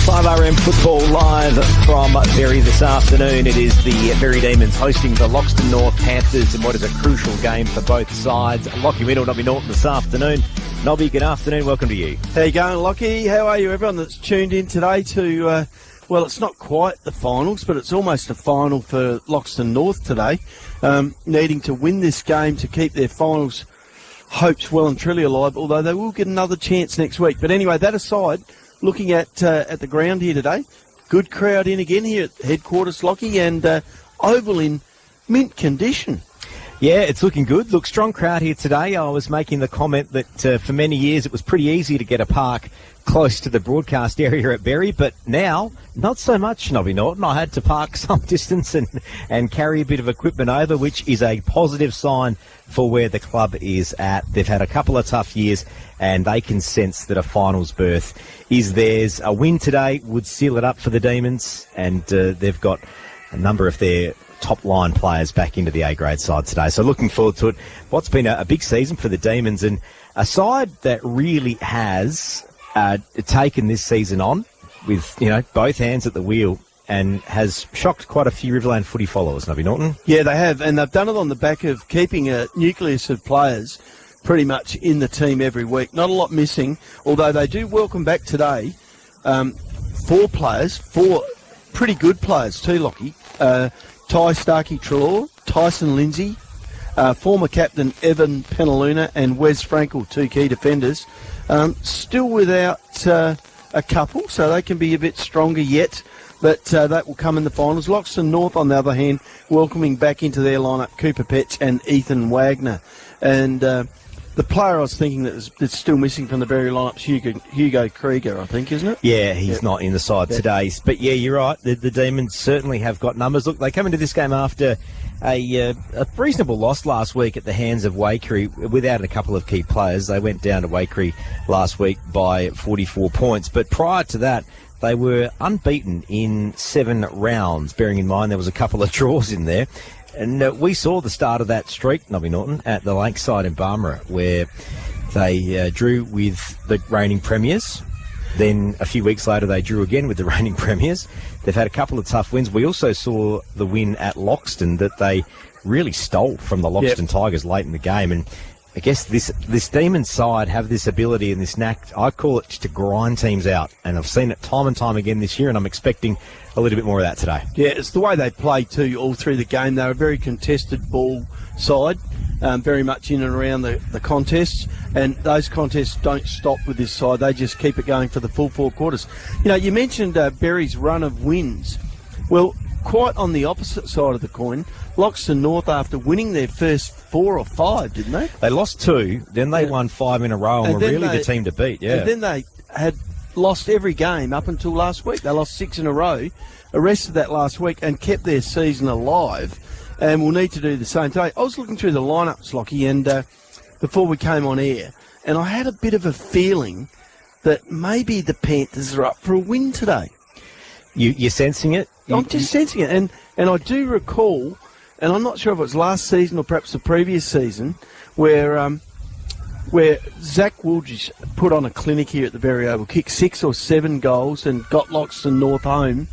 5RM football live from Berri this afternoon. It is the Berri Demons hosting the Loxton North Panthers in what is a crucial game for both sides. Lockie Middle, Nobby Norton this afternoon. Nobby, good afternoon. Welcome to you. How you going, Lockie? How are you, everyone that's tuned in today to, well, it's not quite the finals, but it's almost a final for Loxton North today, needing to win this game to keep their finals hopes well and truly alive, although they will get another chance next week. But anyway, that aside, looking at the ground here today, good crowd in again here at headquarters, Lockie, and oval in mint condition. Yeah, it's looking good. Look, strong crowd here today. I was making the comment that for many years it was pretty easy to get a park close to the broadcast area at Berri, but now not so much, Nobby Norton. I had to park some distance and carry a bit of equipment over, which is a positive sign for where the club is at. They've had a couple of tough years and they can sense that a finals berth is theirs. A win today would seal it up for the Demons, and they've got a number of their top-line players back into the A-grade side today. So looking forward to it. What's been a big season for the Demons, and a side that really has taken this season on with, both hands at the wheel and has shocked quite a few Riverland footy followers, Nobby Norton. Yeah, they have, and they've done it on the back of keeping a nucleus of players pretty much in the team every week. Not a lot missing, although they do welcome back today four pretty good players too, Lockie. Ty Starkey-Trelaw, Tyson Lindsay, former captain Evan Penaluna and Wes Frankel, two key defenders. Still without a couple, so they can be a bit stronger yet, but that will come in the finals. Loxton North, on the other hand, welcoming back into their lineup Cooper Petch and Ethan Wagner. And the player I was thinking that's still missing from the Berri lineup's Hugo Krieger, I think, isn't it? Yeah, he's not in the side today. But yeah, you're right. The Demons certainly have got numbers. Look, they come into this game after a reasonable loss last week at the hands of Waikerie without a couple of key players. They went down to Waikerie last week by 44 points. But prior to that, they were unbeaten in 7 rounds, bearing in mind there was a couple of draws in there. And we saw the start of that streak, Nobby Norton, at the Lakeside in Barmera, where they drew with the reigning premiers. Then a few weeks later, they drew again with the reigning premiers. They've had a couple of tough wins. We also saw the win at Loxton that they really stole from the Loxton Tigers late in the game. And I guess this Demons side have this ability and this knack, I call it, to grind teams out. And I've seen it time and time again this year, and I'm expecting a little bit more of that today. Yeah, it's the way they play too all through the game. They're a very contested ball side, very much in and around the contests, and those contests don't stop with this side. They just keep it going for the full 4 quarters. You mentioned Berri's run of wins. Well, quite on the opposite side of the coin, Loxton North, after winning their first 4 or 5, didn't they? They lost 2, then they won 5 in a row and were really the team to beat, yeah. And then they had lost every game up until last week. They lost 6 in a row, arrested that last week and kept their season alive, and will need to do the same today. I was looking through the lineups, Lockie, and before we came on air, and I had a bit of a feeling that maybe the Panthers are up for a win today. You're sensing it? I'm just sensing it, and I do recall, and I'm not sure if it was last season or perhaps the previous season, where Zach Woolridge put on a clinic here at the Berri Oval, kicked 6 or 7 goals and got Loxton North home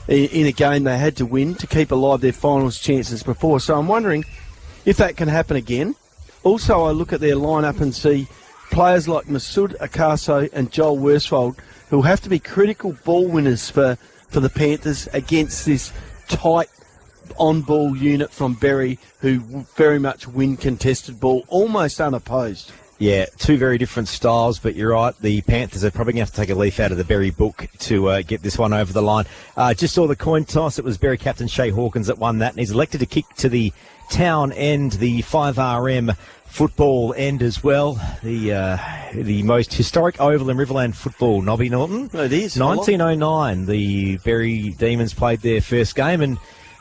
in a game they had to win to keep alive their finals chances before. So I'm wondering if that can happen again. Also, I look at their lineup and see players like Masood Akaso and Joel Worsfold, who have to be critical ball winners for the Panthers against this tight on-ball unit from Berri, who very much win contested ball, almost unopposed. Yeah, 2 very different styles, but you're right. The Panthers are probably going to have to take a leaf out of the Berri book to get this one over the line. Just saw the coin toss. It was Berri captain Shay Hawkins that won that, and he's elected to kick to the town end, the 5RM football end as well. The most historic oval in Riverland football, Nobby Norton. It is. 1909, the Berri Demons played their first game, and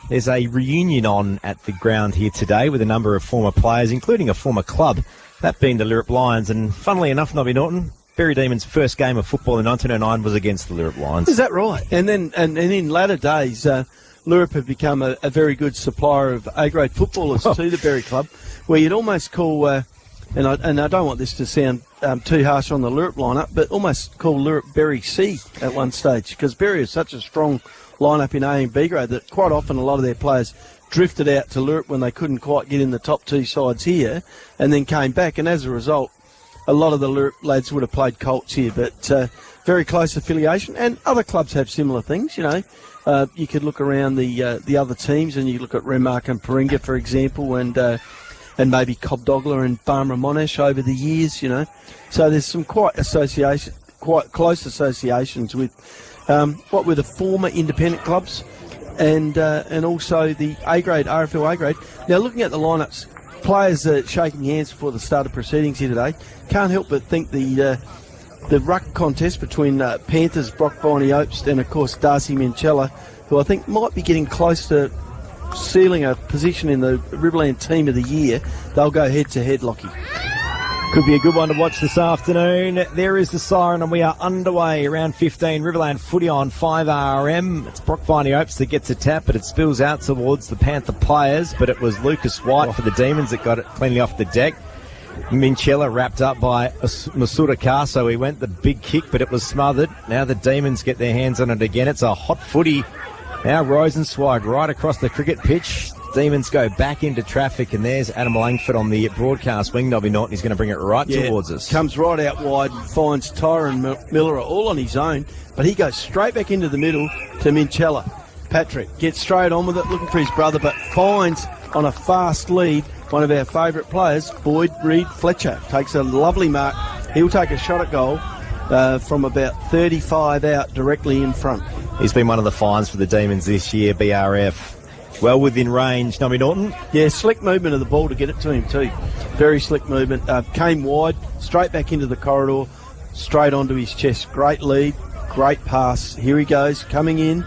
there's a reunion on at the ground here today with a number of former players, including a former club, that being the Lirrup Lions. And funnily enough, Nobby Norton, Berri Demons' first game of football in 1909 was against the Lirrup Lions. Is that right? And then and in latter days, Lirrup have become a very good supplier of A-grade footballers to the Berri club, where you'd almost call and I don't want this to sound too harsh on the Lurip lineup, but almost call Lurip Berri C at one stage, because Berri is such a strong lineup in A and B grade that quite often a lot of their players drifted out to Lurip when they couldn't quite get in the top two sides here, and then came back, and as a result, a lot of the Lurip lads would have played Colts here, but very close affiliation, and other clubs have similar things, you know. You could look around the other teams, and you look at Renmark and Paringa, for example, and maybe Cobdogla and Barmera Monash over the years, you know. So there's some quite close associations with what were the former independent clubs, and also the A grade, RFL A grade. Now, looking at the lineups, players shaking hands before the start of proceedings here today. Can't help but think the ruck contest between Panthers, Brock Viney-Opes, and of course Darcy Minchella, who I think might be getting close to sealing a position in the Riverland Team of the Year. They'll go head to head, Lockie. Could be a good one to watch this afternoon. There is the siren, and we are underway. Around 15, Riverland footy on 5RM. It's Brock Viney-Opes that gets a tap, but it spills out towards the Panther players. But it was Lucas White for the Demons that got it cleanly off the deck. Minchella wrapped up by Masuda Caso. He went the big kick, but it was smothered. Now the Demons get their hands on it again. It's a hot footy. Now Rosenzweig right across the cricket pitch. Demons go back into traffic, and there's Adam Langford on the broadcast wing. Nobby Norton, he's going to bring it right towards us. Comes right out wide and finds Tyron Miller all on his own, but he goes straight back into the middle to Minchella. Patrick gets straight on with it, looking for his brother, but finds on a fast lead one of our favourite players, Boyd Reid Fletcher. Takes a lovely mark. He'll take a shot at goal from about 35 out directly in front. He's been one of the finds for the Demons this year, BRF. Well within range, Nobby Norton. Yeah, slick movement of the ball to get it to him too. Very slick movement. Came wide, straight back into the corridor, straight onto his chest. Great lead, great pass. Here he goes, coming in.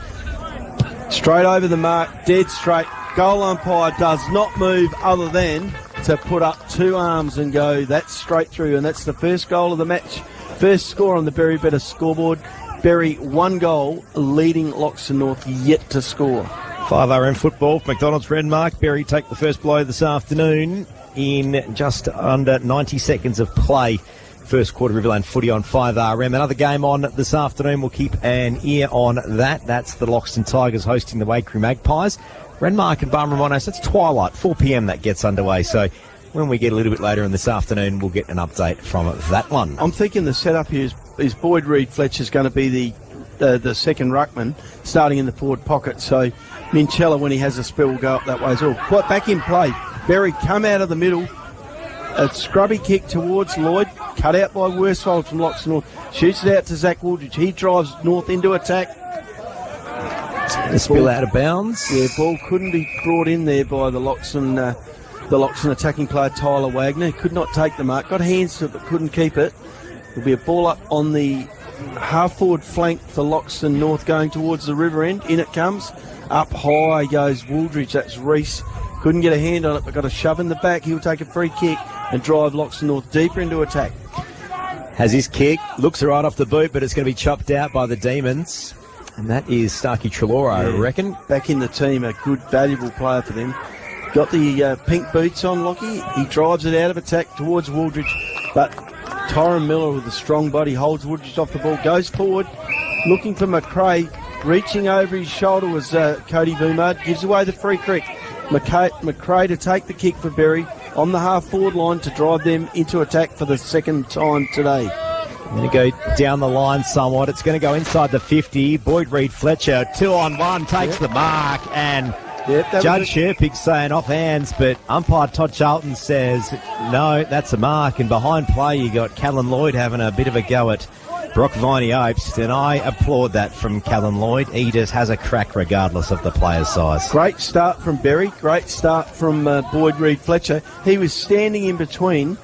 Straight over the mark, dead straight. Goal umpire does not move other than to put up two arms and go, that's straight through, and that's the first goal of the match. First score on the Berri Better scoreboard. Berri 1 goal, leading Loxton North yet to score. 5RM football, McDonald's Renmark. Berri take the first blow this afternoon in just under 90 seconds of play. First quarter Riverland footy on 5RM. Another game on this afternoon. We'll keep an ear on that. That's the Loxton Tigers hosting the Waikerie Magpies. Renmark and Barmera Monash, that's twilight, 4 p.m. that gets underway. So when we get a little bit later in this afternoon, we'll get an update from that one. I'm thinking the setup here is Boyd Reid Fletcher's going to be the second ruckman, starting in the forward pocket. So Minchella, when he has a spell, will go up that way as well. Quite back in play. Berri come out of the middle. A scrubby kick towards Lloyd, cut out by Worsfold from Loxton North. Shoots it out to Zach Woolridge. He drives North into attack. The spill out of bounds. Yeah, ball couldn't be brought in there by the Loxton attacking player Tyler Wagner. Could not take the mark. Got hands to it but couldn't keep it. There'll be a ball up on the half-forward flank for Loxton North going towards the river end. In it comes. Up high goes Wooldridge. That's Reese. Couldn't get a hand on it but got a shove in the back. He'll take a free kick and drive Loxton North deeper into attack. Has his kick. Looks right off the boot, but it's going to be chopped out by the Demons. And that is Starkey Trelaw, I reckon. Back in the team, a good, valuable player for them. Got the pink boots on, Lockie. He drives it out of attack towards Wooldridge. But Tyron Miller with a strong body holds Wooldridge off the ball, goes forward, looking for McRae. Reaching over his shoulder was Cody Vumard. Gives away the free kick. McRae to take the kick for Berri on the half-forward line to drive them into attack for the second time today. Going to go down the line somewhat. It's going to go inside the 50. Boyd Reid Fletcher, 2-on-1, takes the mark, and Judge Sherpick saying off hands, but umpire Todd Charlton says, no, that's a mark. And behind play, you got Callan Lloyd having a bit of a go at Brock Viney-Opes, and I applaud that from Callan Lloyd. He just has a crack regardless of the player's size. Great start from Berri, great start from Boyd Reid Fletcher. He was standing in between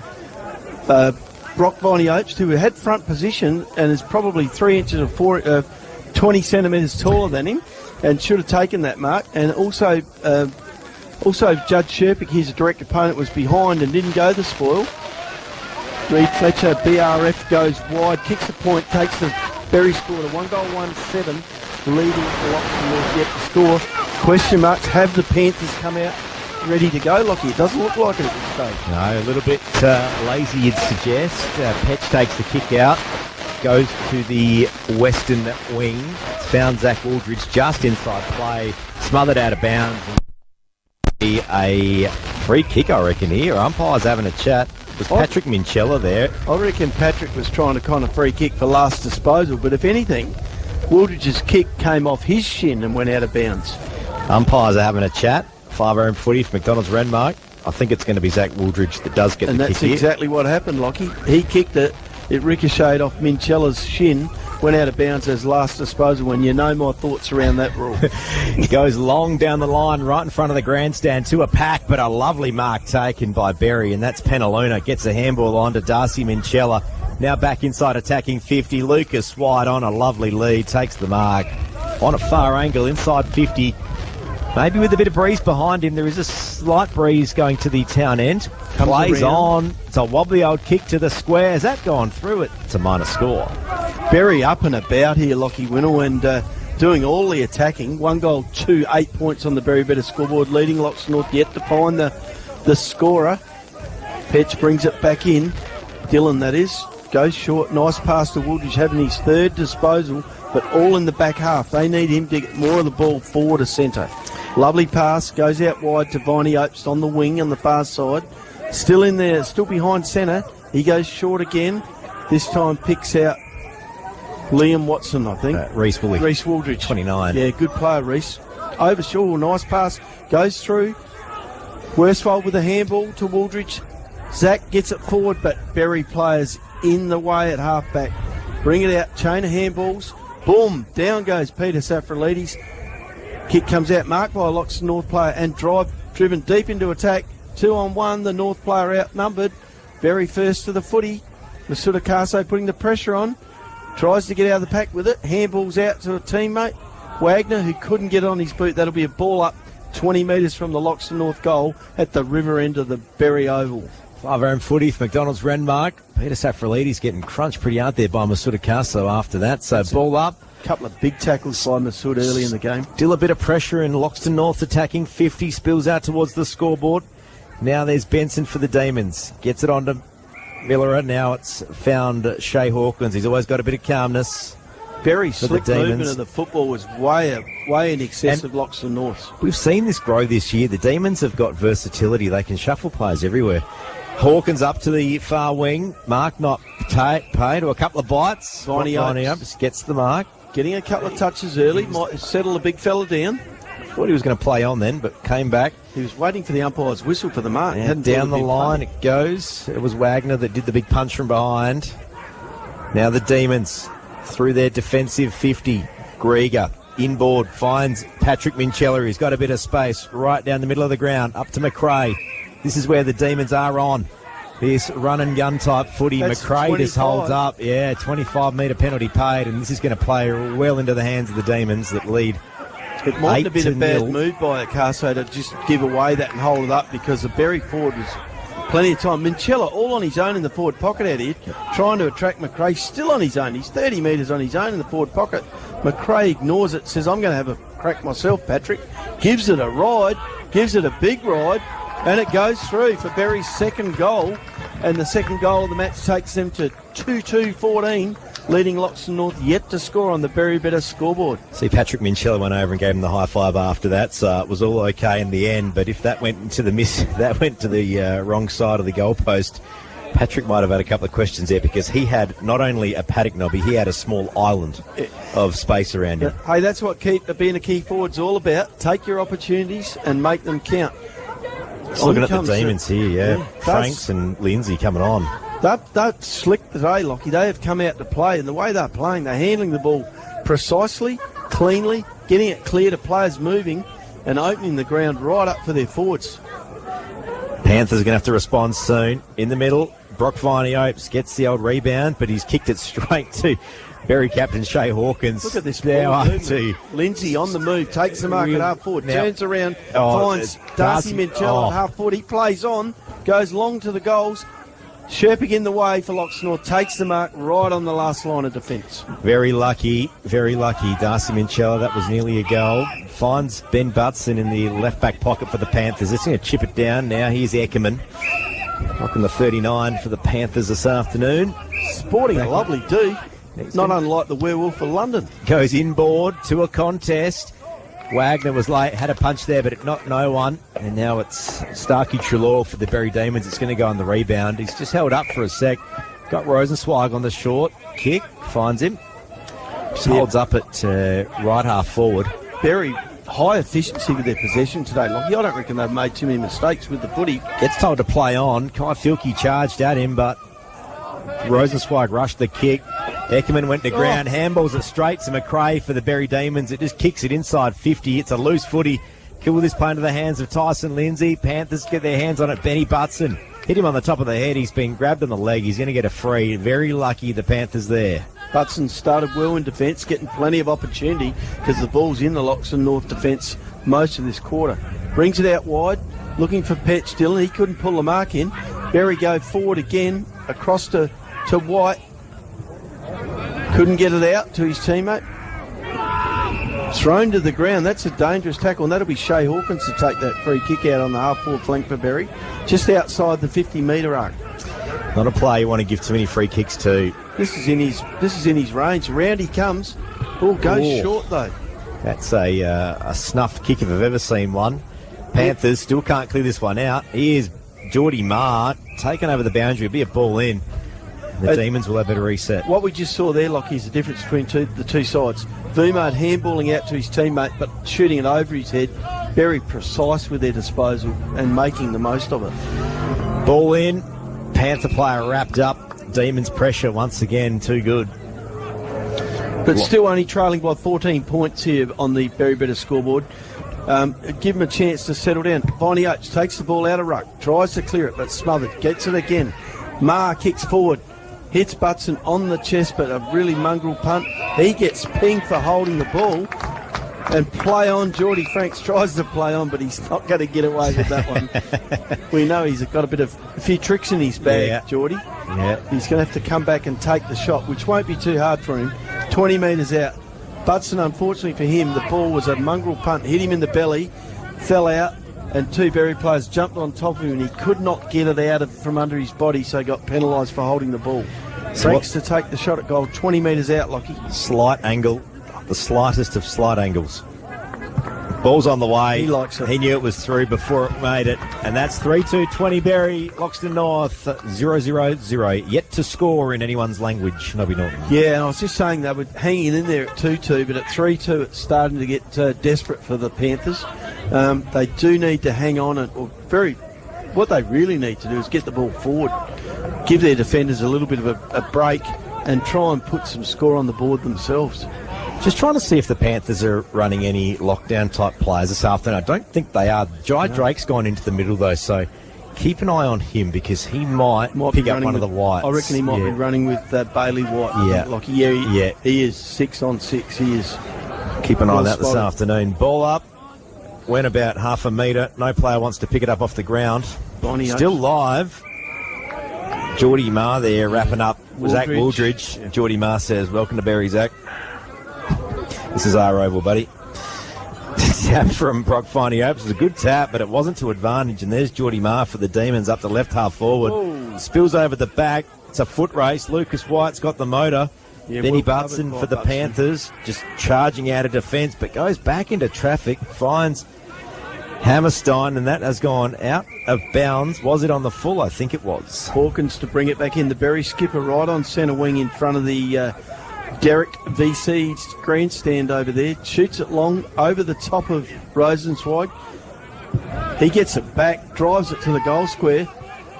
Brock Viney-Opes, who had front position and is probably 3 inches or 20 centimetres taller than him, and should have taken that mark. And also Judge Sherpick, his direct opponent, was behind and didn't go the spoil. Reid Fletcher, BRF, goes wide, kicks the point, takes the Berri score to 1-17, leading the Loxton North yet to score. Question marks, have the Panthers come out ready to go, Lockie. It doesn't look like it at this stage. No, a little bit lazy, you'd suggest. Petch takes the kick out, goes to the western wing. It's found Zach Wooldridge just inside play, smothered out of bounds. A free kick, I reckon, here. Umpire's having a chat. Was Patrick Minchella there? I reckon Patrick was trying to kind of free kick for last disposal, but if anything, Wooldridge's kick came off his shin and went out of bounds. Umpires are having a chat. 5 footy for McDonald's Renmark. I think it's going to be Zach Wooldridge that does get the kick. And that's exactly what happened, Lockie. He kicked it. It ricocheted off Minchella's shin, went out of bounds as last disposal, and you know my thoughts around that rule. He goes long down the line, right in front of the grandstand to a pack, but a lovely mark taken by Berri, and that's Penaluna. Gets a handball on to Darcy Minchella. Now back inside attacking 50. Lucas White on a lovely lead, takes the mark. On a far angle, inside 50. Maybe with a bit of breeze behind him. There is a slight breeze going to the town end. Plays on. It's a wobbly old kick to the square. Has that gone through it? It's a minor score. Berri up and about here, Lockie Winnell, and doing all the attacking. 1 goal, 8 points on the Berri Better scoreboard, leading Loxton North yet to find the scorer. Petch brings it back in. Dylan, that is. Goes short. Nice pass to Wooldridge, having his third disposal, but all in the back half. They need him to get more of the ball forward to centre. Lovely pass, goes out wide to Viney Opes on the wing on the far side. Still in there, still behind centre. He goes short again. This time picks out Liam Watson, I think. Reece Wooldridge. 29. Yeah, good player, Reece. Over Shaw, nice pass. Goes through. Worsfold with a handball to Wooldridge. Zach gets it forward, but Berri players in the way at half-back. Bring it out, chain of handballs. Boom, down goes Peter Safrolides. Kick comes out, marked by a Loxton North player, and driven deep into attack. 2-on-1, the North player outnumbered. Berri first to the footy. Masuda Caso putting the pressure on. Tries to get out of the pack with it. Handballs out to a teammate. Wagner, who couldn't get on his boot. That'll be a ball up 20 metres from the Loxton North goal at the river end of the Berri Oval. 5 footy for McDonald's Renmark. Peter Safrolides getting crunched pretty hard there by Masuda Caso after that. So ball up. Couple of big tackles by Masood early in the game. Still a bit of pressure in Loxton North attacking 50, spills out towards the scoreboard. Now there's Benson for the Demons. Gets it on to Millerer. Now it's found Shea Hawkins. He's always got a bit of calmness. Very slick movement of the football was way in excess of Loxton North. We've seen this grow this year. The Demons have got versatility. They can shuffle players everywhere. Hawkins up to the far wing. Mark not paid, or a couple of bites. Viney Opes gets the mark. Getting a couple of touches early, might settle a big fella down. Thought he was going to play on then, but came back. He was waiting for the umpire's whistle for the mark. And down the line it goes. It was Wagner that did the big punch from behind. Now the Demons through their defensive 50. Grieger inboard finds Patrick Minchella. He's got a bit of space right down the middle of the ground. Up to McRae. This is where the Demons are on. This run and gun type footy. That's McRae 25. just holds up. Yeah, 25-metre penalty paid, and this is going to play well into the hands of the Demons that lead. It might have been a bad 8-0. move by Caso to just give away that and hold it up, because the Berri forward was plenty of time. Minchella all on his own in the forward pocket out here, trying to attract McRae, still on his own. He's 30 metres on his own in the forward pocket. McRae ignores it, says, I'm going to have a crack myself, Patrick. Gives it a ride, gives it a big ride, and it goes through for Berri's second goal. And the second goal of the match takes them to 2-2-14, leading Loxton North yet to score on the Berri Better scoreboard. See, Patrick Minchella went over and gave him the high five after that, so it was all okay in the end. But if that went into the went to the wrong side of the goalpost, Patrick might have had a couple of questions there, because he had not only a paddock nobby, he had a small island of space around him. Hey, that's what being a key forward's all about. Take your opportunities and make them count. Just looking at the Demons here, yeah. Franks and Lindsay coming on. They're slick today, Lockie. They have come out to play, and the way they're playing, they're handling the ball precisely, cleanly, getting it clear to players moving, and opening the ground right up for their forwards. Panthers are going to have to respond soon. In the middle, Brock Viney Opes gets the old rebound, but he's kicked it straight to Berri captain Shea Hawkins. Look at this now ball up to Lindsay on the move, takes the mark at half forward, now, turns around, finds Darcy Minchella at half forward. He plays on, goes long to the goals. Sherpick in the way for Loxton North, takes the mark right on the last line of defence. Very lucky, Darcy Minchella. That was nearly a goal. Finds Ben Butson in the left-back pocket for the Panthers. They're going to chip it down now. Here's Eckerman. Rocking the 39 for the Panthers this afternoon. Sporting a lovely D. Not unlike the Werewolf of London. Goes inboard to a contest. Wagner was late, had a punch there, but it knocked no one. And now it's Starkey Trelaw for the Berri Demons. It's going to go on the rebound. He's just held up for a sec. Got Rosenzweig on the short kick. Finds him. Just holds up at right half forward. Berri, high efficiency with their possession today. Lockie, I don't reckon they've made too many mistakes with the footy. Gets told to play on. Kai Filkey charged at him, but Rosenzweig rushed the kick. Eckerman went to ground. Handballs it straight to McRae for the Berri Demons. It just kicks it inside 50. It's a loose footy. Kill this play into the hands of Tyson Lindsay. Panthers get their hands on it. Benny Butson hit him on the top of the head. He's been grabbed on the leg. He's going to get a free. Very lucky the Panthers there. Butson started well in defence, getting plenty of opportunity because the ball's in the Loxton North defence most of this quarter. Brings it out wide, looking for Petch Dillon. He couldn't pull the mark in. Berri go forward again, across to White. Couldn't get it out to his teammate. Thrown to the ground. That's a dangerous tackle, and that'll be Shea Hawkins to take that free kick out on the half-forward flank for Berri, just outside the 50-metre arc. Not a player you want to give too many free kicks to. This is in his range. Round he comes. Ball goes short though. That's a snuffed kick if I've ever seen one. Panthers still can't clear this one out. Here's Geordie Marr taken over the boundary. It'll be a ball in. The Demons will have better reset. What we just saw there, Lockie, is the difference between the two sides. Vumard handballing out to his teammate, but shooting it over his head. Very precise with their disposal and making the most of it. Ball in. Panther player wrapped up. Demons pressure once again, too good. But still only trailing by 14 points here on the Berri Better scoreboard. Give him a chance to settle down. Viney Oates takes the ball out of ruck, tries to clear it, but smothered. Gets it again. Marr kicks forward. Hits Butson on the chest, but a really mongrel punt. He gets pinged for holding the ball. And play on. Geordie Franks tries to play on, but he's not going to get away with that one. We know he's got a few tricks in his bag, Geordie. Yeah. He's going to have to come back and take the shot, which won't be too hard for him. 20 metres out. Butson, unfortunately for him, the ball was a mongrel punt. Hit him in the belly, fell out, and two Berri players jumped on top of him, and he could not get it out from under his body, so he got penalised for holding the ball. Franks to take the shot at goal, 20 metres out, Lockie. Slight angle, the slightest of slight angles. Ball's on the way. He likes it. He knew it was through before it made it. And that's 3-2-20 Berri, Loxton North, 0-0-0. Yet to score in anyone's language, Nobby Norton. Yeah, and I was just saying they were hanging in there at 2-2, but at 3-2 it's starting to get desperate for the Panthers. They do need to hang on. What they really need to do is get the ball forward, give their defenders a little bit of a break, and try and put some score on the board themselves. Just trying to see if the Panthers are running any lockdown-type players this afternoon. I don't think they are. Jai Drake's gone into the middle, though, so keep an eye on him because he might pick up one of the Whites. I reckon he might be running with Bailey White. Yeah. He is 6 on 6. He is. Keep an eye on that this afternoon. Ball up. Went about half a metre. No player wants to pick it up off the ground. Still live. Geordie Marr there wrapping up. Zach Wooldridge. Yeah. Geordie Marr says, welcome to Berri, Zach. This is our oval, buddy. Tap from Brock Finey Opes. It was a good tap, but it wasn't to advantage. And there's Geordie Marr for the Demons up the left half forward. Whoa. Spills over the back. It's a foot race. Lucas White's got the motor. Yeah, Benny Butson for the Panthers, just charging out of defence, but goes back into traffic, finds Hammerstein, and that has gone out of bounds. Was it on the full? I think it was. Hawkins to bring it back in. The Berri skipper right on centre wing in front of the Derek VC grandstand over there. Shoots it long over the top of Rosenzweig. He gets it back, drives it to the goal square.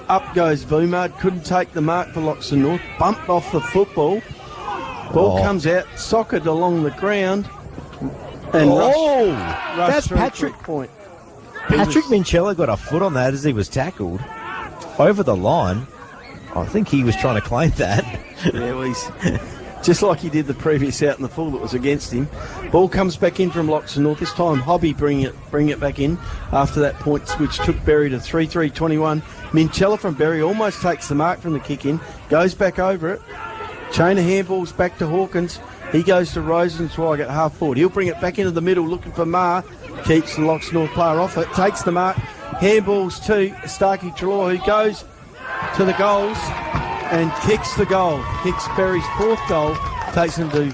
Up goes Vumard. Couldn't take the mark for Loxton North. Bumped off the football. Ball comes out, socket along the ground, and that's Patrick. Point. Patrick Minchella got a foot on that as he was tackled over the line. I think he was trying to claim that. Yeah, well, just like he did the previous out in the full that was against him. Ball comes back in from Loxton North. This time Hobby bring it back in after that point, which took Berri to 3-3-21. Minchella from Berri almost takes the mark from the kick in, goes back over it. Chain of handballs back to Hawkins. He goes to Rosenzweig at half forward. He'll bring it back into the middle looking for Marr. Keeps the Loxton North player off it. Takes the mark. Handballs to Starkey Trelaw, who goes to the goals and kicks the goal. Kicks Berry's fourth goal. Takes them to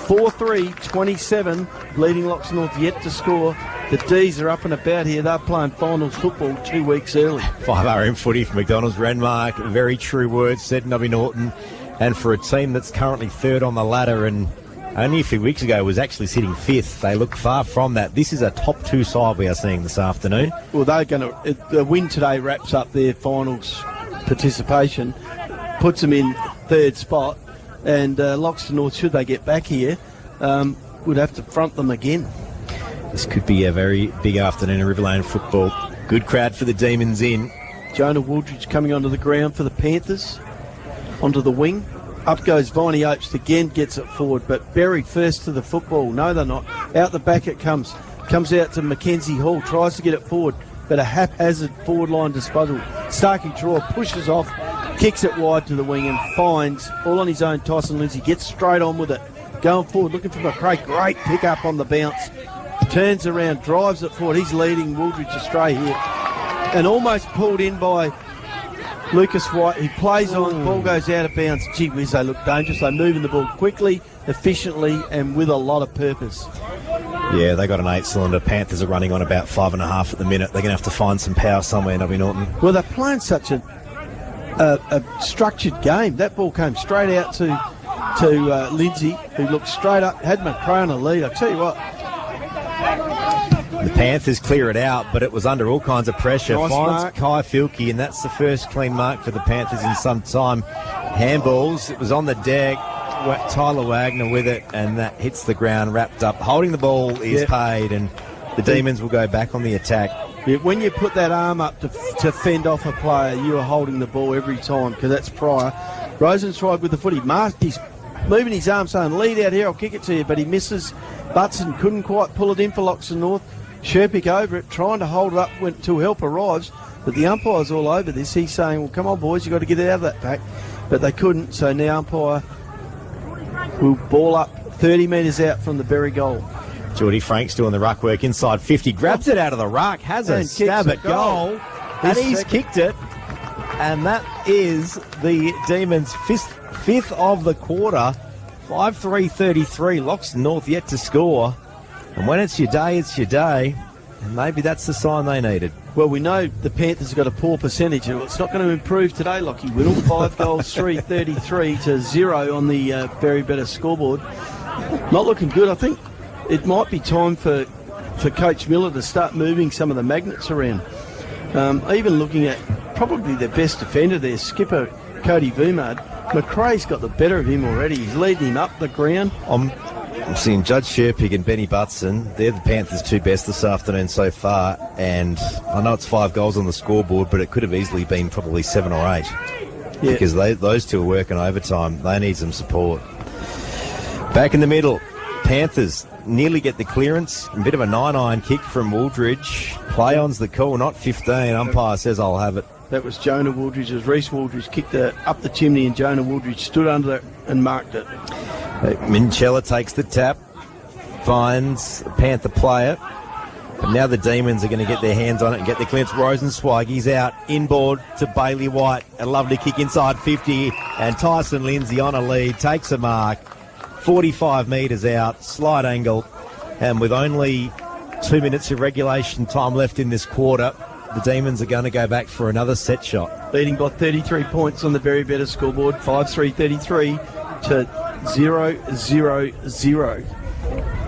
4-3-27. Leading Loxton North yet to score. The D's are up and about here. They're playing finals football 2 weeks early. 5RM footy for McDonald's Renmark. Very true words said Nobby Norton. And for a team that's currently third on the ladder and only a few weeks ago was actually sitting fifth, they look far from that. This is a top 2 side we are seeing this afternoon. Well, they're going to... The win today wraps up their finals participation, puts them in third spot, and Loxton North, should they get back here, would have to front them again. This could be a very big afternoon in Riverland football. Good crowd for the Demons in. Jonah Wooldridge coming onto the ground for the Panthers, onto the wing. Up goes Viney Oates again, gets it forward, but Berri first to the football. No, they're not. Out the back it comes. Comes out to Mackenzie Hall, tries to get it forward, but a haphazard forward line disposal. Starkey Draw pushes off, kicks it wide to the wing and finds, all on his own, Tyson Lindsay. Gets straight on with it. Going forward, looking for McRae. Great pick up on the bounce. Turns around, drives it forward. He's leading Wooldridge astray here. And almost pulled in by Lucas White. He plays on, ball goes out of bounds. Gee whiz, they look dangerous. They're moving the ball quickly, efficiently, and with a lot of purpose. Yeah, they got an 8-cylinder. Panthers are running on about 5.5 at the minute. They're going to have to find some power somewhere, Nobby Norton. Well, they're playing such a structured game. That ball came straight out to Lindsay, who looked straight up, had McRae on a lead. I tell you what. The Panthers clear it out, but it was under all kinds of pressure. Nice Finds mark. Kai Filkey, and that's the first clean mark for the Panthers in some time. Handballs, it was on the deck. Tyler Wagner with it, and that hits the ground, wrapped up. Holding the ball is paid, and the Demons will go back on the attack. Yeah, when you put that arm up to fend off a player, you are holding the ball every time, because that's Pryor. Rosenzweig with the footy. He's moving his arm, saying, lead out here, I'll kick it to you, but he misses. Butson couldn't quite pull it in for Loxton North. Sherpick over it, trying to hold it up until help arrives, but the umpire's all over this. He's saying, well, come on, boys, you've got to get it out of that pack. But they couldn't, so now umpire will ball up 30 metres out from the Berri goal. Geordie Frank's doing the ruck work inside 50, grabs it out of the ruck, has a stab at goal, and he's kicked it. And that is the Demons' fifth of the quarter. 5-3-33, Loxton North yet to score. And when it's your day, it's your day. And maybe that's the sign they needed. Well, we know the Panthers have got a poor percentage. It's not going to improve today, Lockie Whittle. 5 goals, 3-33-0 on the Berri Better scoreboard. Not looking good. I think it might be time for Coach Miller to start moving some of the magnets around. Even looking at probably their best defender there, skipper Cody Vumard. McRae's got the better of him already. He's leading him up the ground. I'm seeing Judge Sherpick and Benny Butson. They're the Panthers' 2 best this afternoon so far. And I know it's 5 goals on the scoreboard, but it could have easily been probably 7 or 8. Yeah. Because those two are working overtime. They need some support. Back in the middle, Panthers nearly get the clearance. A bit of a 9-iron kick from Wooldridge. Play on's the call, not 15. Umpire says I'll have it. That was Jonah Wooldridge as Reece Wooldridge kicked it up the chimney, and Jonah Wooldridge stood under it and marked it. Minchella takes the tap, finds a Panther player. But now the Demons are going to get their hands on it and get the clearance. Rosenzweig, he's out, inboard to Bailey White. A lovely kick inside 50, and Tyson Lindsay on a lead, takes a mark. 45 metres out, slight angle, and with only 2 minutes of regulation time left in this quarter, the Demons are going to go back for another set shot. Leading by 33 points on the Berri Better scoreboard, 5-3-33 to 0-0-0.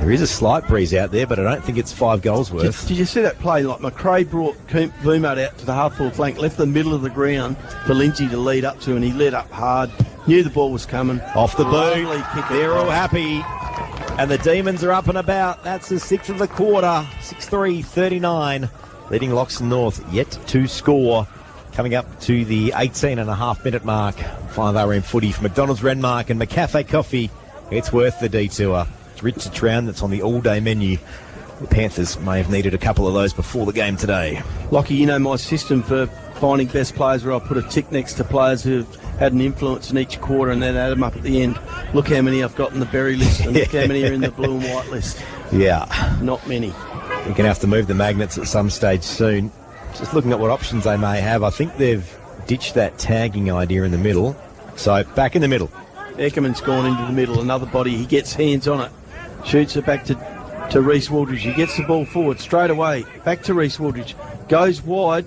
There is a slight breeze out there, but I don't think it's 5 goals worth. Did you see that play? Like McRae brought Vumard out to the half-full flank, left the middle of the ground for Lindsay to lead up to, and he led up hard. Knew the ball was coming. Off the boot. They're all happy. And the Demons are up and about. That's the 6th of the quarter. 6-3-39. Leading Loxton North yet to score. Coming up to the 18.5-minute mark. 5RM footy for McDonald's Renmark and McCafe Coffee it's worth the detour. Richard Trown, that's on the all-day menu. The Panthers may have needed a couple of those before the game today. Lockie, you know my system for finding best players, where I put a tick next to players who've had an influence in each quarter and then add them up at the end. Look how many I've got in the Berri list, and look how many are in the blue and white list. Yeah. Not many. You're going to have to move the magnets at some stage soon. Just looking at what options they may have, I think they've ditched that tagging idea in the middle. So, back in the middle. Eckerman's gone into the middle, another body, he gets hands on it. Shoots it back to Reece Wooldridge. He gets the ball forward straight away. Back to Reece Wooldridge. Goes wide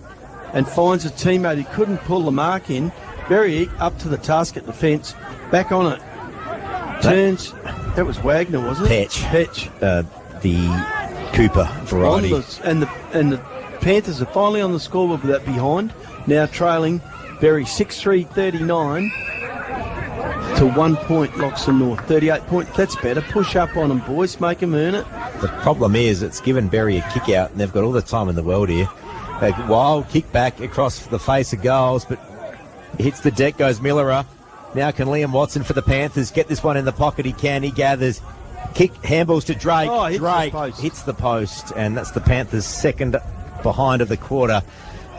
and finds a teammate who couldn't pull the mark in. Berri up to the task at the fence. Back on it. Turns. That was Wagner, wasn't it? Petch. The Cooper variety. And the Panthers are finally on the scoreboard with that behind. Now trailing Berri 6-3-39 to 1 point Loxton North. 38 points. That's better. Push up on them, boys. Make them earn it. The problem is it's given Berri a kick out, and they've got all the time in the world here. A wild kick back across the face of goals, but hits the deck, goes Millerer. Now can Liam Watson for the Panthers get this one in the pocket? He can. He gathers. Kick, handballs to Drake. Drake hits the post, and that's the Panthers' second behind of the quarter.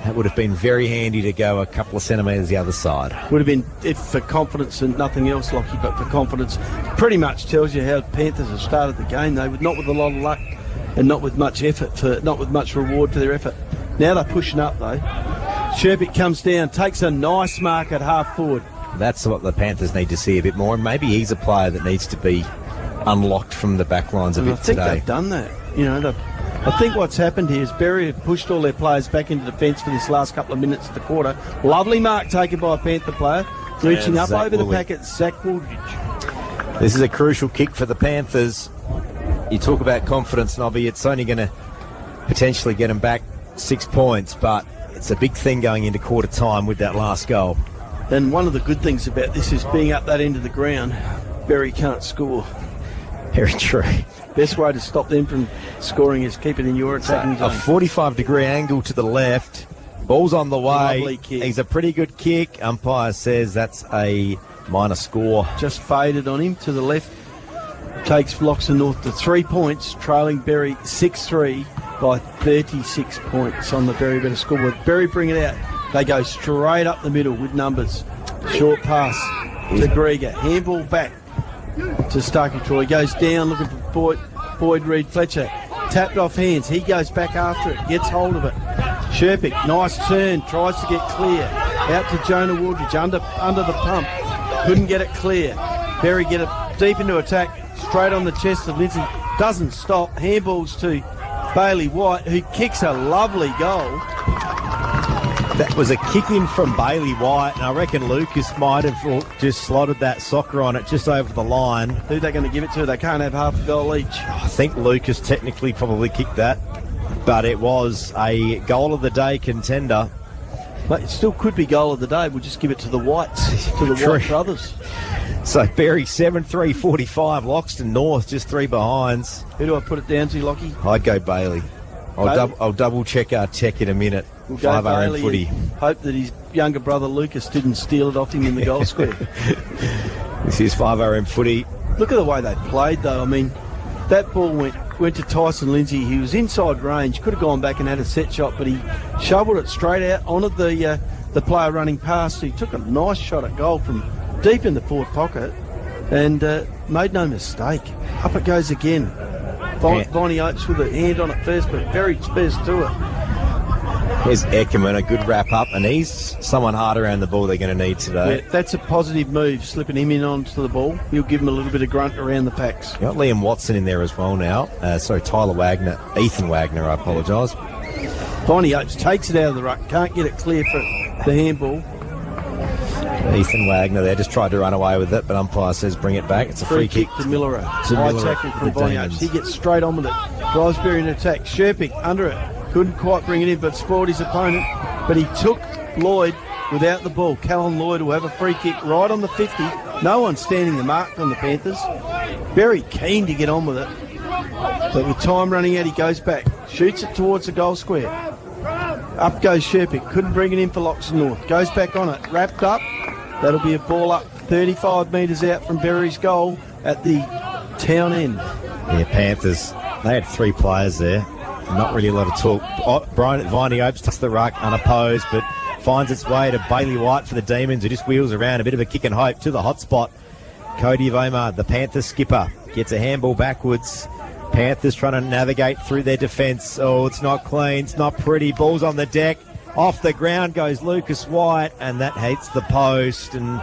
That would have been very handy to go a couple of centimetres the other side. Would have been, if for confidence and nothing else, Lockie, but for confidence. Pretty much tells you how Panthers have started the game. They were not with a lot of luck and not with much effort, not with much reward for their effort. Now they're pushing up, though. Sherpick comes down, takes a nice mark at half forward. That's what the Panthers need to see a bit more, and maybe he's a player that needs to be unlocked from the back lines a bit today. I think they've done that. You know, I think what's happened here is Berri have pushed all their players back into defence for this last couple of minutes of the quarter. Lovely mark taken by a Panther player. Reaching up over the packet, Zach Wooldridge. This is a crucial kick for the Panthers. You talk about confidence, Nobby. It's only going to potentially get them back 6 points, but it's a big thing going into quarter time with that last goal. And one of the good things about this is being up that end of the ground, Berri can't score. Very true. Best way to stop them from scoring is keep it in your attacking zone. A 45-degree angle to the left. Ball's on the way. Lovely kick. He's a pretty good kick. Umpire says that's a minor score. Just faded on him to the left. Takes Loxton North to 3 points, trailing Berri 6-3 by 36 points on the Berri better scoreboard. Berri bring it out. They go straight up the middle with numbers. Short pass to Grieger. Handball back to Starkey Troy. Goes down looking for Boyd Reed Fletcher. Tapped off hands. He goes back after it. Gets hold of it. Sherpick, nice turn. Tries to get clear. Out to Jonah Wooldridge under the pump. Couldn't get it clear. Berri get it deep into attack. Straight on the chest of Lindsay. Doesn't stop. Handballs to Bailey White, who kicks a lovely goal. That was a kick in from Bailey White, and I reckon Lucas might have just slotted that soccer on it just over the line. Who are they going to give it to? They can't have half a goal each. I think Lucas technically probably kicked that, but it was a goal of the day contender. But it still could be goal of the day. We'll just give it to the Whites, to the White brothers. So Berri 7-3-45, Loxton North just 3 behinds. Who do I put it down to, Lockie? I'd go Bailey. I'll double check our tech in a minute. We'll 5RM footy. Hope that his younger brother Lucas didn't steal it off him in the goal square. This is 5RM footy. Look at the way they played, though. I mean, that ball went to Tyson Lindsay. He was inside range. Could have gone back and had a set shot, but he shoveled it straight out onto the player running past. He took a nice shot at goal from deep in the forward pocket and made no mistake. Up it goes again. Bonnie Oates with a hand on it first, but Berri spares to it. Here's Eckerman, a good wrap-up, and he's someone hard around the ball they're going to need today. Yeah, that's a positive move, slipping him in onto the ball. He'll give him a little bit of grunt around the packs. You've got Liam Watson in there as well now. Ethan Wagner, I apologise. Bonnie Oates takes it out of the ruck, can't get it clear for the handball. Ethan Wagner there just tried to run away with it, but umpire says bring it back. It's a free kick to Millerer. High tackle from Bonnie Oates. He gets straight on with it. Drives Berri in attack. Sherpick under it. Couldn't quite bring it in, but spoiled his opponent. But he took Lloyd without the ball. Callum Lloyd will have a free kick right on the 50. No one standing the mark from the Panthers. Very keen to get on with it. But with time running out, he goes back. Shoots it towards the goal square. Up goes Sherpick. Couldn't bring it in for Loxton North. Goes back on it. Wrapped up. That'll be a ball up 35 metres out from Berri's goal. at the town end. Yeah, Panthers. They had 3 players there. Not really a lot of talk. Brian Viney Opes touched the ruck unopposed, but finds its way to Bailey White for the Demons, who just wheels around. A bit of a kick and hope to the hot spot. Cody Vomar, the Panthers skipper, gets a handball backwards. Panthers trying to navigate through their defence. Oh, it's not clean. It's not pretty. Ball's on the deck. Off the ground goes Lucas White, and that hits the post. And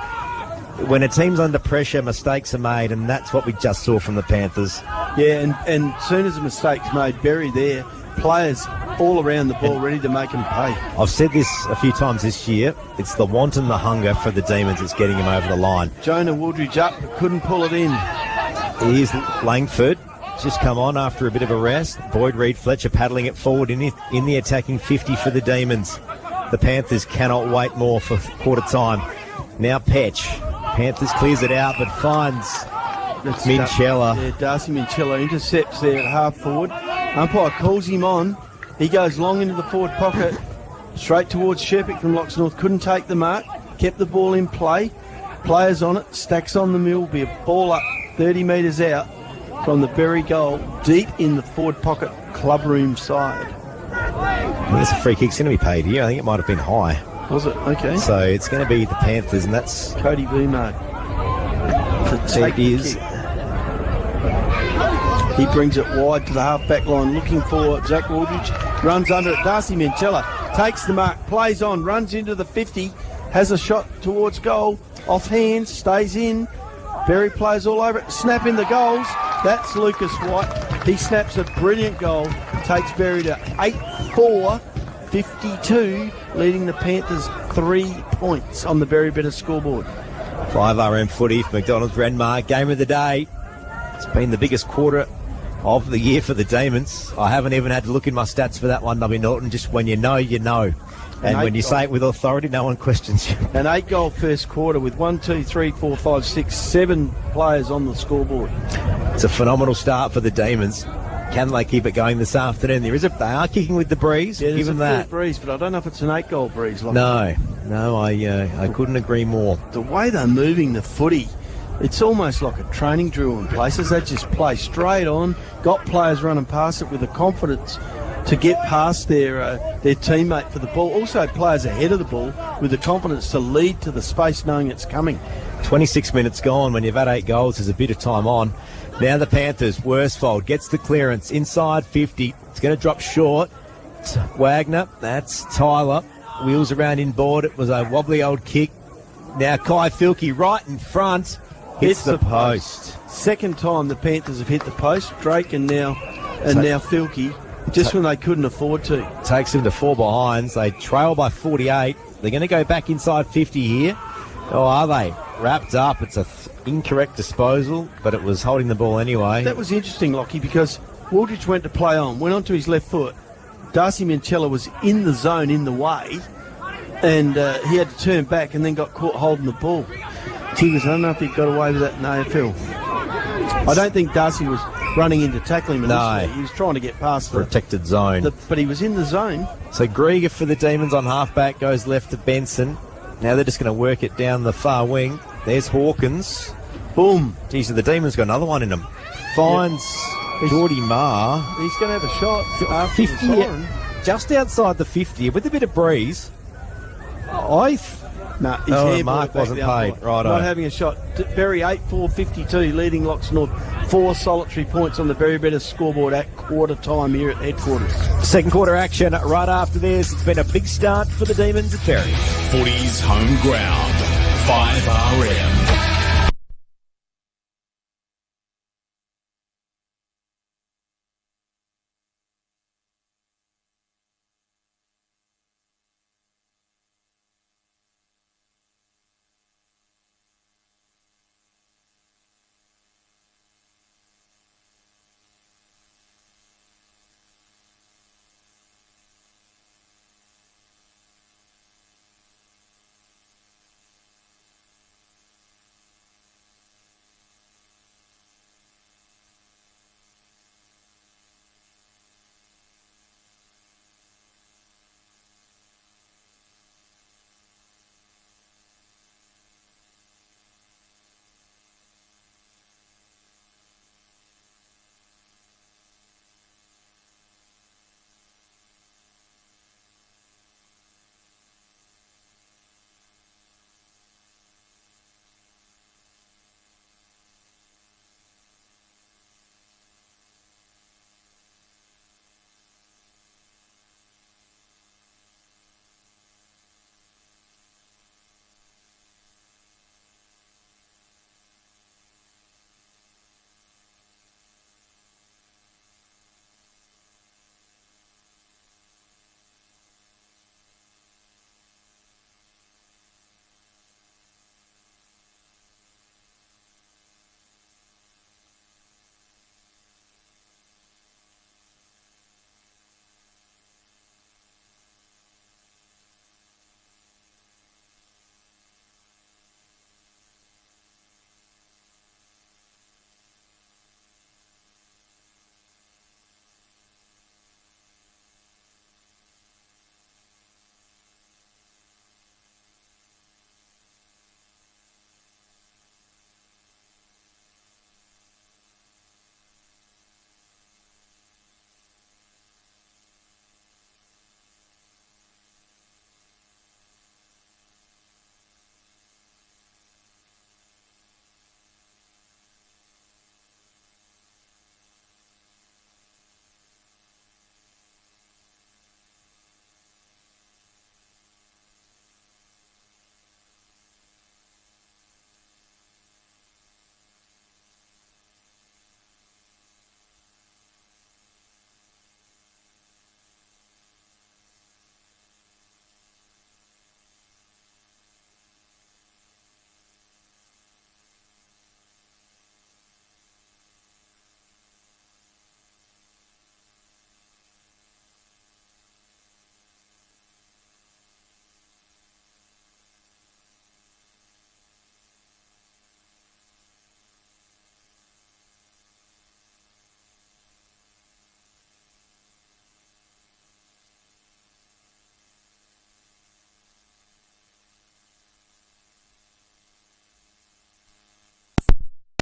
when a team's under pressure, mistakes are made, and that's what we just saw from the Panthers. Yeah, and as soon as the mistake's made, Berri there, players all around the ball ready to make them pay. I've said this a few times this year. It's the want and the hunger for the Demons that's getting him over the line. Jonah Woodridge up, but couldn't pull it in. Here's Langford. Just come on after a bit of a rest. Boyd Reid-Fletcher paddling it forward in the attacking 50 for the Demons. The Panthers cannot wait more for quarter time. Now Petch. Panthers clears it out but finds Minchella. Darcy Minchella intercepts there at half forward. Umpire calls him on. He goes long into the forward pocket. Straight towards Sherpick from Loxton North. Couldn't take the mark. Kept the ball in play. Players on it. Stacks on the mill. Be a ball up 30 metres out from the Berri goal, deep in the forward pocket club room side. There's a free kick's going to be paid here. I think it might have been high. Was it? Okay. So it's going to be the Panthers, and that's Cody Vomar. It is. He brings it wide to the half-back line, looking for Zach Waldridge. Runs under it. Darcy Minchella takes the mark, plays on, runs into the 50, has a shot towards goal, off hands, stays in. Berri plays all over it, snap in the goals. That's Lucas White. He snaps a brilliant goal, takes Berri to 8-4, 52, leading the Panthers 3 points on the Berri Better scoreboard. 5RM footy for McDonald's Renmark. Game of the day. It's been the biggest quarter of the year for the Demons. I haven't even had to look in my stats for that one, Nobby Norton. Just when you know, you know. And when you say it with authority, no one questions you. An 8-goal first quarter with 1, 2, 3, 4, 5, 6, 7 players on the scoreboard. It's a phenomenal start for the Demons. Can they keep it going this afternoon? They are kicking with the breeze. Yeah, there's given a that breeze, but I don't know if it's an 8-goal breeze. No, I couldn't agree more. The way they're moving the footy, it's almost like a training drill in places. They just play straight on, got players running past it with the confidence to get past their teammate for the ball. Also players ahead of the ball with the confidence to lead to the space knowing it's coming. 26 minutes gone. When you've had 8 goals, there's a bit of time on. Now the Panthers, Worsfold gets the clearance inside 50. It's going to drop short. It's Wagner, that's Tyler. Wheels around inboard. It was a wobbly old kick. Now Kai Filkey right in front. Hits the post. Second time the Panthers have hit the post. Drake and now Filkey. Just when they couldn't afford to. Takes them to 4 behinds. They trail by 48. They're going to go back inside 50 here. Oh, are they? Wrapped up. It's a incorrect disposal, but it was holding the ball anyway. That was interesting, Lockie, because Waldridge went to play on, went onto his left foot. Darcy Minchella was in the zone, in the way, and he had to turn back and then got caught holding the ball. I don't know if he got away with that in AFL. I don't think Darcy was running in to tackle him initially. No. He was trying to get past the protected zone. But he was in the zone. So Grieger for the Demons on halfback goes left to Benson. Now they're just going to work it down the far wing. There's Hawkins. Boom. Geez, the Demons got another one in them. Finds Geordie Marr. He's going to have a shot after 50, the siren. Just outside the 50 with a bit of breeze. His mark wasn't paid. Righto. Not having a shot. Berri 8-4-52, leading Loxton North 4 solitary points on the Berri Better scoreboard at quarter time here at headquarters. Second quarter action right after this. It's been a big start for the Demons at Berri. Footy's home ground. 5RM.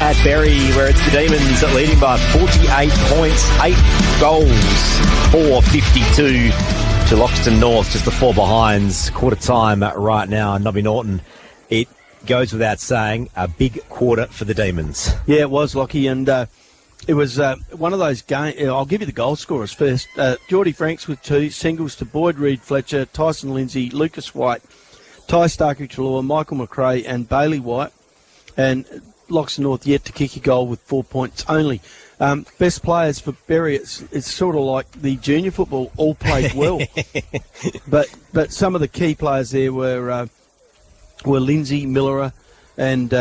at Berri, where it's the Demons leading by 48 points, 8 goals, 4-52 to Loxton North, just the 4 behinds. Quarter time right now, Nobby Norton. It goes without saying, a big quarter for the Demons. Yeah, it was, Lockie, and it was one of those games. I'll give you the goal scorers first. Geordie Franks with 2, singles to Boyd Reid-Fletcher, Tyson Lindsay, Lucas White, Ty Starkey-Trelaw, Michael McRae and Bailey White. And Loxton North yet to kick a goal with 4 points only. Best players for Berri, it's sort of like the junior football, all played well. but some of the key players there were Lindsay, Miller, and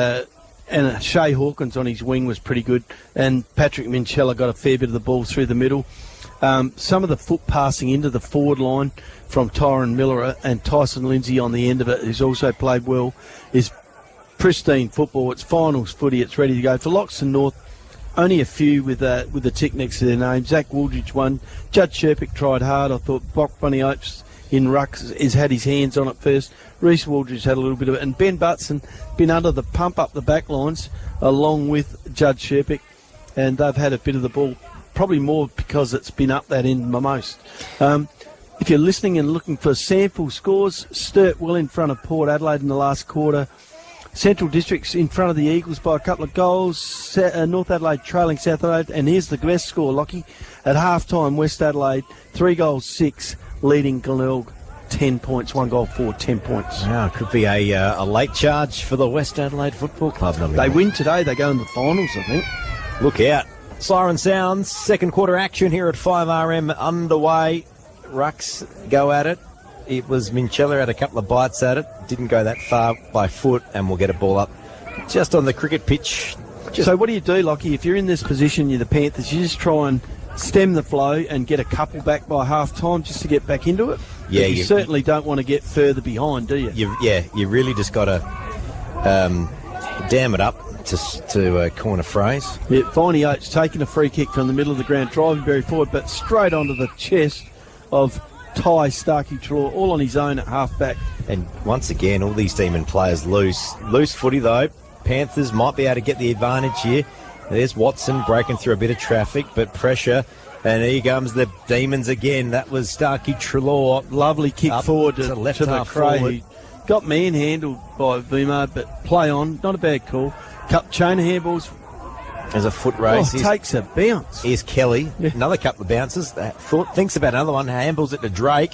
Shea Hawkins on his wing was pretty good. And Patrick Minchella got a fair bit of the ball through the middle. Some of the foot passing into the forward line from Tyron Miller and Tyson Lindsay on the end of it, who's also played well, is pristine football. It's finals footy. It's ready to go. For Loxton North, only a few with a tick next to their name. Zach Wooldridge won. Judd Sherpick tried hard. I thought Brock Bunny Oates in rucks has had his hands on it first. Reece Wooldridge had a little bit of it. And Ben Butson been under the pump up the back lines along with Judd Sherpick. And they've had a bit of the ball, probably more because it's been up that end most. If you're listening and looking for sample scores, Sturt well in front of Port Adelaide in the last quarter. Central District's in front of the Eagles by a couple of goals. North Adelaide trailing South Adelaide. And here's the best score, Lockie. At half-time, West Adelaide, 3 goals, 6, leading Glenelg 10 points, 1 goal, 4, 10 points. Wow, it could be a late charge for the West Adelaide Football Club. They win today, they go in the finals, I think. Look out. Siren sounds, second quarter action here at 5RM underway. Rucks go at it. It was Minchella had a couple of bites at it. Didn't go that far by foot, and we'll get a ball up just on the cricket pitch. So what do you do, Lockie? If you're in this position, you're the Panthers, you just try and stem the flow and get a couple back by half-time just to get back into it? Yeah, you certainly don't want to get further behind, do you? You really just got to dam it up, to coin a phrase. Yeah, Viney Oates taking a free kick from the middle of the ground, driving very forward, but straight onto the chest of Ty Starkey-Trelaw, all on his own at half-back. And once again, all these Demon players loose. Loose footy, though. Panthers might be able to get the advantage here. There's Watson breaking through a bit of traffic, but pressure. And here comes the Demons again. That was Starkey-Trelaw. Lovely kick forward to left the half Cray. forward. Got manhandled by Vimo, but play on. Not a bad call. Chain of handballs. There's a foot race. Takes a bounce. Here's Kelly. Yeah. Another couple of bounces. Thinks about another one. Handballs it to Drake.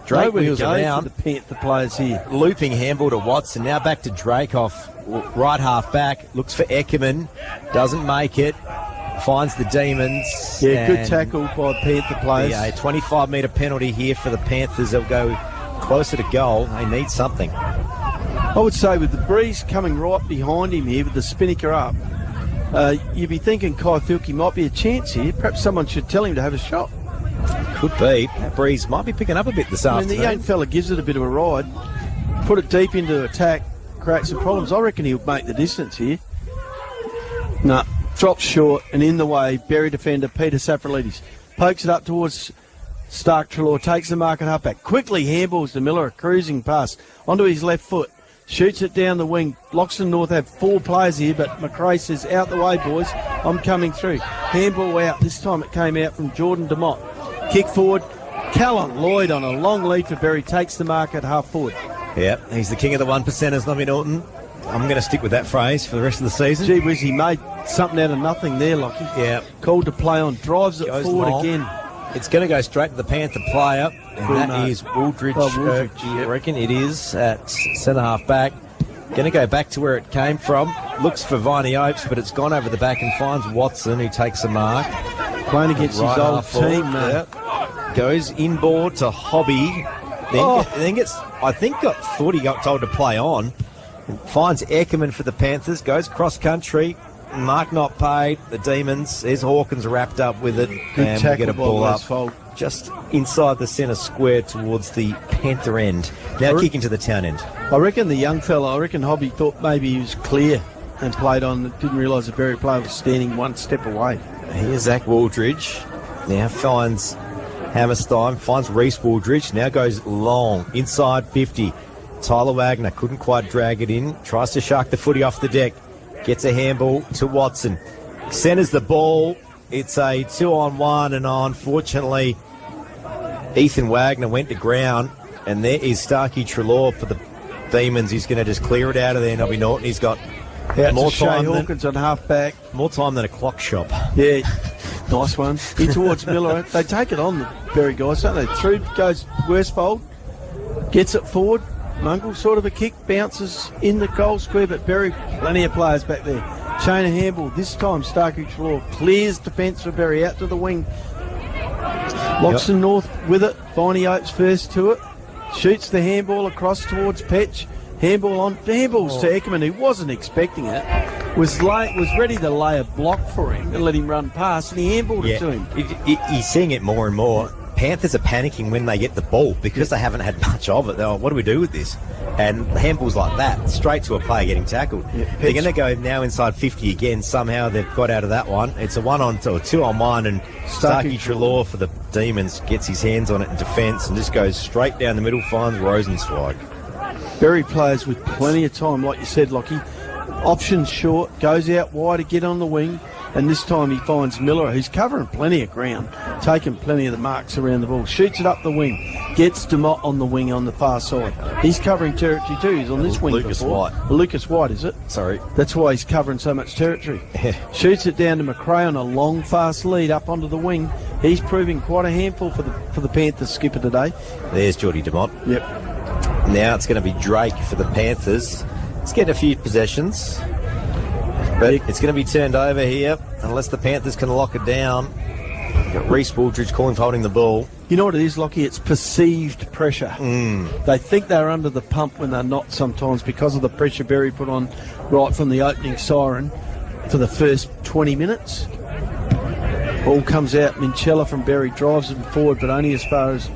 Drake wheels around. For the Panther players here. Looping handball to Watson. Now back to Drake off right half back. Looks for Eckerman. Doesn't make it. Finds the Demons. Yeah, good tackle by Panther players. Yeah, a 25-metre penalty here for the Panthers. They'll go closer to goal. They need something. I would say with the breeze coming right behind him here with the spinnaker up, you'd be thinking Kai Filkey might be a chance here. Perhaps someone should tell him to have a shot. Could be. That breeze might be picking up a bit this afternoon. The young fella gives it a bit of a ride. Put it deep into attack, create some problems. I reckon he'll make the distance here. No, drops short and in the way. Berri defender Peter Safrolides pokes it up towards Stark-Trelaw, takes the mark at halfback. Quickly handballs to Miller, a cruising pass onto his left foot. Shoots it down the wing. Loxton North have 4 players here, but McRae says, out the way, boys. I'm coming through. Handball out. This time it came out from Jordan DeMott. Kick forward. Callum Lloyd on a long lead for Berri. Takes the mark at half forward. Yep, he's the king of the 1%ers, Nobby Norton. I'm going to stick with that phrase for the rest of the season. Gee whiz, he made something out of nothing there, Lockie. Yeah. Called to play on. Drives it forward long. again. It's going to go straight to the Panther player. And that is Wooldridge. Wooldridge, I reckon it is at centre half back. Going to go back to where it came from. Looks for Viney Oates, but it's gone over the back and finds Watson, who takes a mark. Playing against his old team, mate. Goes inboard to Hobby. Then gets, I think, thought he got told to play on. Finds Eckerman for the Panthers. Goes cross country. Mark not paid. The Demons. There's Hawkins wrapped up with it. Good and we get a ball up. Fault. Just inside the centre square towards the Panther end. Now kicking to the town end. I reckon the young fella, Hobby thought maybe he was clear and played on. Didn't realise the Berri player was standing one step away. Here's Zach Wooldridge. Now finds Hammerstein. Finds Reece Wooldridge. Now goes long. Inside 50. Tyler Wagner couldn't quite drag it in. Tries to shark the footy off the deck. Gets a handball to Watson. Centres the ball. It's a 2-on-1, and unfortunately, Ethan Wagner went to ground, and there is Starkey Trelaw for the Demons. He's going to just clear it out of there. Nobby Norton, he's got more time Hawkins on half-back. More time than a clock shop. Yeah, nice one. In towards Miller. They take it on, the Berri guys, don't they? Through goes Worsfold, gets it forward. Mungle sort of a kick, bounces in the goal square, but Berri, plenty of players back there. Chain of handball. This time Starkey Trelaw clears defence for Berri out to the wing. Loxton North with it. Viney Oates first to it. Shoots the handball across towards Petch. Handball on. Handball's to Eckerman, who wasn't expecting it. Was ready to lay a block for him and let him run past, and he handballed it to him. He's seeing it more and more. Panthers are panicking when they get the ball because they haven't had much of it. They're like, what do we do with this? And handballs like that, straight to a player getting tackled. Yeah, they're going to go now inside 50 again. Somehow they've got out of that one. It's a 2-on-1, and Starkey Trelaw for the Demons gets his hands on it in defence and just goes straight down the middle, finds Rosenzweig. Berri players with plenty of time, like you said, Lockie. Options short, goes out wide to get on the wing, and this time he finds Miller, who's covering plenty of ground, taking plenty of the marks around the ball, shoots it up the wing, gets DeMott on the wing on the far side. He's covering territory too. He's on this wing Lucas before. White. Lucas White, is it? Sorry. That's why he's covering so much territory. Shoots it down to McRae on a long, fast lead up onto the wing. He's proving quite a handful for the Panthers skipper today. There's Geordie DeMott. Yep. Now it's going to be Drake for the Panthers. It's getting a few possessions, but it's going to be turned over here unless the Panthers can lock it down. Got Reece Wooldridge calling for holding the ball. You know what it is, Lockie? It's perceived pressure. They think they're under the pump when they're not sometimes because of the pressure Berri put on right from the opening siren for the first 20 minutes. Ball comes out. Minchella from Berri drives him forward, but only as far as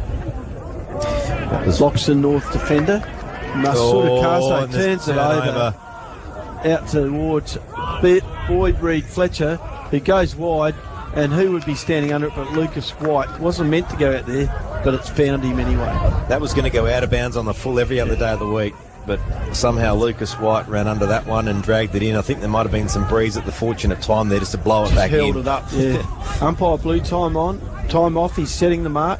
Loxton North defender. Masuda turns it over out towards Boyd Reed Fletcher, who goes wide, and who would be standing under it but Lucas White. Wasn't meant to go out there, but it's found him anyway. That was going to go out of bounds on the full every other day of the week, but somehow Lucas White ran under that one and dragged it in. I think there might have been some breeze at the fortunate time there just to blow it back in. Held it up, yeah. Umpire blew time off. He's setting the mark.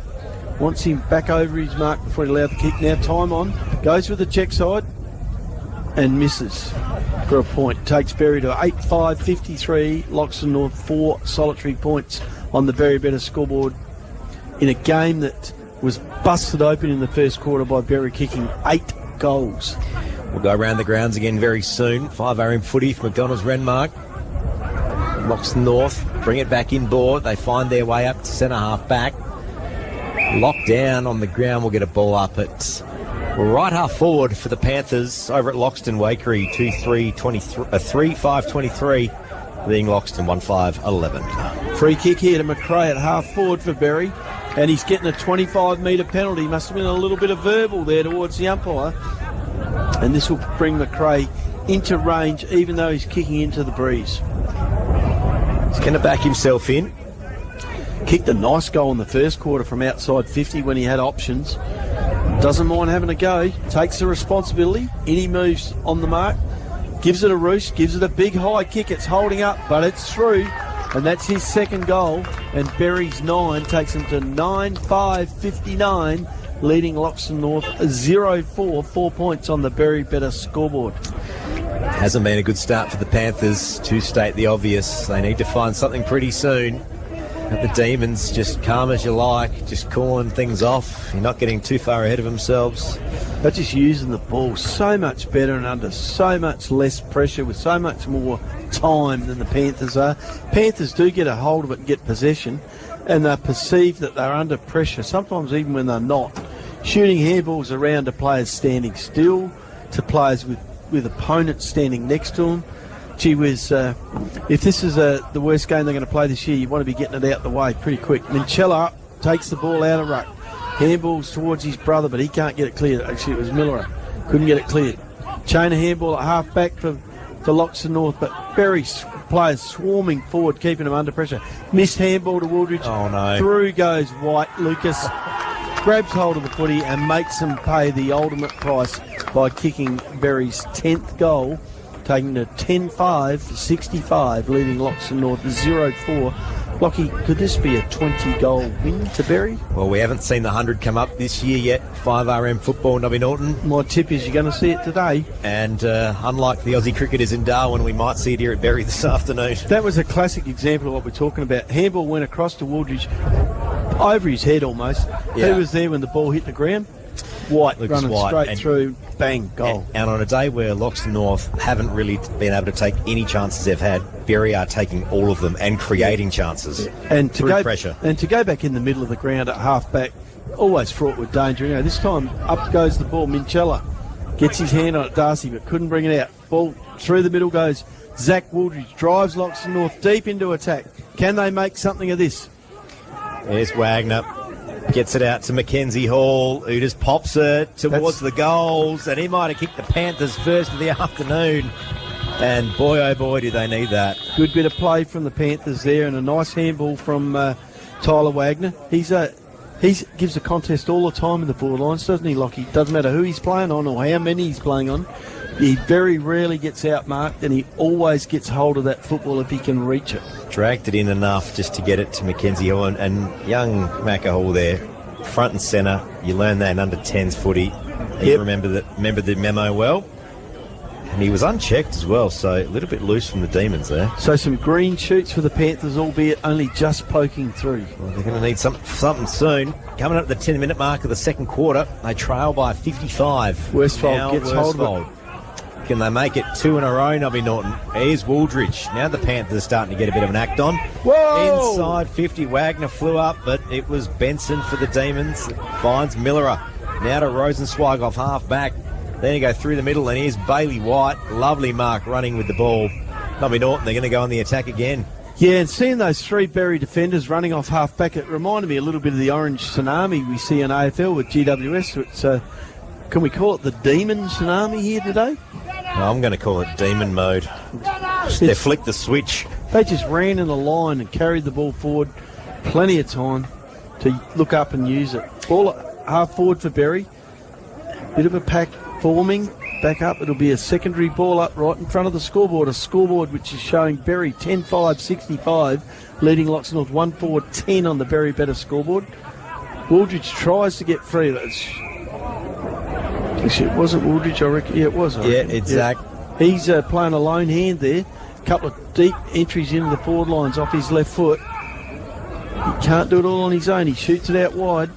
Wants him back over his mark before he allowed the kick. Now time on. Goes with the check side and misses for a point. Takes Berri to 8-5-53. Loxton North 4 solitary points on the Berri Better scoreboard in a game that was busted open in the first quarter by Berri kicking 8 goals. We'll go around the grounds again very soon. 5 RM footy for McDonald's Renmark. Loxton North bring it back inboard. They find their way up to centre half back. Locked down on the ground. We'll get a ball up at right half forward for the Panthers over at Loxton Wakery. 3-5-23, being Loxton 1-5-11. Free kick here to McRae at half forward for Berri, and he's getting a 25-metre penalty. Must have been a little bit of verbal there towards the umpire, and this will bring McRae into range even though he's kicking into the breeze. He's going to back himself in. Kicked a nice goal in the first quarter from outside 50 when he had options. Doesn't mind having a go. Takes the responsibility. Any moves on the mark. Gives it a roost. Gives it a big high kick. It's holding up, but it's through. And that's his second goal. And Berri's 9 takes him to 9-5-59, leading Loxton North 0-4. 4 points on the Berri Better scoreboard. Hasn't been a good start for the Panthers, to state the obvious. They need to find something pretty soon. The Demons, just calm as you like, just calling things off. You're not getting too far ahead of themselves. They're just using the ball so much better and under so much less pressure with so much more time than the Panthers are. Panthers do get a hold of it and get possession, and they perceive that they're under pressure, sometimes even when they're not. Shooting handballs around to players standing still, to players with opponents standing next to them. Gee whiz, if this is the worst game they're going to play this year, you want to be getting it out the way pretty quick. Minchella takes the ball out of ruck. Handballs towards his brother, but he can't get it cleared. Actually, it was Miller. Couldn't get it cleared. Chain of handball at half back for Loxton North, but Berri players swarming forward, keeping them under pressure. Missed handball to Wooldridge. Oh, no. Through goes White. Lucas grabs hold of the footy and makes them pay the ultimate price by kicking Berri's 10th goal taking to 10-5, 65, leading Loxton North 0-4. Lockie, could this be a 20-goal win to Berri? Well, we haven't seen the 100 come up this year yet. 5RM football, Nobby Norton. My tip is you're going to see it today. And unlike the Aussie cricketers in Darwin, we might see it here at Berri this afternoon. That was a classic example of what we're talking about. Handball went across to Wooldridge, over his head almost. Yeah. Who was there when the ball hit the ground? White, Lucas running White, straight and through, bang, goal. And on a day where Loxton North haven't really been able to take any chances they've had, Berri are taking all of them and creating chances And to through go pressure. And to go back in the middle of the ground at half back, always fraught with danger. You know, this time up goes the ball. Minchella gets his hand on it, Darcy, but couldn't bring it out. Ball through the middle goes Zach Wooldridge, drives Loxton North deep into attack. Can they make something of this? There's Wagner. Gets it out to Mackenzie Hall, who just pops it towards the goals, and he might have kicked the Panthers first of the afternoon. And boy, oh boy, do they need that. Good bit of play from the Panthers there, and a nice handball from Tyler Wagner. He gives a contest all the time in the forward lines, doesn't he, Lockie? Doesn't matter who he's playing on or how many he's playing on. He very rarely gets outmarked, and he always gets hold of that football if he can reach it. Dragged it in enough just to get it to Mackenzie Hall, and young Macca Hall there, front and centre. You learn that in under 10s footy. He remembered the memo well. And he was unchecked as well, so a little bit loose from the Demons there. So some green shoots for the Panthers, albeit only just poking through. Well, they're going to need something soon. Coming up at the 10-minute mark of the second quarter, they trail by 55. Worsfold gets hold of it. Can they make it two in a row, Nobby Norton? Here's Wooldridge. Now the Panthers are starting to get a bit of an act on. Whoa! Inside 50, Wagner flew up, but it was Benson for the Demons. Finds Millerer. Now to Rosenzweig off half back. Then you go through the middle, and here's Bailey White. Lovely mark running with the ball. Nobby Norton, they're going to go on the attack again. Yeah, and seeing those three Berri defenders running off half back, it reminded me a little bit of the orange tsunami we see in AFL with GWS. It's can we call it the demon tsunami here today? No, I'm going to call it demon mode. They flicked the switch. They just ran in a line and carried the ball forward. Plenty of time to look up and use it. Ball half forward for Berri. Bit of a pack forming. Back up. It'll be a secondary ball up right in front of the scoreboard. A scoreboard which is showing Berri 10-5, 65, leading Loxton North 1-4-10 on the Berri Better scoreboard. Wooldridge tries to get free. Actually, it wasn't Wooldridge, I reckon. Yeah, it was. It's Zach. He's playing a lone hand there. A couple of deep entries into the forward lines off his left foot. He can't do it all on his own. He shoots it out wide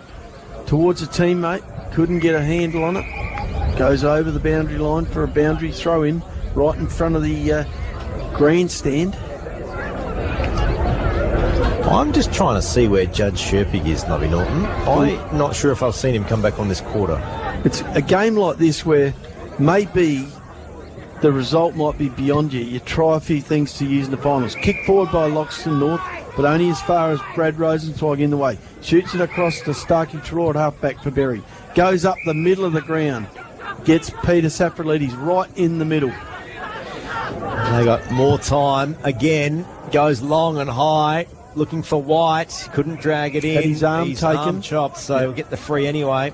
towards a teammate. Couldn't get a handle on it. Goes over the boundary line for a boundary throw-in right in front of the grandstand. I'm just trying to see where Judge Sherpig is, Nobby Norton. I'm not sure if I've seen him come back on this quarter. It's a game like this where maybe the result might be beyond you. You try a few things to use in the finals. Kick forward by Loxton North, but only as far as Brad Rosenzweig in the way. Shoots it across to Starkey Trelaw at half-back for Berri. Goes up the middle of the ground. Gets Peter Safrolides right in the middle. They got more time. Again, goes long and high. Looking for White. Couldn't drag it in. Had his arm taken. Arm chopped, so we'll get the free anyway.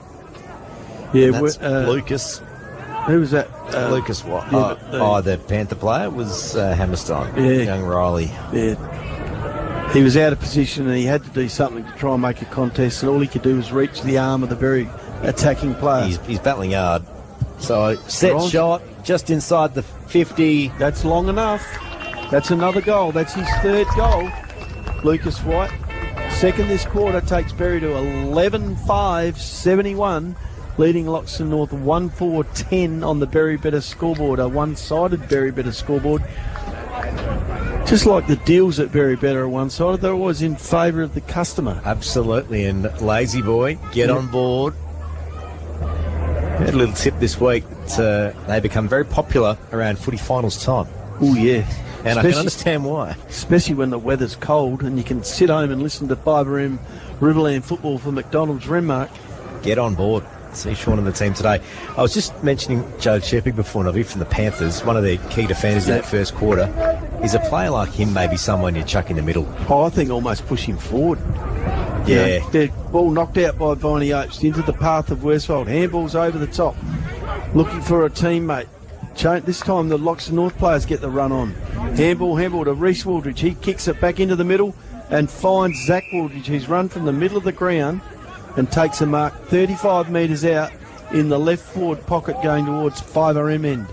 Yeah, that's Lucas. Who was that? Lucas White. Yeah, the Panther player was Hammerstein. Yeah. Young Riley. Yeah. He was out of position and he had to do something to try and make a contest, and all he could do was reach the arm of the very attacking player. He's battling hard. So, set shot just inside the 50. That's long enough. That's another goal. That's his third goal. Lucas White, second this quarter, takes Berri to 11-5, 71, leading Loxton North 1-4-10 on the Berri Better scoreboard, a one-sided Berri Better scoreboard. Just like the deals at Berri Better are one-sided, they're always in favour of the customer. Absolutely, and Lazy Boy, get on board. We had a little tip this week that they become very popular around footy finals time. Oh, yeah. And I can understand why. Especially when the weather's cold and you can sit home and listen to 5RM Riverland football for McDonald's Renmark. Get on board. See Sean and the team today. I was just mentioning Joe Shepard before, Nobby, from the Panthers, one of their key defenders in that first quarter. Is a player like him maybe someone you chuck in the middle? Oh, I think almost push him forward. Yeah. The ball knocked out by Viney Oates into the path of Worsfold. Handballs over the top. Looking for a teammate. This time the Loxton North players get the run on. Handball to Reece Wooldridge. He kicks it back into the middle and finds Zach Wooldridge, who's run from the middle of the ground and takes a mark 35 metres out in the left forward pocket going towards 5RM end.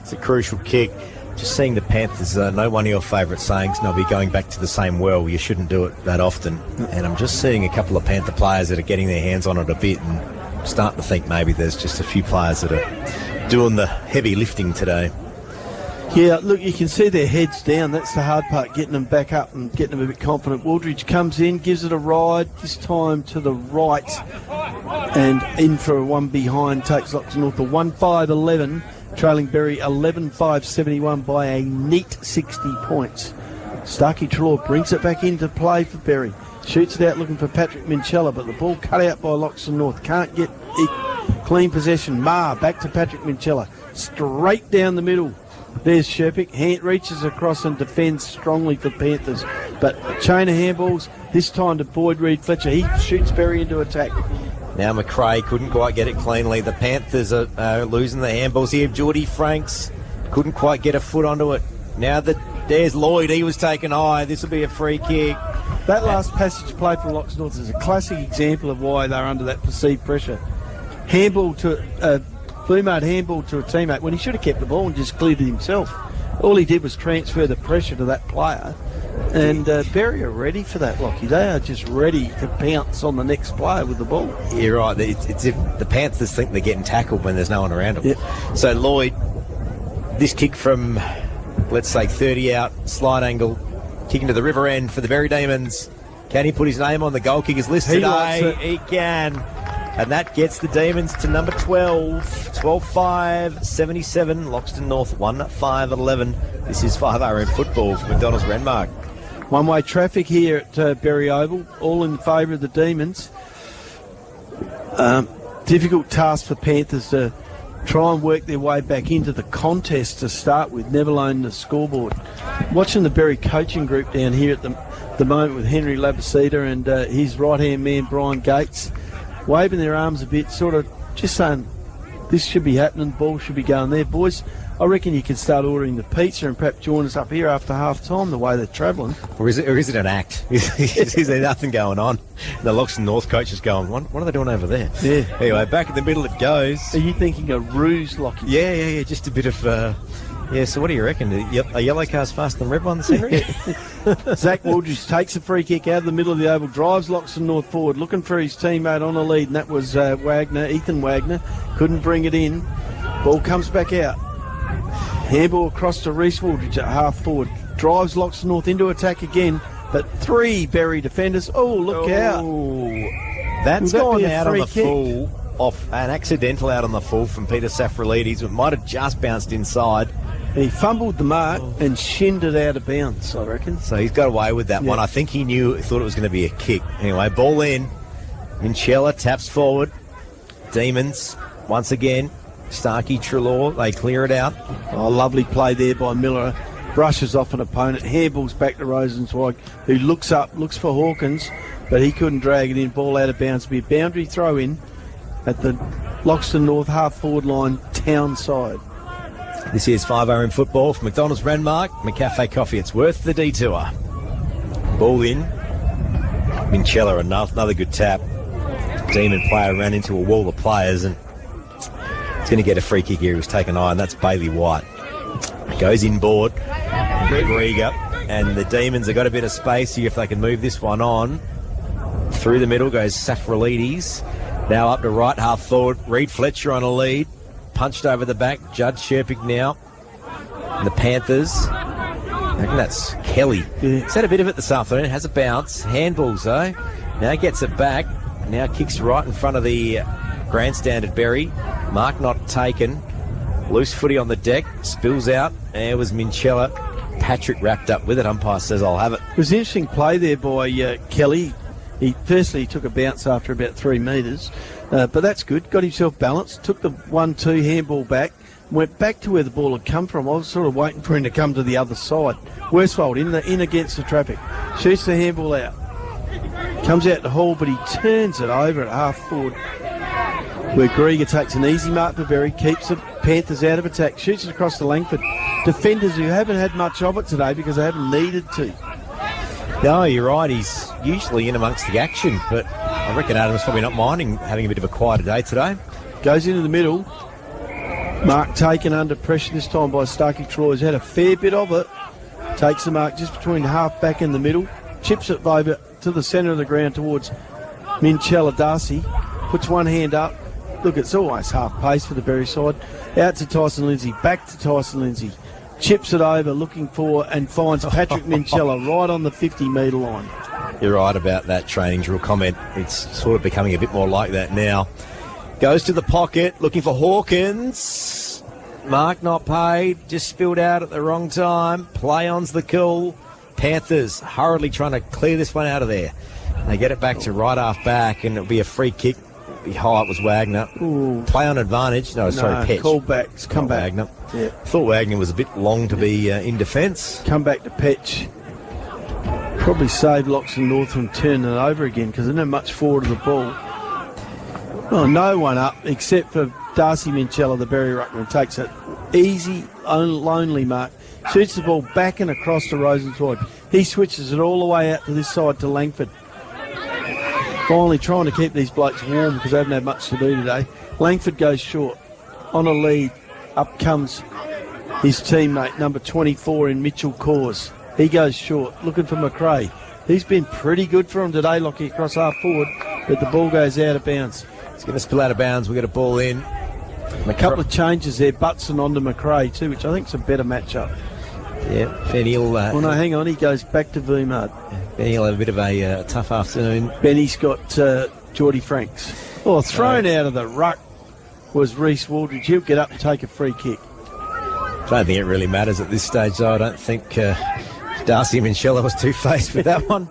It's a crucial kick. Just seeing the Panthers, no one of your favourite sayings, Nobby, going back to the same well. You shouldn't do it that often. And I'm just seeing a couple of Panther players that are getting their hands on it a bit and starting to think maybe there's just a few players that are doing the heavy lifting today. Yeah, look, you can see their heads down. That's the hard part, getting them back up and getting them a bit confident. Wooldridge comes in, gives it a ride, this time to the right, and in for a one behind, takes Loxton North to 1-5-11, trailing Berri 11-5-71 by a neat 60 points. Starkey Trelaw brings it back into play for Berri. Shoots it out looking for Patrick Minchella, but the ball cut out by Loxton North. Can't get clean possession. Back to Patrick Minchella. Straight down the middle. There's Sherpick. Reaches across and defends strongly for Panthers. But a chain of handballs, this time to Boyd Reid-Fletcher. He shoots Berri into attack. Now McRae couldn't quite get it cleanly. The Panthers are losing the handballs here. Geordie Franks couldn't quite get a foot onto it. Now there's Lloyd. He was taken high. This will be a free kick. That last passage play for Loxton North is a classic example of why they're under that perceived pressure. Handball to Blumard handball to a teammate when he should have kept the ball and just cleared it himself. All he did was transfer the pressure to that player. And Berri are ready for that, Lockie. They are just ready to pounce on the next player with the ball. You're right. It's if the Panthers think they're getting tackled when there's no one around them. Yep. So Lloyd, this kick from, let's say, 30 out, slide angle, kicking to the river end for the Berri Demons. Can he put his name on the goal kickers list today? He can. And that gets the Demons to number 12. 12-5-77. Loxton North 1-5-11. This is 5RM football for McDonald's Renmark. One-way traffic here at Berri Oval, all in favour of the Demons. Difficult task for Panthers to try and work their way back into the contest to start with, never alone the scoreboard. Watching the Berri coaching group down here at the moment with Henry Labasita and his right-hand man Brian Gates, waving their arms a bit, sort of just saying this should be happening, the ball should be going there. Boys, I reckon you can start ordering the pizza and perhaps join us up here after half-time, the way they're travelling. Or is it an act? Is there nothing going on? The Loxton North coach is going, what are they doing over there? Yeah. Anyway, back in the middle it goes. Are you thinking a ruse, Lockie? Yeah, just a bit of... so what do you reckon? A yellow car's faster than red ones, Henry? Zach Wooldridge takes a free kick out of the middle of the oval, drives Loxton North forward, looking for his teammate on a lead, and that was Ethan Wagner. Couldn't bring it in. Ball comes back out. Handball across to Reece Wooldridge at half forward. Drives Loxton North into attack again, but three Berri defenders. Oh, look out. That's gone out on the kick? full. Off an accidental out on the full from Peter Safralides. It might have just bounced inside. He fumbled the mark and shinned it out of bounds, I reckon. So he's got away with that one. I think he thought it was going to be a kick. Anyway, ball in. Minchella taps forward. Demons, once again. Starkey, Trelaw, they clear it out. Oh, lovely play there by Miller. Brushes off an opponent. Handballs back to Rosenzweig, who looks up, looks for Hawkins, but he couldn't drag it in. Ball out of bounds. Be a boundary throw in at the Loxton North half-forward line, town side. This is 5RM football for McDonald's Renmark, McCafe Coffee. It's worth the detour. Ball in. Minchella, another good tap. Demon player ran into a wall of players and he's going to get a free kick here. He was taken high, and that's Bailey White. Goes inboard. Rieger. And the Demons have got a bit of space here if they can move this one on. Through the middle goes Safralides. Now up to right half forward. Reid-Fletcher on a lead. Punched over the back. Judd Sherpick now. And the Panthers. I reckon that's Kelly. Yeah. He's had a bit of it this afternoon. Has a bounce. Handballs though. Now gets it back. Now kicks right in front of the grandstand at Berri. Mark not taken. Loose footy on the deck. Spills out. There was Minchella. Patrick wrapped up with it. Umpire says, I'll have it. It was an interesting play there by Kelly. He took a bounce after about 3 metres. But that's good. Got himself balanced. Took the 1-2 handball back. Went back to where the ball had come from. I was sort of waiting for him to come to the other side. Worsfold in against the traffic. Shoots the handball out. Comes out to Hall, but he turns it over at half forward. where Grieger takes an easy mark for Berri, keeps the Panthers out of attack, shoots it across to Langford. Defenders who haven't had much of it today because they haven't needed to. No, you're right. He's usually in amongst the action, but I reckon Adam's probably not minding having a bit of a quieter day today. Goes into the middle. Mark taken under pressure this time by Starkey Troy. He's had a fair bit of it. Takes the mark just between half back and the middle. Chips it over to the centre of the ground towards Minchella Darcy. Puts one hand up. Look, it's always half pace for the Berri side. Out to Tyson Lindsay. Back to Tyson Lindsay. Chips it over, looking for, and finds Patrick Minchella right on the 50-metre line. You're right about that training drill comment. It's sort of becoming a bit more like that now. Goes to the pocket, looking for Hawkins. Mark not paid, just spilled out at the wrong time. Play on's the call. Panthers hurriedly trying to clear this one out of there. They get it back to right half back, and it'll be a free kick. It was Wagner. Ooh. Play on advantage. No, sorry, Petch. Call back. It's come back. Wagner. Yeah. Thought Wagner was a bit long to be in defence. Come back to Petch. Probably saved Loxton North from turning it over again because they didn't have much forward of the ball. Oh, no one up except for Darcy Minchella, the Berri ruckman. Takes it easy, lonely mark. Shoots the ball back and across to Rosenzweig. He switches it all the way out to this side to Langford. Finally trying to keep these blokes warm because they haven't had much to do today. Langford goes short. On a lead, up comes his teammate, number 24 in Mitchell Cause. He goes short, looking for McRae. He's been pretty good for him today, Lockie, across half forward, but the ball goes out of bounds. It's going to spill out of bounds. We've got a ball in. A couple of changes there, Butson onto McRae too, which I think is a better matchup. Yeah, Benny'll... well, no, hang on, he goes back to Vmud. Benny'll have a bit of a tough afternoon. Benny's got Geordie Franks. Oh, thrown out of the ruck was Reece Waldridge. He'll get up and take a free kick. I don't think it really matters at this stage, though. I don't think Darcy Minchella was two-faced with that one.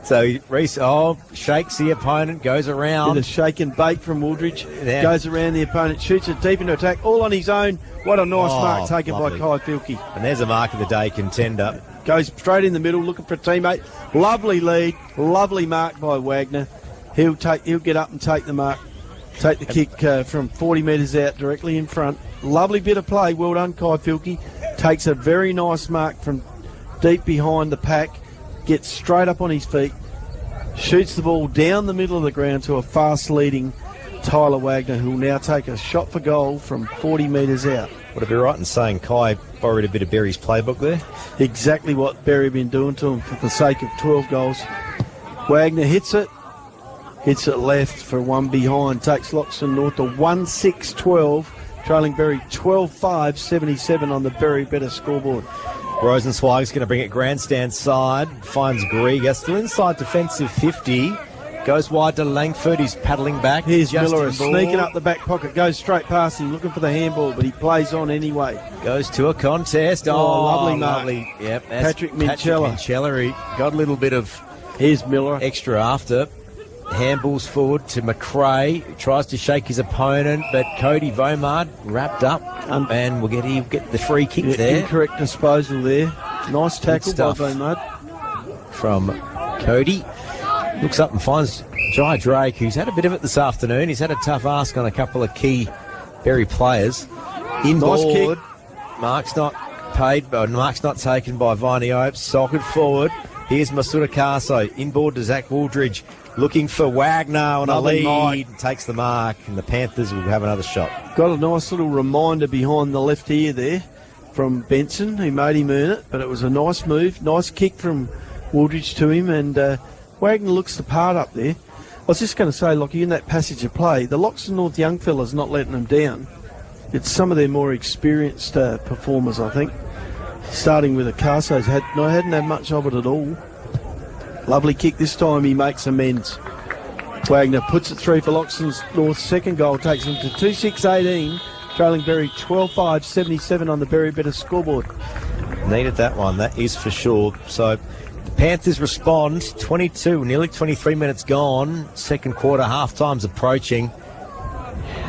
So Reece, shakes the opponent, goes around. With a shake and bake from Waldridge. Yeah. Goes around the opponent, shoots it deep into attack, all on his own. What a nice mark taken lovely by Kai Filkey. And there's a mark of the day contender. Goes straight in the middle, looking for a teammate. Lovely lead, lovely mark by Wagner. He'll get up and take the mark. Take the kick from 40 metres out directly in front. Lovely bit of play. Well done, Kai Filkey. Takes a very nice mark from deep behind the pack. Gets straight up on his feet. Shoots the ball down the middle of the ground to a fast-leading Tyler Wagner, who will now take a shot for goal from 40 metres out. Would it be right in saying Kai borrowed a bit of Berry's playbook there? Exactly what Berry been doing to him for the sake of 12 goals. Wagner hits it left for one behind. Takes Loxton North to 1-6-12, trailing Berry 12-5, 77 on the Berry better scoreboard. Rosenzweig's going to bring it grandstand side. Finds Grieger, still inside defensive 50. Goes wide to Langford. He's paddling back. Here's Miller sneaking up the back pocket. Goes straight past him, looking for the handball, but he plays on anyway. Goes to a contest. Lovely mark. Lovely. Yep. Patrick Minchella. He got a little bit of here's Miller extra after. Handballs forward to McRae. Tries to shake his opponent, but Cody Vomard wrapped up. And he'll get the free kick there. Incorrect disposal there. Nice tackle by Vomard. From Cody. Looks up and finds Jai Drake, who's had a bit of it this afternoon. He's had a tough ask on a couple of key Berry players. Inboard. Nice kick. Mark's not paid, but Mark's not taken by Viney Opes. Socket forward. Here's Masuda Caso. Inboard to Zach Waldridge. Looking for Wagner on a lead. Takes the mark, and the Panthers will have another shot. Got a nice little reminder behind the left ear there from Benson, who made him earn it, but it was a nice move. Nice kick from Waldridge to him, and Wagner looks the part up there. I was just going to say, Lockie, in that passage of play, the Loxton North young fellas not letting them down. It's some of their more experienced performers, I think. Starting with Acaso, hadn't had much of it at all. Lovely kick this time, he makes amends. Wagner puts it through for Loxton North's second goal, takes them to 2-6-18, trailing Berry 12-5, 77 on the Berry better scoreboard. Needed that one, that is for sure. So the Panthers respond, 22, nearly 23 minutes gone, second quarter, half-time's approaching.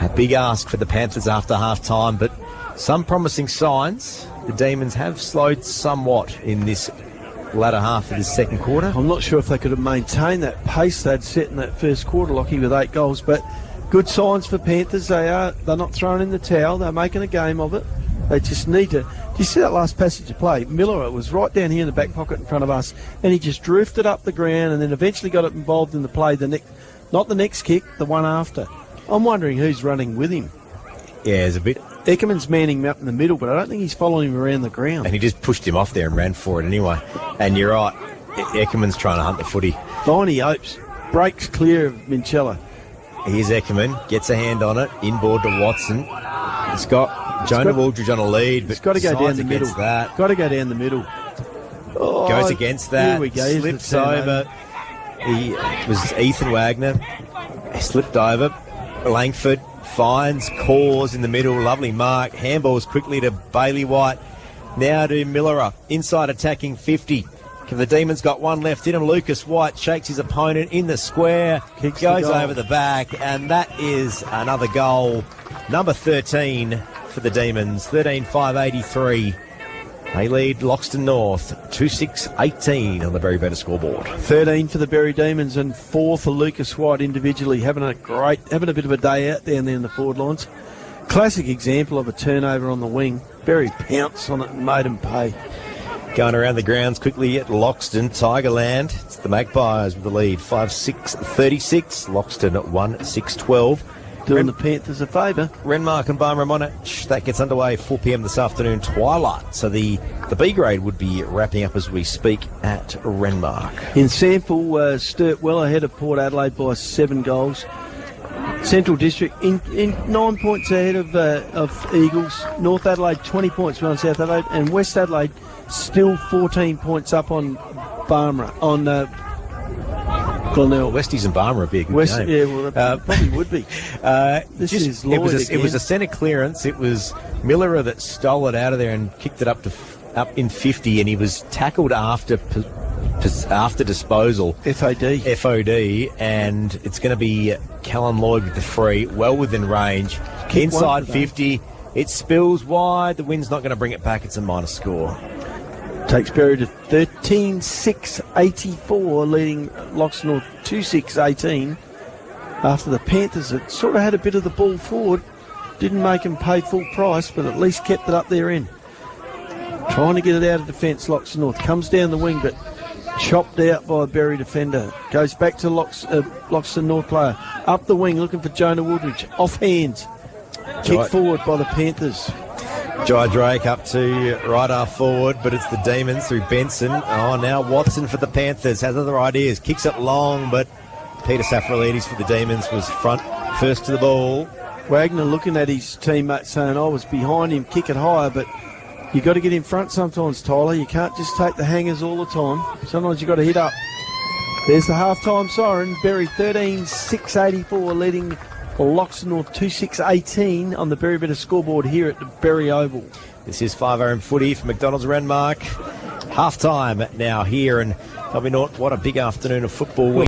A big ask for the Panthers after half-time, but some promising signs. The Demons have slowed somewhat in this latter half of this second quarter. I'm not sure if they could have maintained that pace they'd set in that first quarter, Lockie, with 8 goals, but Good signs for Panthers. They're not throwing in the towel. They're making a game of it. They just need to. Did you see that last passage of play? Miller was right down here in the back pocket in front of us, and he just drifted up the ground and then eventually got it involved in the play. Not the next kick, the one after. I'm wondering who's running with him. Yeah, there's a bit. Eckerman's manning him up in the middle, but I don't think he's following him around the ground. And he just pushed him off there and ran for it anyway. And you're right, Eckerman's trying to hunt the footy. Viney Opes breaks clear of Minchella. Here's Eckerman, gets a hand on it, inboard to Watson. It's got Jonah Wooldridge on a lead, but it's got to go down the middle. That. Got to go down the middle. Oh, goes against that. Here we go. Slips over. It was Ethan Wagner. He slipped over. Langford finds Cause in the middle. Lovely mark. Handballs quickly to Bailey White. Now to Millerer. Inside attacking 50. The Demons got one left in him. Lucas White shakes his opponent in the square. Goes over the back. And that is another goal. Number 13 for the Demons. 13-5-83. They lead Loxton North 2-6-18 on the Berri Better scoreboard. 13 for the Berri Demons and 4 for Lucas White individually. Having a bit of a day out down there in the forward lines. Classic example of a turnover on the wing. Berri pounced on it and made him pay. Going around the grounds quickly at Loxton, Tigerland. It's the Magpies with the lead, 5-6-36. Loxton at 1-6-12. Doing the Panthers a favour. Renmark and Barmera Monash, that gets underway 4 p.m. this afternoon, twilight. So the B grade would be wrapping up as we speak at Renmark. In Sample, Sturt well ahead of Port Adelaide by 7 goals. Central District in 9 points ahead of Eagles. North Adelaide 20 points behind South Adelaide, and West Adelaide still 14 points up on Barmera, on Glenelg. Westies and Barmera would be a good game. Yeah, well, probably would be. It was a centre clearance. It was Millerer that stole it out of there and kicked it up in 50, and he was tackled after disposal. FOD, and it's going to be Callum Lloyd with the free, well within range. Inside 50, it spills wide. The wind's not going to bring it back. It's a minor score. Takes Berri to 13-6-84, leading Loxton North 2-6-18. After the Panthers had sort of had a bit of the ball forward, didn't make them pay full price, but at least kept it up their end. Trying to get it out of defence, Loxton North comes down the wing, but chopped out by a Berri defender. Goes back to Loxton North player. Up the wing, looking for Jonah Wooldridge. Off hands. Kick forward by the Panthers. Jai Drake up to right half forward, but it's the Demons through Benson. Oh, now Watson for the Panthers. Has other ideas. Kicks it long, but Peter Safralidis for the Demons was first to the ball. Wagner looking at his teammate saying, I was behind him, kick it higher, but you got to get in front sometimes, Tyler. You can't just take the hangers all the time. Sometimes you got to hit up. There's the half-time siren. Berri 13-6-84, leading Loxton North 2-6-18 on the Berri Better scoreboard here at the Berri Oval. This is 5am footy for McDonald's Renmark. Half-time now here, and W North, what a big afternoon of football.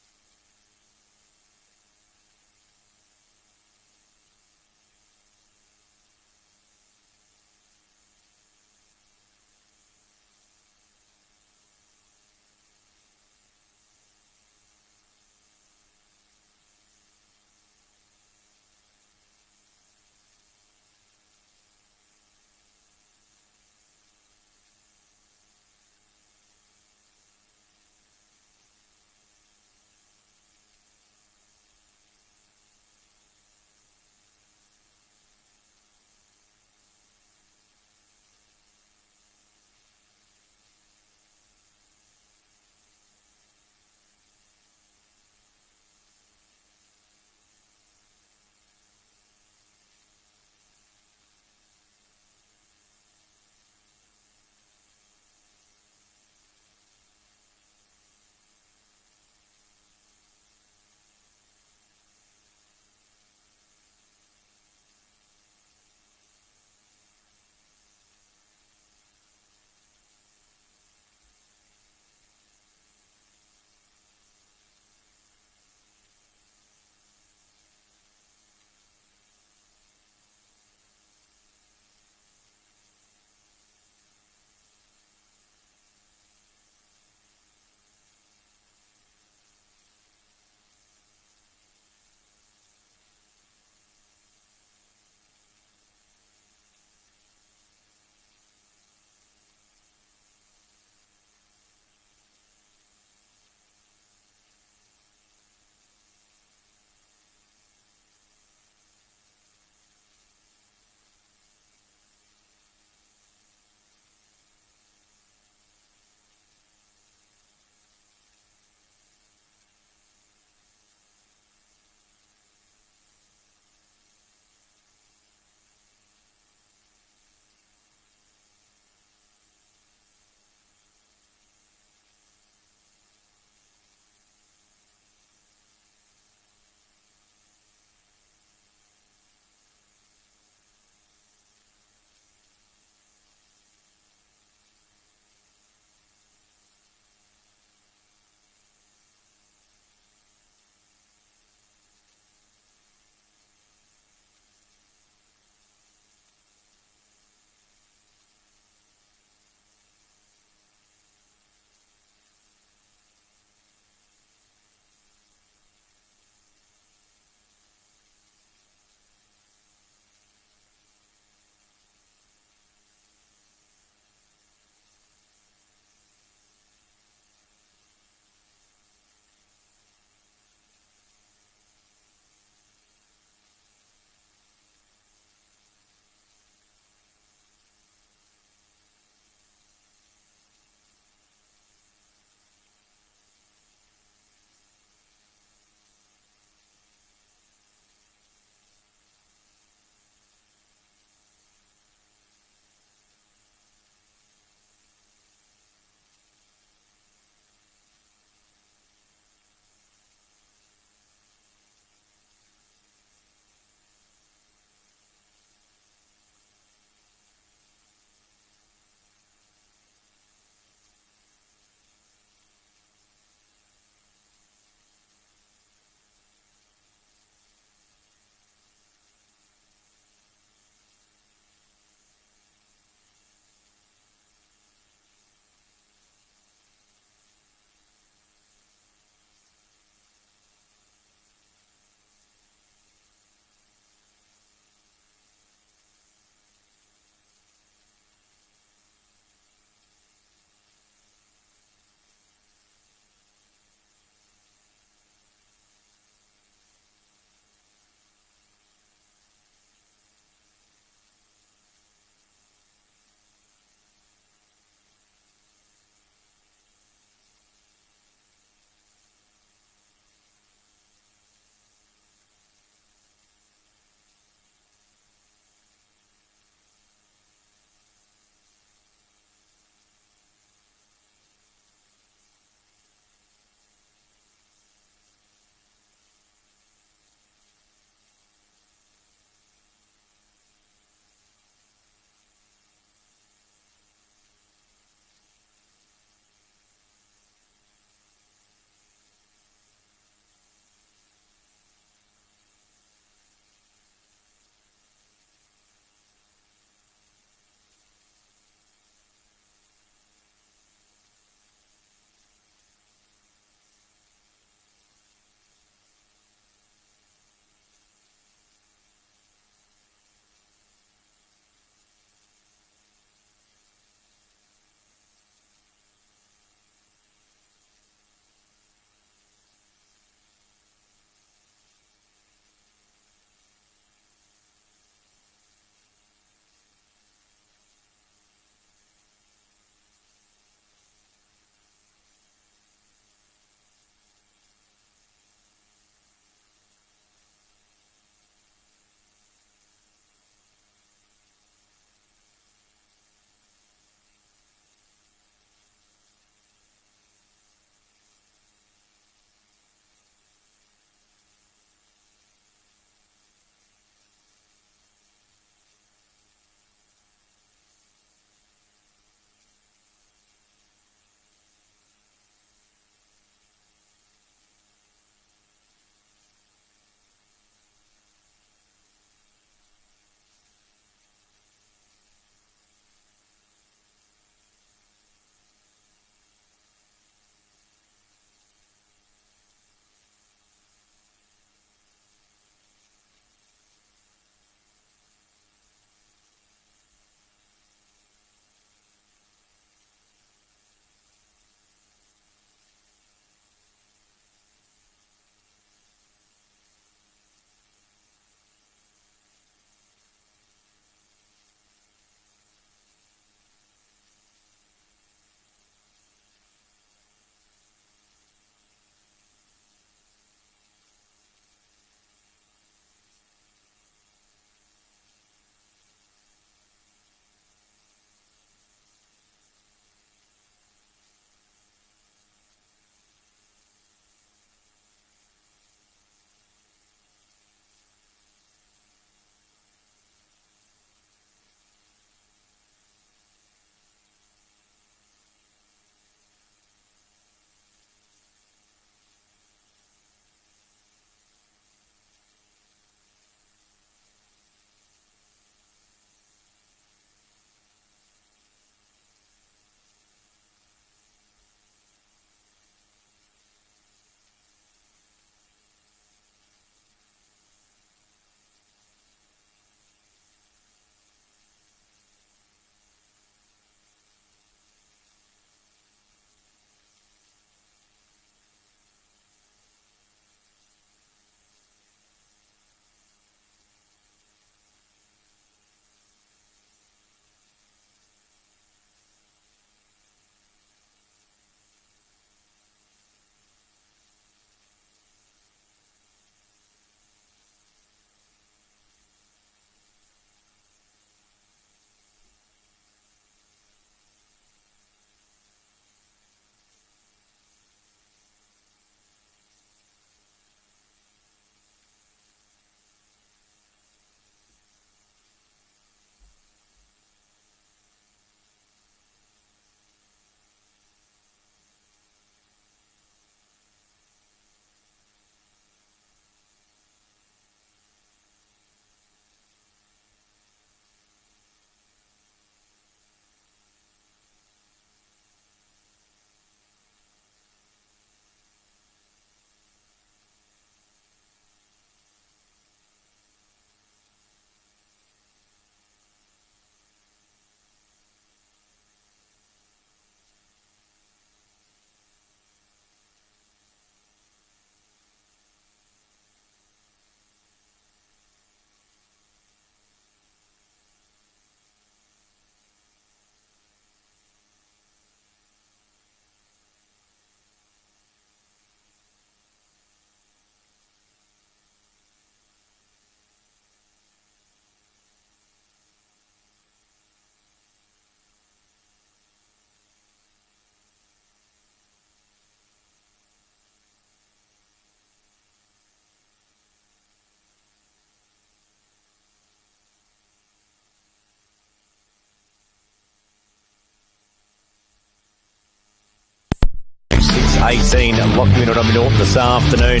18. Locking in at Norton this afternoon.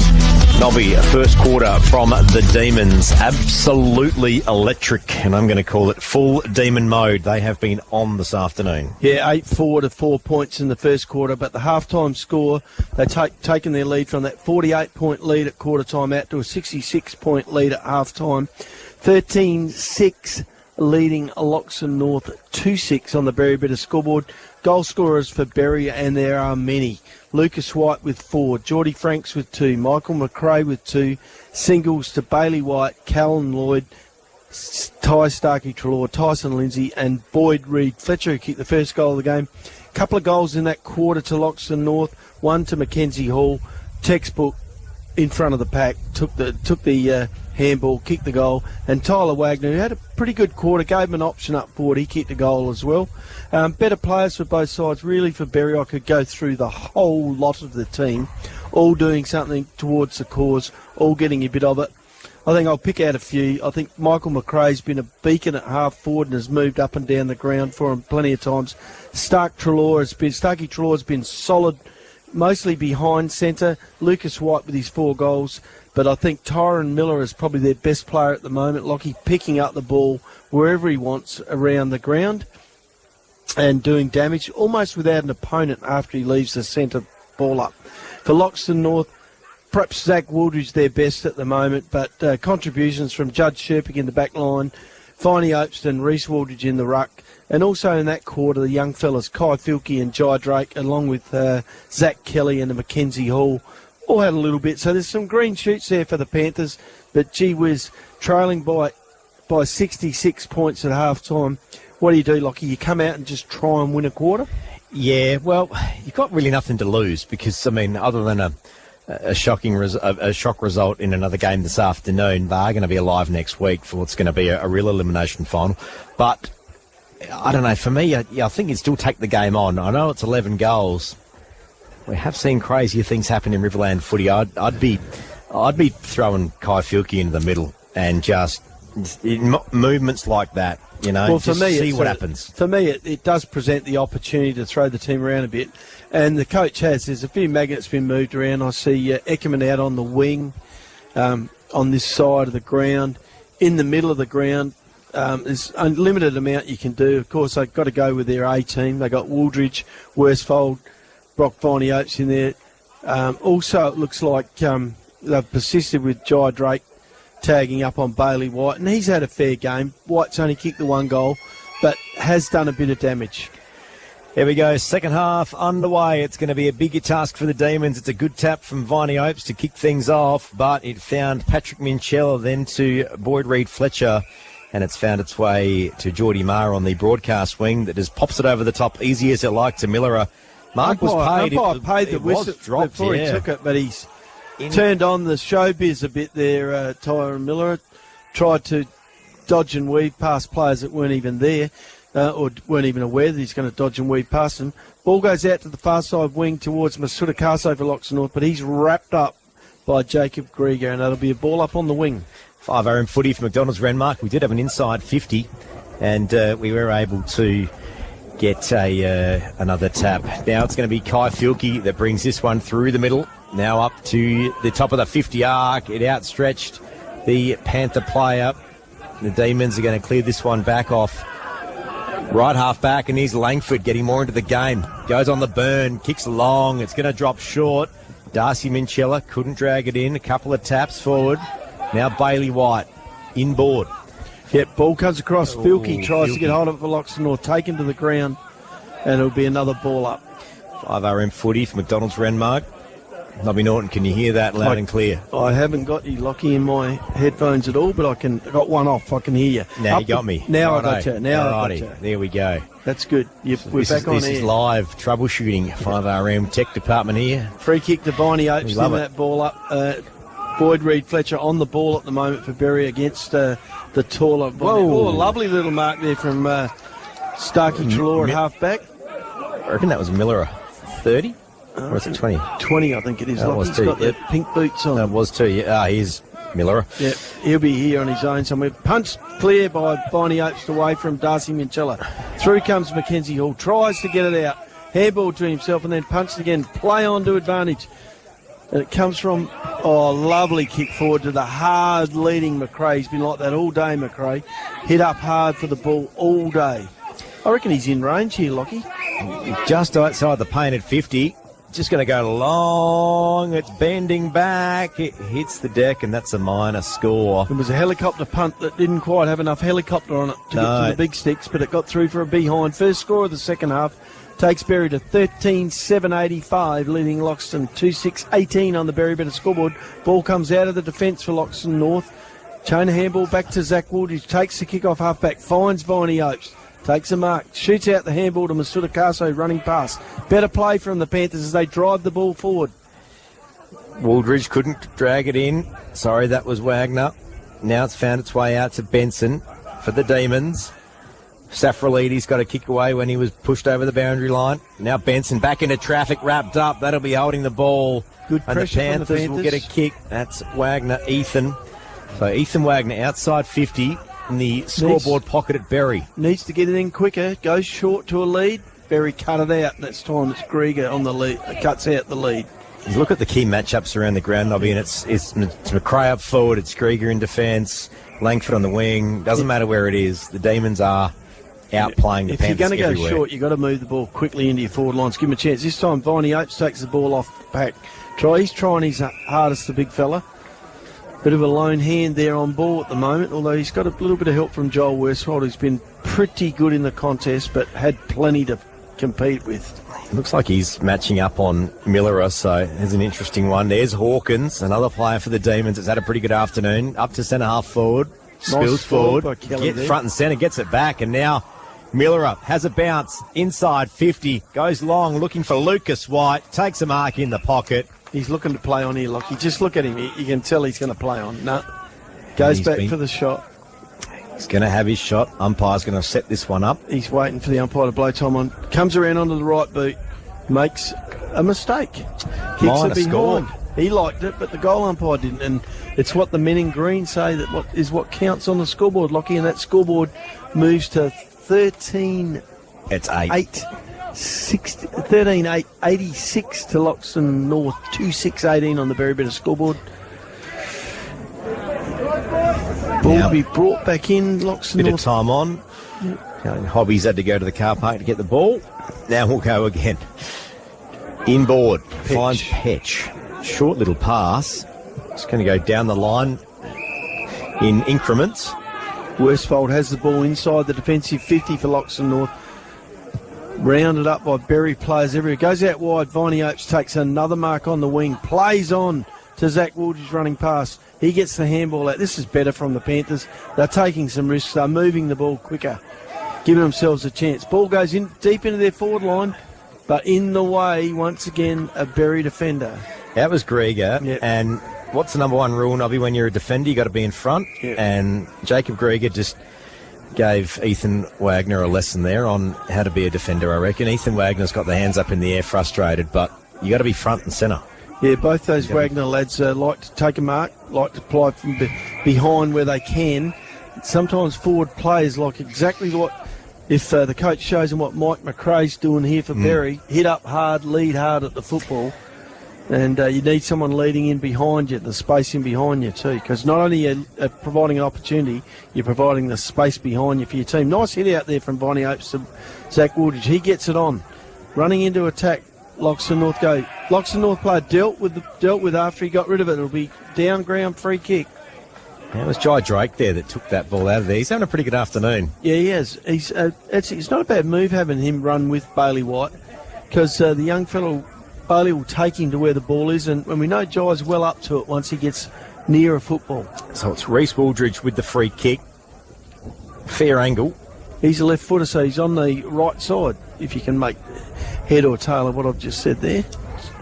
Nobby, first quarter from the Demons. Absolutely electric, and I'm going to call it full demon mode. They have been on this afternoon. Yeah, 8-4 to 4 points in the first quarter, but the halftime score, they taken their lead from that 48-point lead at quarter time out to a 66-point lead at halftime. 13-6 leading Loxton North, 2-6 on the Berri Bit of scoreboard. Goal scorers for Berri, and there are many. Lucas White with 4, Geordie Franks with 2, Michael McRae with 2, singles to Bailey White, Callan Lloyd, Ty Starkey-Trelaw, Tyson Lindsay and Boyd Reid Fletcher, who kicked the first goal of the game. A couple of goals in that quarter to Loxton North, one to Mackenzie Hall, textbook in front of the pack, took the handball, kicked the goal, and Tyler Wagner, who had a pretty good quarter, gave him an option up forward, he kicked a goal as well. Better players for both sides. Really for Berri, I could go through the whole lot of the team, all doing something towards the cause, all getting a bit of it. I think I'll pick out a few. I think Michael McRae's been a beacon at half forward and has moved up and down the ground for him plenty of times. Starkey-Trelaw has been solid, mostly behind centre. Lucas White with his 4 goals. But I think Tyron Miller is probably their best player at the moment. Lockie picking up the ball wherever he wants around the ground and doing damage almost without an opponent after he leaves the centre ball up. For Loxton North, perhaps Zach Wooldridge their best at the moment, but contributions from Judge Sherpick in the back line, Viney Opeston, Reece Wooldridge in the ruck, and also in that quarter, the young fellas Kai Filkey and Jai Drake, along with Zach Kelly and Mackenzie Hall, all had a little bit. So there's some green shoots there for the Panthers, but gee whiz, trailing by 66 points at half-time. What do you do, Lockie? You come out and just try and win a quarter? Yeah, well, you've got really nothing to lose because, I mean, other than a shock result in another game this afternoon, they are going to be alive next week for what's going to be a real elimination final. But, I don't know, for me, I think you'd still take the game on. I know it's 11 goals. We have seen crazier things happen in Riverland footy. I'd be throwing Kai Filkey into the middle and just in movements like that, you know, well, for me, see what happens. For me, it does present the opportunity to throw the team around a bit. And the coach there's a few magnets been moved around. I see Eckerman out on the wing, on this side of the ground, in the middle of the ground. There's a limited amount you can do. Of course, they've got to go with their A team. They got Wooldridge, Worsfold, Brock Viney Oates in there. Also, it looks like they've persisted with Jai Drake tagging up on Bailey White, and he's had a fair game. White's only kicked the 1 goal, but has done a bit of damage. Here we go, second half underway. It's going to be a bigger task for the Demons. It's a good tap from Viney Oates to kick things off, but it found Patrick Minchella, then to Boyd Reid Fletcher, and it's found its way to Geordie Maher on the broadcast wing that just pops it over the top, easy as it like, to Miller. Mark was paid. Umpire paid the whistle dropped, before he took it, but he's turned on the showbiz a bit there. Tyron Miller tried to dodge and weave past players that weren't even there or weren't even aware that he's going to dodge and weave past them. Ball goes out to the far side wing towards Masuda Caso for Loxton North, but he's wrapped up by Jacob Grieger, and that'll be a ball up on the wing. 5RM footy for McDonald's Renmark. We did have an inside 50, and we were able to get another tap. Now it's going to be Kai Filkey that brings this one through the middle. Now up to the top of the 50 arc. It outstretched the Panther player. The Demons are going to clear this one back off. Right half back, and here's Langford getting more into the game. Goes on the burn, kicks long. It's going to drop short. Darcy Minchella couldn't drag it in. A couple of taps forward. Now Bailey White inboard. Yep, ball comes across. Filkey tries to get hold of it for Loxton North, taken to the ground, and it'll be another ball up. 5RM footy for McDonald's Renmark. Nobby Norton, can you hear that loud and clear? I haven't got you, Lockie, in my headphones at all, but I got one off. I can hear you. Now you got me. Now I got you. Now I got you. There we go. That's good. We're back on air. This is live troubleshooting. 5RM Tech Department here. Free kick to Viney Oates. That ball up. Boyd Reid Fletcher on the ball at the moment for Berri against the taller. Whoa, lovely little mark there from Starkey-Trelaw at half-back. I reckon that was Miller 30? Or was it 20? 20, I think it is. He's got the pink boots on. That was too. Yeah. Here's Miller. Yep, he'll be here on his own somewhere. Punched clear by Viney Oates away from Darcy Minchella. Through comes Mackenzie Hall. Tries to get it out. Handball to himself and then punched again. Play on to advantage. And it comes from, lovely kick forward to the hard leading McRae. He's been like that all day, McRae. Hit up hard for the ball all day. I reckon he's in range here, Lockie. Just outside the painted 50. Just going to go long. It's bending back. It hits the deck, and that's a minor score. It was a helicopter punt that didn't quite have enough helicopter on it to get to the big sticks, but it got through for a behind. First score of the second half takes Berri to 13-7-85, leading Loxton 2-6-18 on the Berri Better scoreboard. Ball comes out of the defence for Loxton North. Chain of handball back to Zach Woodridge. Takes the kick off halfback. Finds Viney Oates. Takes a mark. Shoots out the handball to Masuda Caso running past. Better play from the Panthers as they drive the ball forward. Woodridge couldn't drag it in. Sorry, that was Wagner. Now it's found its way out to Benson for the Demons. Safralides got a kick away when he was pushed over the boundary line. Now Benson back into traffic, wrapped up. That'll be holding the ball. Good and the pressure Panthers, from the Panthers will get a kick. That's Wagner, Ethan. So Ethan Wagner outside 50 in the scoreboard pocket at Berri. Needs to get it in quicker. Goes short to a lead. Berri cut it out. This time it's Grieger on the lead. Cuts out the lead. You look at the key matchups around the ground, Nobby, and it's McRae up forward, it's Grieger in defence, Langford on the wing. Doesn't matter where it is. The Demons are outplaying the Panthers. If you're going to go everywhere. short, you've got to move the ball quickly into your forward lines. Give him a chance. This time, Viney Oates takes the ball off the pack. He's trying his hardest, the big fella. Bit of a lone hand there on ball at the moment, although he's got a little bit of help from Joel Westwold, who's been pretty good in the contest, but had plenty to compete with. Looks like he's matching up on Miller, so there's an interesting one. There's Hawkins, another player for the Demons. It's had a pretty good afternoon. Up to centre half forward. Spills forward. Gets front and centre, gets it back, and now Miller up, has a bounce, inside 50, goes long, looking for Lucas White, takes a mark in the pocket. He's looking to play on here, Lockie. Just look at him. You can tell he's going to play on. No. Goes back for the shot. He's going to have his shot. Umpire's going to set this one up. He's waiting for the umpire to blow time on. Comes around onto the right boot. Makes a mistake. Kicks it behind. He liked it, but the goal umpire didn't. And it's what the men in green say that what counts on the scoreboard, Lockie. And that scoreboard moves to 13. It's 8. 13-8-86 to Loxton North, 2-6-18 on the Berri Better scoreboard. Ball will be brought back in, Loxton Bit North. of time on. Hobbies had to go to the car park to get the ball. Now we'll go again. Inboard, finds Petch. Short little pass. It's going to go down the line in increments. Westfold has the ball inside the defensive 50 for Loxton North. Rounded up by Berri players everywhere. Goes out wide. Viney Oates takes another mark on the wing. Plays on to Zach Woodridge running past. He gets the handball out. This is better from the Panthers. They're taking some risks. They're moving the ball quicker, giving themselves a chance. Ball goes in deep into their forward line, but in the way, once again, a Berri defender. That was Grieger. Yep. And what's the number one rule, Nobby, when you're a defender? You got to be in front. Yep. And Jacob Grieger just gave Ethan Wagner a lesson there on how to be a defender, I reckon. Ethan Wagner's got the hands up in the air, frustrated, but you got to be front and centre. Yeah, both those Wagner lads like to take a mark, like to play from behind where they can. Sometimes forward players like exactly what, if the coach shows them what Mike McRae's doing here for Berri, hit up hard, lead hard at the football. And you need someone leading in behind you, the space in behind you too, because not only are you providing an opportunity, you're providing the space behind you for your team. Nice hit out there from Viney Oates to Zach Woodridge. He gets it on, running into attack. Loxton North go. Loxton North player dealt with after he got rid of it. It'll be down ground free kick. Yeah, it was Jai Drake there that took that ball out of there. He's having a pretty good afternoon. Yeah, he has. It's not a bad move having him run with Bailey White, because the young fellow Bailey will take him to where the ball is, and we know Jai's well up to it once he gets near a football. So it's Reece Wooldridge with the free kick. Fair angle. He's a left footer, so he's on the right side, if you can make head or tail of what I've just said there.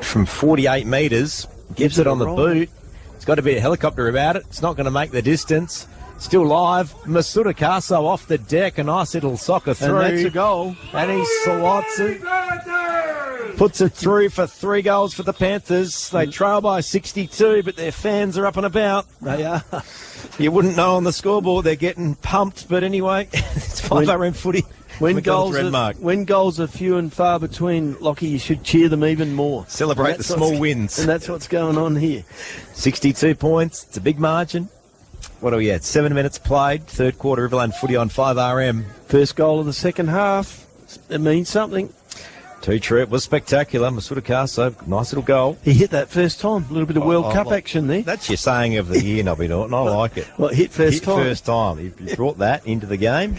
From 48 metres, gives it on the boot. It's got to be a helicopter about it. It's not going to make the distance. Still live. Masuda Caso off the deck. A nice little soccer through. And that's a goal. And he slots it. Puts it through for 3 goals for the Panthers. They trail by 62, but their fans are up and about. They are. You wouldn't know on the scoreboard. They're getting pumped. But anyway, it's 5 RM footy. When McDonald's when goals are few and far between, Lockie, you should cheer them even more. Celebrate the small wins. And that's what's going on here. 62 points. It's a big margin. What are we at? 7 minutes played. Third quarter Riverland footy on 5RM. First goal of the second half. It means something. Too true. It was spectacular. Masuda, nice little goal. He hit that first time. A little bit of World Cup action there. That's your saying of the year, Nobby Norton. I like it. Well, hit first time. First time. You brought that into the game.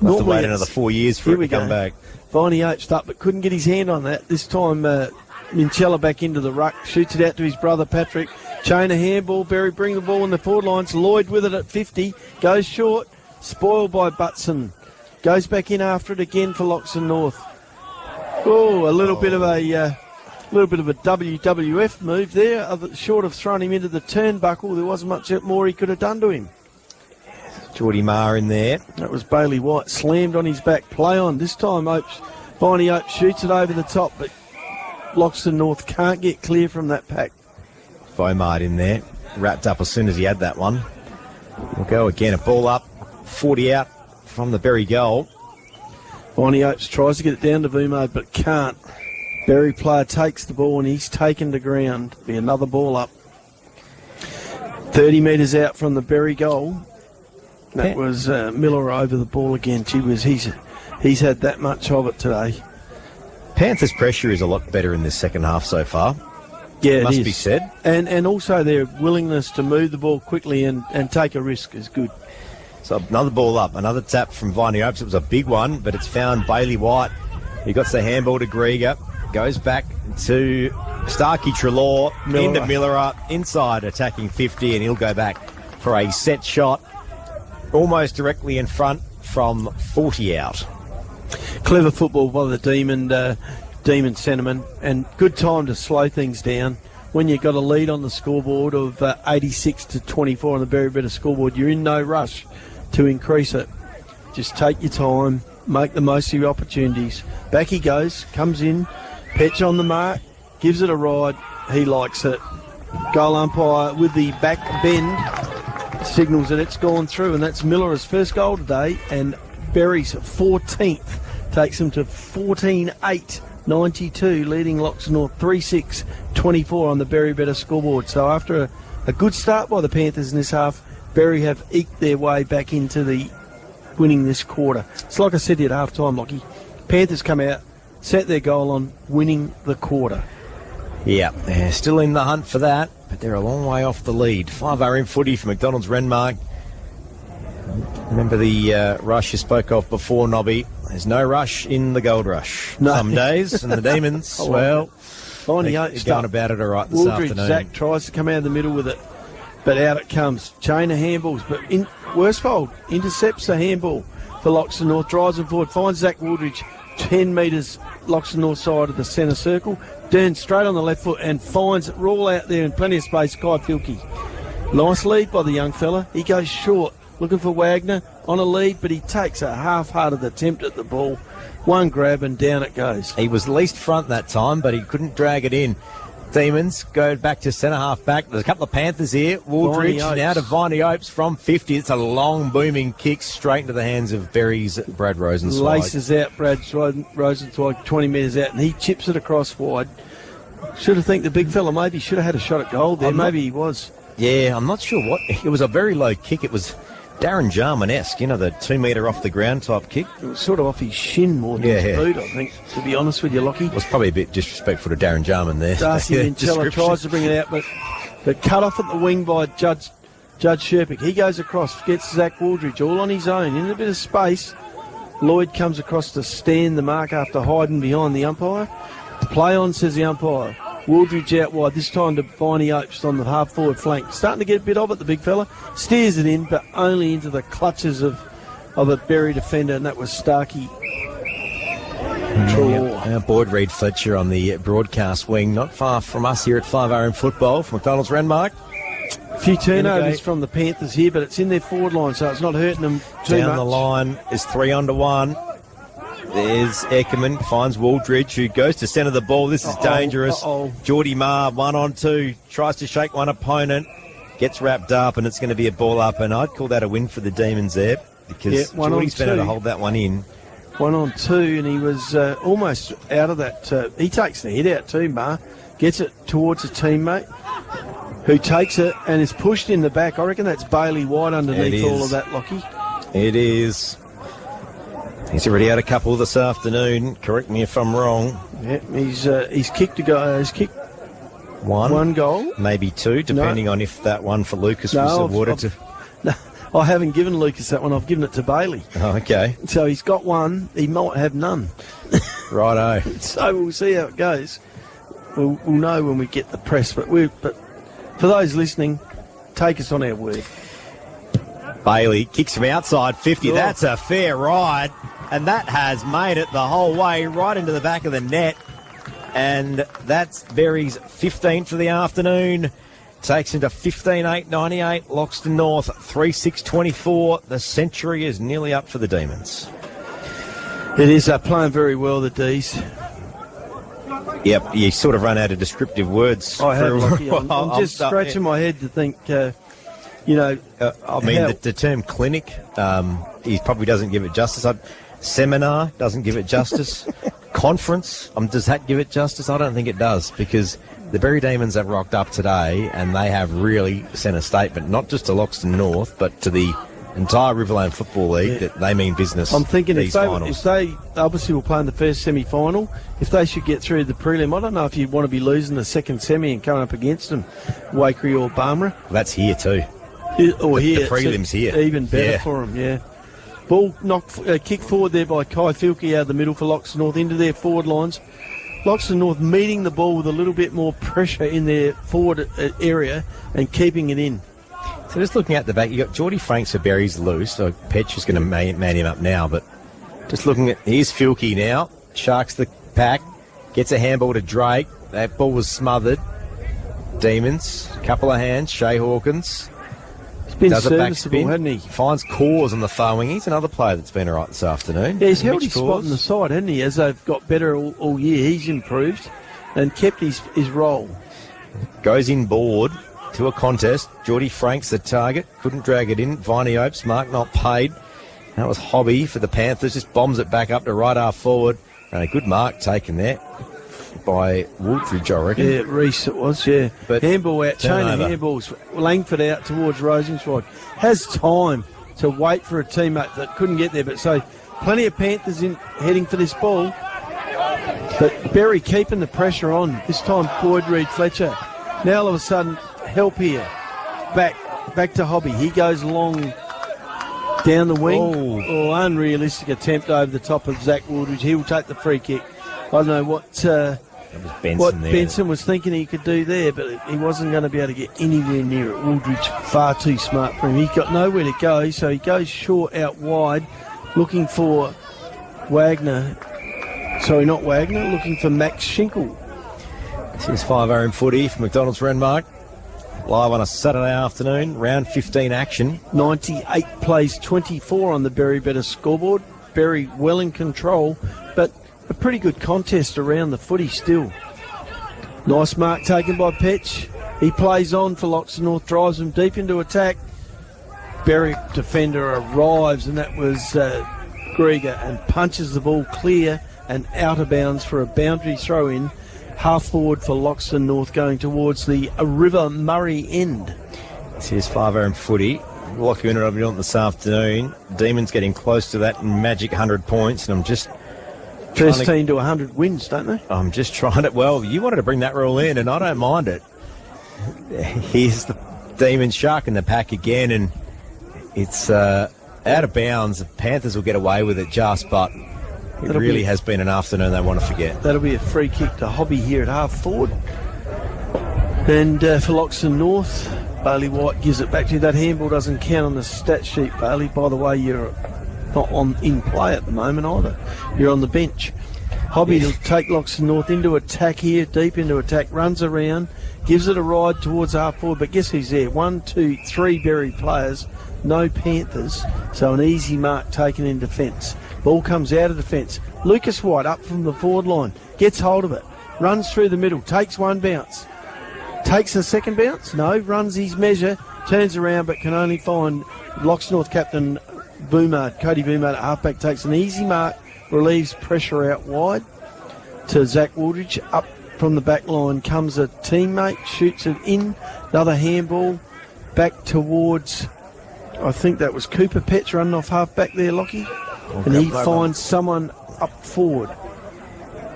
We'll have to wait another 4 years for it to come back. Viney Oates up, but couldn't get his hand on that. This time, Minchella back into the ruck. Shoots it out to his brother, Patrick. Chain a handball. Berri bring the ball in the forward lines. Lloyd with it at 50. Goes short. Spoiled by Butson. Goes back in after it again for Loxton North. Oh, a little bit of a WWF move there. Short of throwing him into the turnbuckle, there wasn't much more he could have done to him. Geordie Marr in there. That was Bailey White, slammed on his back. Play on. This time, Viney Oates shoots it over the top, but Loxton North can't get clear from that pack. Beaumard in there. Wrapped up as soon as he had that one. We'll go again. A ball up. 40 out from the Berri goal. Viney Oates tries to get it down to Beaumard, but can't. Berri player takes the ball and he's taken to ground. Be another ball up. 30 metres out from the Berri goal. That was Miller over the ball again. He's had that much of it today. Panthers' pressure is a lot better in this second half so far. Yeah, must be said. And also their willingness to move the ball quickly and take a risk is good. So another ball up, another tap from Viney Oates. It was a big one, but it's found Bailey White. He got the handball to Grieger. Goes back to Starkey Trelaw, into Miller, inside attacking 50, and he'll go back for a set shot almost directly in front from 40 out. Clever football by the Demon centreman, and good time to slow things down. When you've got a lead on the scoreboard of 86 to 24 on the Berri Better scoreboard, you're in no rush to increase it. Just take your time, make the most of your opportunities. Back he goes, comes in, Petch on the mark, gives it a ride. He likes it. Goal umpire with the back bend signals that it's gone through, and that's Miller's first goal today, and Berri's 14th takes him to 14-8-92, leading Loxton North 3-6-24 on the Berri Better scoreboard. So after a good start by the Panthers in this half, Berri have eked their way back into the winning this quarter. It's like I said at half time, Lockie. Panthers come out, set their goal on winning the quarter. Yeah, they're still in the hunt for that, but they're a long way off the lead. 5RM footy for McDonald's Renmark. Remember the rush you spoke of before, Nobby? There's no rush in the gold rush. No. Some days, and the Demons, they're going about it all right this afternoon. Zach tries to come out of the middle with it, but out it comes. Chain of handballs, but Worsfold intercepts the handball for Loxton North, drives him forward, finds Zach Woodridge, 10 metres Loxton North side of the centre circle, turns straight on the left foot and finds it all out there in plenty of space, Kai Filkey. Nice lead by the young fella. He goes short, looking for Wagner on a lead, but he takes a half-hearted attempt at the ball. One grab and down it goes. He was least front that time, but he couldn't drag it in. Demons go back to centre-half back. There's a couple of Panthers here. Wooldridge now to Viney Oates from 50. It's a long, booming kick straight into the hands of Berri's Brad Rosenzweig. Laces out Brad Rosenzweig 20 metres out, and he chips it across wide. Should have think the big fella maybe should have had a shot at goal there. Maybe he was. Yeah, I'm not sure what. It was a very low kick. It was Darren Jarman-esque, the 2 metre off the ground type kick. It was sort of off his shin more than his boot, I think, to be honest with you, Lockie. It was probably a bit disrespectful to Darren Jarman there. Darcy Minchella tries to bring it out, but cut off at the wing by Judge Sherpick. He goes across, gets Zach Wooldridge all on his own, in a bit of space. Lloyd comes across to stand the mark after hiding behind the umpire. Play on, says the umpire. Wooldridge out wide, this time to Viney Oates on the half-forward flank. Starting to get a bit of it, the big fella. Steers it in, but only into the clutches of a Berri defender, and that was Starkey. Our board Reed Fletcher on the broadcast wing, not far from us here at 5RM Football from McDonald's Renmark. A few turnovers from the Panthers here, but it's in their forward line, so it's not hurting them too much. Down the line is 3-1. There's Eckerman, finds Wooldridge, who goes to centre the ball. This is dangerous. Geordie Marr, 1-on-2, tries to shake one opponent, gets wrapped up, and it's going to be a ball up. And I'd call that a win for the Demons there, because Geordie's been able to hold that one in 1-on-2, and he was almost out of that. He takes the head out too, Mar. Gets it towards a teammate who takes it and is pushed in the back. I reckon that's Bailey White underneath all of that, Lockie. It is. He's already had a couple this afternoon. Correct me if I'm wrong. Yeah, he's kicked a goal. He's kicked one goal, maybe two, depending on if that one for Lucas was awarded. No, I haven't given Lucas that one. I've given it to Bailey. Oh, okay. So he's got one. He might have none. Righto. So we'll see how it goes. We'll know when we get the press. But for those listening, take us on our word. Bailey kicks from outside 50. Oh. That's a fair ride. And that has made it the whole way right into the back of the net. And that's Berry's 15 for the afternoon. Takes into 15-8-98. Loxton North 3-6-24. The century is nearly up for the Demons. It is playing very well, the D's. Yep, you sort of run out of descriptive words. I have, Lockie. I'm just scratching my head to think, I mean, the term clinic, he probably doesn't give it justice. Seminar doesn't give it justice. Conference, does that give it justice? I don't think it does, because the Berri Demons have rocked up today and they have really sent a statement, not just to Loxton North, but to the entire Riverland Football League, that they mean business. I'm thinking if they obviously will play in the first semi-final, if they should get through the prelim, I don't know if you'd want to be losing the second semi and coming up against them, Waikerie or Barmera. That's here too. Or here. The prelim's here. Even better for them, yeah. Ball kicked forward there by Kai Filkey out of the middle for Loxton North into their forward lines. Loxton North meeting the ball with a little bit more pressure in their forward area and keeping it in. So just looking at the back, you've got Geordie Franks for Berry's loose, so Petch is going to man him up now, but just looking at, here's Filkey now, sharks the pack, gets a handball to Drake, that ball was smothered. Demons, couple of hands, Shea Hawkins. He's been serviceable, hasn't he? Finds Cause on the far wing. He's another player that's been all right this afternoon. Yeah, he's held his spot on the side, hasn't he? As they've got better all year, he's improved and kept his role. Goes inboard to a contest. Geordie Franks the target. Couldn't drag it in. Viney Opes, mark not paid. That was Hobby for the Panthers. Just bombs it back up to right half forward. And a good mark taken there by Woolridge, I reckon. Yeah, Reese it was, yeah. But handball out, chain of handballs. Langford out towards Rosenswide. Has time to wait for a teammate that couldn't get there. But so plenty of Panthers heading for this ball. But Berri keeping the pressure on. This time Boyd Reid Fletcher. Now all of a sudden, help here. Back to Hobby. He goes long down the wing. Oh, unrealistic attempt over the top of Zach Woolridge. He will take the free kick. I don't know what Benson was thinking he could do there, but he wasn't going to be able to get anywhere near it. Woolridge far too smart for him. He's got nowhere to go, so he goes short out wide, looking for Wagner. Sorry, not Wagner, looking for Max Schinkel. This is 5 footy from McDonald's Renmark. Live on a Saturday afternoon, round 15 action. 98 plays 24 on the Berri Better scoreboard. Berri well in control, but a pretty good contest around the footy still. Nice mark taken by Petch. He plays on for Loxton North, drives him deep into attack. Berri defender arrives, and that was Grieger, and punches the ball clear and out of bounds for a boundary throw in. Half forward for Loxton North going towards the River Murray end. This is 5 footy. Lockie Winter will be on this afternoon. Demons getting close to that magic 100 points, and I'm just... First team to 100 wins, don't they? I'm just trying to... Well, you wanted to bring that rule in, and I don't mind it. Here's the Demon Shark in the pack again, and it's out of bounds. The Panthers will get away with it just, but it really has been an afternoon they want to forget. That'll be a free kick to Hobby here at half forward. And for Loxton North, Bailey White gives it back to you. That handball doesn't count on the stat sheet, Bailey. By the way, you're not in play at the moment either. You're on the bench. Hobby will take Loxton North into attack here, deep into attack, runs around, gives it a ride towards half forward, but guess who's there? 1, 2, 3 Berri players, no Panthers, so an easy mark taken in defence. Ball comes out of defence. Lucas White up from the forward line, gets hold of it, runs through the middle, takes one bounce. Takes a second bounce? No, runs his measure, turns around, but can only find Loxton North captain Boomard, Cody Boomard at halfback, takes an easy mark relieves pressure out wide to Zach Woolridge. Up from the back line comes a teammate, shoots it in. Another handball back towards, I think that was Cooper Petch running off half back there, Lockie. And he finds someone up forward.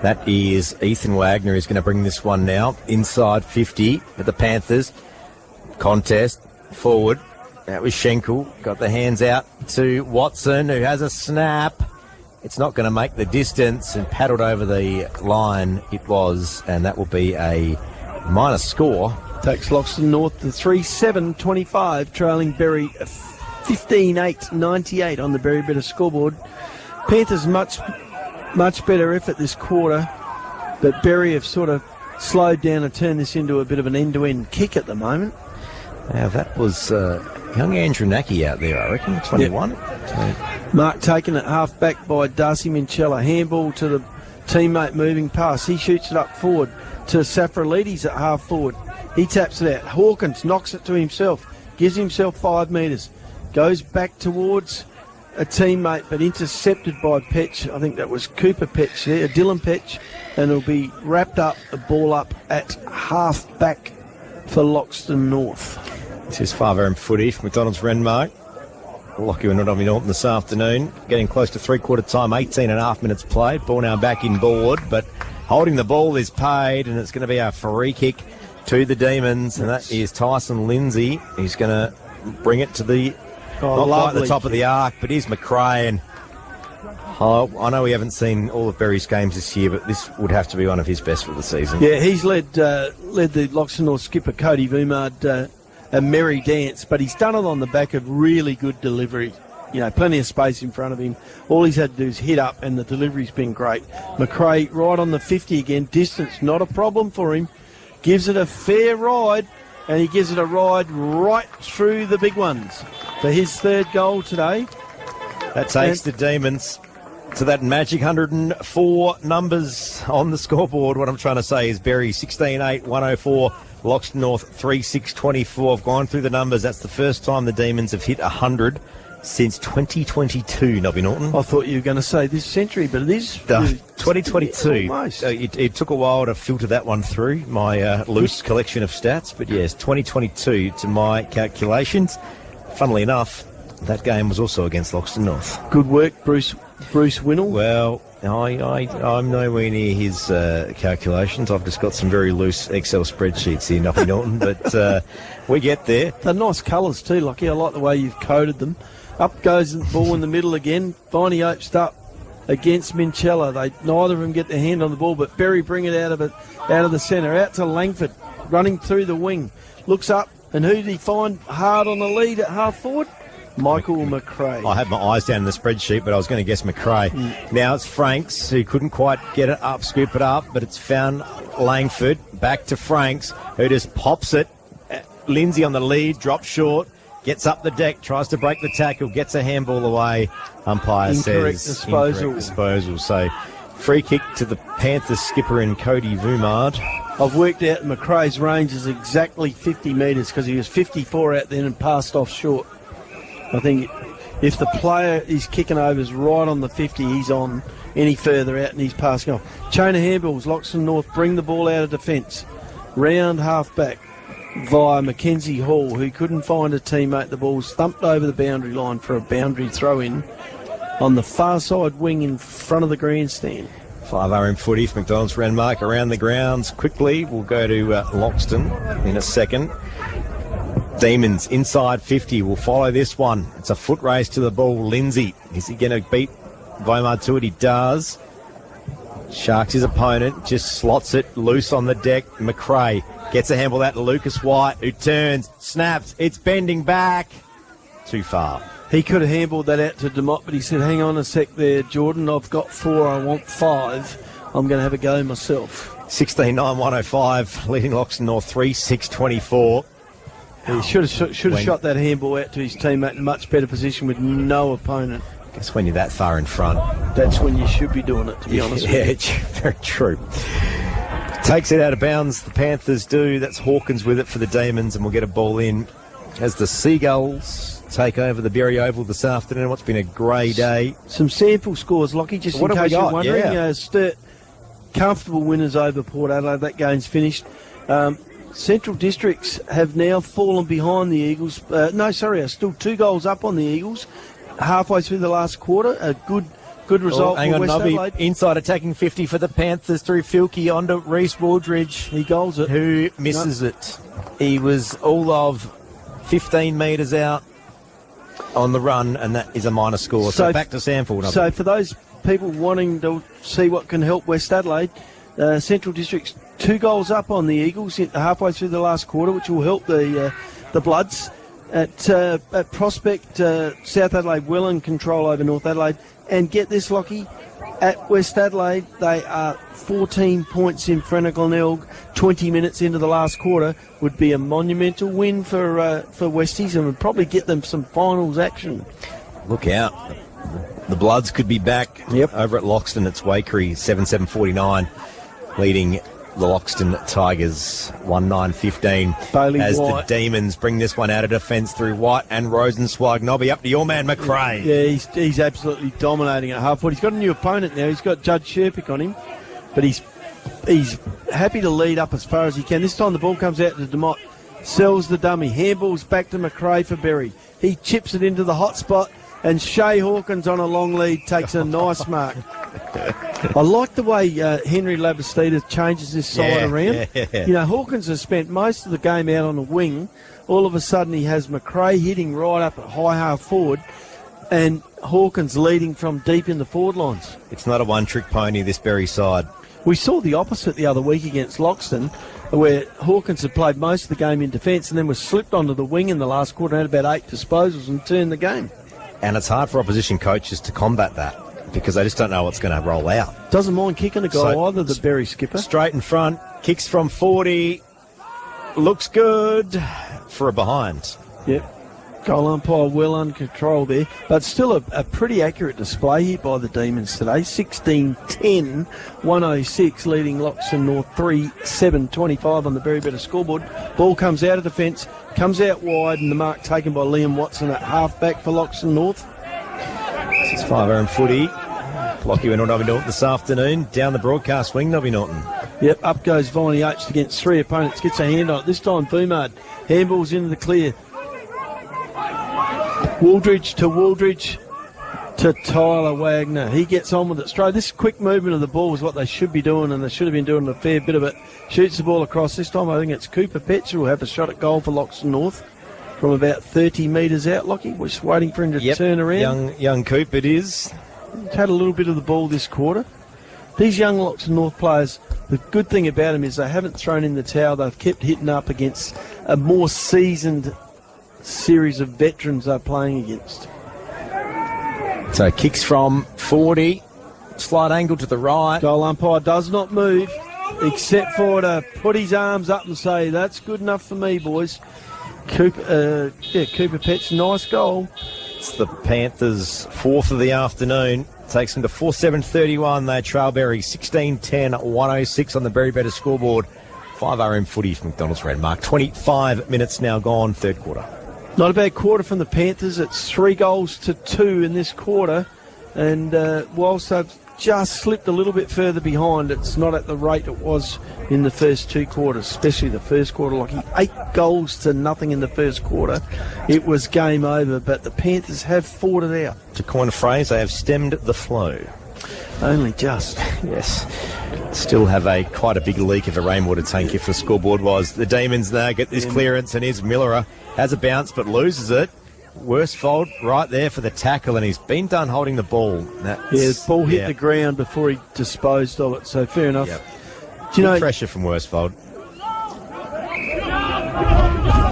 That is Ethan Wagner, who's going to bring this one now. Inside 50 at the Panthers. Contest forward. That was Schenkel. Got the hands out to Watson, who has a snap. It's not going to make the distance, and paddled over the line it was, and that will be a minus score. Takes Loxton North to 3-7-25, trailing Berri 15-8-98 on the Berri Better scoreboard. Panthers much better effort this quarter, but Berri have sort of slowed down and turned this into a bit of an end-to-end kick at the moment. Now that was young Andrew Naki out there, I reckon, 21. Yep. Mark taken at half back by Darcy Minchella. Handball to the teammate moving past. He shoots it up forward to Safralides at half forward. He taps it out. Hawkins knocks it to himself, gives himself 5 metres, goes back towards a teammate, but intercepted by Petch. I think that was Cooper Petch there, Dylan Petch, and it'll be wrapped up, a ball up at half back for Loxton North. This is 5 footy for McDonald's Renmark. Lucky we're not on Norton this afternoon. Getting close to three-quarter time, 18.5 minutes played. Ball now back in board, but holding the ball is paid, and it's going to be a free kick to the Demons, and that is Tyson Lindsay. He's going to bring it to the not quite the top of the arc, but here's McRae. And I know we haven't seen all of Berry's games this year, but this would have to be one of his best for the season. Yeah, he's led the Loxton North skipper Cody Vumard a merry dance, but he's done it on the back of really good delivery. You know, plenty of space in front of him. All he's had to do is hit up, and the delivery's been great. McRae right on the 50 again. Distance not a problem for him. Gives it a fair ride, and he gives it a ride right through the big ones for his third goal today. That takes the Demons to that magic 104 numbers on the scoreboard. What I'm trying to say is Berri 16-8, 104. Loxton North 3-6-24. I've gone through the numbers. That's the first time the Demons have hit 100 since 2022, Nobby Norton. I thought you were going to say this century, but it is 2022. Almost. It took a while to filter that one through my loose collection of stats, but yes, 2022 to my calculations. Funnily enough, that game was also against Loxton North. Good work, Bruce Winnell. Well, I'm nowhere near his calculations. I've just got some very loose Excel spreadsheets here, Nobby Norton, but we get there. They're nice colours too, Lockie. I like the way you've coded them. Up goes the ball in the middle again. Viney Opes up against Minchella. Neither of them get their hand on the ball, but Berri bring it out of the centre, out to Langford, running through the wing. Looks up, and who did he find hard on the lead at half forward? Michael McRae. I had my eyes down in the spreadsheet, but I was going to guess McRae. Now it's Franks, who couldn't quite get it up, scoop it up, but it's found Langford. Back to Franks, who just pops it. Lindsay on the lead, drops short, gets up the deck, tries to break the tackle, gets a handball away. Umpire says incorrect disposal. So free kick to the Panthers skipper in Cody Vumard. I've worked out McRae's range is exactly 50 metres because he was 54 out then and passed off short. I think if the player is kicking overs right on the 50, he's on any further out and he's passing off. Chain of handballs, Loxton North bring the ball out of defence. Round half back via Mackenzie Hall, who couldn't find a teammate. The ball's thumped over the boundary line for a boundary throw-in on the far side wing in front of the grandstand. 5 footy for McDonald's Renmark around the grounds quickly. We'll go to Loxton in a second. Demons inside 50 will follow this one. It's a foot race to the ball. Lindsay, is he going to beat Vomar to it? He does. Sharks his opponent, just slots it loose on the deck. McRae gets a handball out to Lucas White, who turns, snaps, it's bending back. Too far. He could have handballed that out to DeMott, but he said, hang on a sec there, Jordan, I've got 4, I want 5. I'm going to have a go myself. 16-9, 105, leading Loxton North 3-6-24. He should have shot that handball out to his teammate in a much better position with no opponent. I guess when you're that far in front, that's when you should be doing it, to be honest with you. Yeah, very true. Takes it out of bounds, the Panthers do. That's Hawkins with it for the Demons, and we'll get a ball in as the Seagulls take over the Berri Oval this afternoon. What's been a grey day. Some sample scores, Lockie, just What in have we case you're got? wondering. Yeah. Sturt, comfortable winners over Port Adelaide. That game's finished. Central Districts have now fallen behind the Eagles. Are still 2 goals up on the Eagles halfway through the last quarter. A good result Hang for on, West Nobby. Adelaide. Inside attacking 50 for the Panthers through Filkey onto Reece Wooldridge, He goals it. who misses it. He was all of 15 metres out on the run, and that is a minor score. So back to Sample. Nobby. So for those people wanting to see what can help West Adelaide, Central District's 2 goals up on the Eagles halfway through the last quarter, which will help the Bloods. At Prospect, South Adelaide well in control over North Adelaide. And get this, Lockie, at West Adelaide, they are 14 points in front of Glenelg. 20 minutes into the last quarter would be a monumental win for Westies and would probably get them some finals action. Look out. The Bloods could be back over at Loxton. It's Wakery, 7-7-49, leading the Loxton Tigers 1-9-15 Bailey as White. the Demons bring this one out of defence through White and Rosenswag. Nobby, up to your man, McRae. Yeah, he's absolutely dominating at half-court. He's got a new opponent now. He's got Judge Sherpick on him, but he's happy to lead up as far as he can. This time the ball comes out to DeMott, sells the dummy, handballs back to McRae for Berri. He chips it into the hot spot, and Shea Hawkins on a long lead takes a nice mark. I like the way Henry Labastida changes this side around. Yeah. You know, Hawkins has spent most of the game out on the wing. All of a sudden he has McRae hitting right up at high half forward and Hawkins leading from deep in the forward lines. It's not a one-trick pony, this Berry side. We saw the opposite the other week against Loxton, where Hawkins had played most of the game in defence and then was slipped onto the wing in the last quarter and had about 8 disposals and turned the game. And it's hard for opposition coaches to combat that because they just don't know what's going to roll out. Doesn't mind kicking a goal So, either, the Berry skipper. Straight in front, kicks from 40, looks good for a behind. Yep. Goal umpire well under control there. But still a pretty accurate display here by the Demons today. 16-10, 106, leading Loxton North 3-7-25 on the Berry Better scoreboard. Ball comes out of defence, comes out wide, and the mark taken by Liam Watson at half-back for Loxton North. It's 5-hour footy. Lockie went on Nobby Norton this afternoon. Down the broadcast wing, Nobby Norton. Yep, up goes Viney Oates against 3 opponents. Gets a hand on it. This time, Boomard. Handballs into the clear. Wooldridge to Tyler Wagner. He gets on with it straight. This quick movement of the ball is what they should be doing, and they should have been doing a fair bit of it. Shoots the ball across. This time I think it's Cooper Petch who will have a shot at goal for Loxton North from about 30 metres out, Lockie. We're just waiting for him to turn around. Young Coop it is. He's had a little bit of the ball this quarter. These young Loxton North players, the good thing about them is they haven't thrown in the towel. They've kept hitting up against a more seasoned series of veterans they're playing against. So kicks from 40, slight angle to the right. Goal umpire does not move except for to put his arms up and say, that's good enough for me, boys. Cooper Petch, nice goal. It's the Panthers' 4th of the afternoon. Takes them to 4-7-31. They trail Berry 16-10, 106 on the Berry Better scoreboard. 5 RM footy from McDonald's Red Mark. 25 minutes now gone, third quarter. Not a bad quarter from the Panthers. It's 3-2 in this quarter. And whilst they've just slipped a little bit further behind, it's not at the rate it was in the first 2 quarters, especially the first quarter. Like 8-0 in the first quarter. It was game over, but the Panthers have fought it out. To coin a phrase, they have stemmed the flow. Only just. Yes. Still have quite a big leak of a rainwater tank if the scoreboard was. The Demons now get this clearance, and here's Millerer. Has a bounce but loses it. Worsfold right there for the tackle, and he's been done holding the ball. The ball hit the ground before he disposed of it, so fair enough. Yep. Do you know, pressure from Worsfold.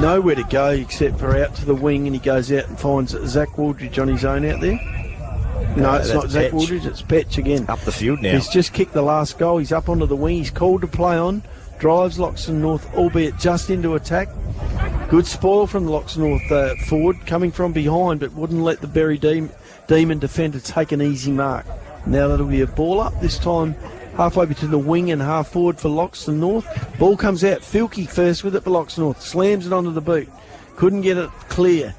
Nowhere to go except for out to the wing, and he goes out and finds Zach Wooldridge on his own out there. No, it's not Zach Wooldridge, it's Petch again. Up the field now. He's just kicked the last goal. He's up onto the wing. He's called to play on. Drives Loxton North, albeit just into attack. Good spoil from the Loxton North forward, coming from behind, but wouldn't let the Berry Demon defender take an easy mark. Now that'll be a ball up, this time halfway between the wing and half forward for Loxton North. Ball comes out, Filkey first with it for Loxton North. Slams it onto the boot. Couldn't get it clear.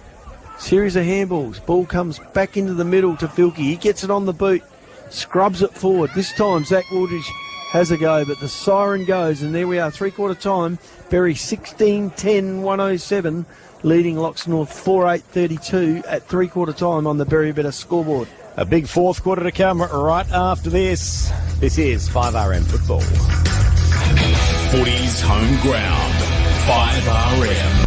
Series of handballs. Ball comes back into the middle to Filkey. He gets it on the boot. Scrubs it forward. This time, Zach Woolridge has a go, but the siren goes, and there we are, three-quarter time. Berri 16-10-107, leading Loxton North 4-8-32 at three-quarter time on the Berri Better scoreboard. A big fourth quarter to come right after this. This is 5RM Football. Footy's home ground, 5RM.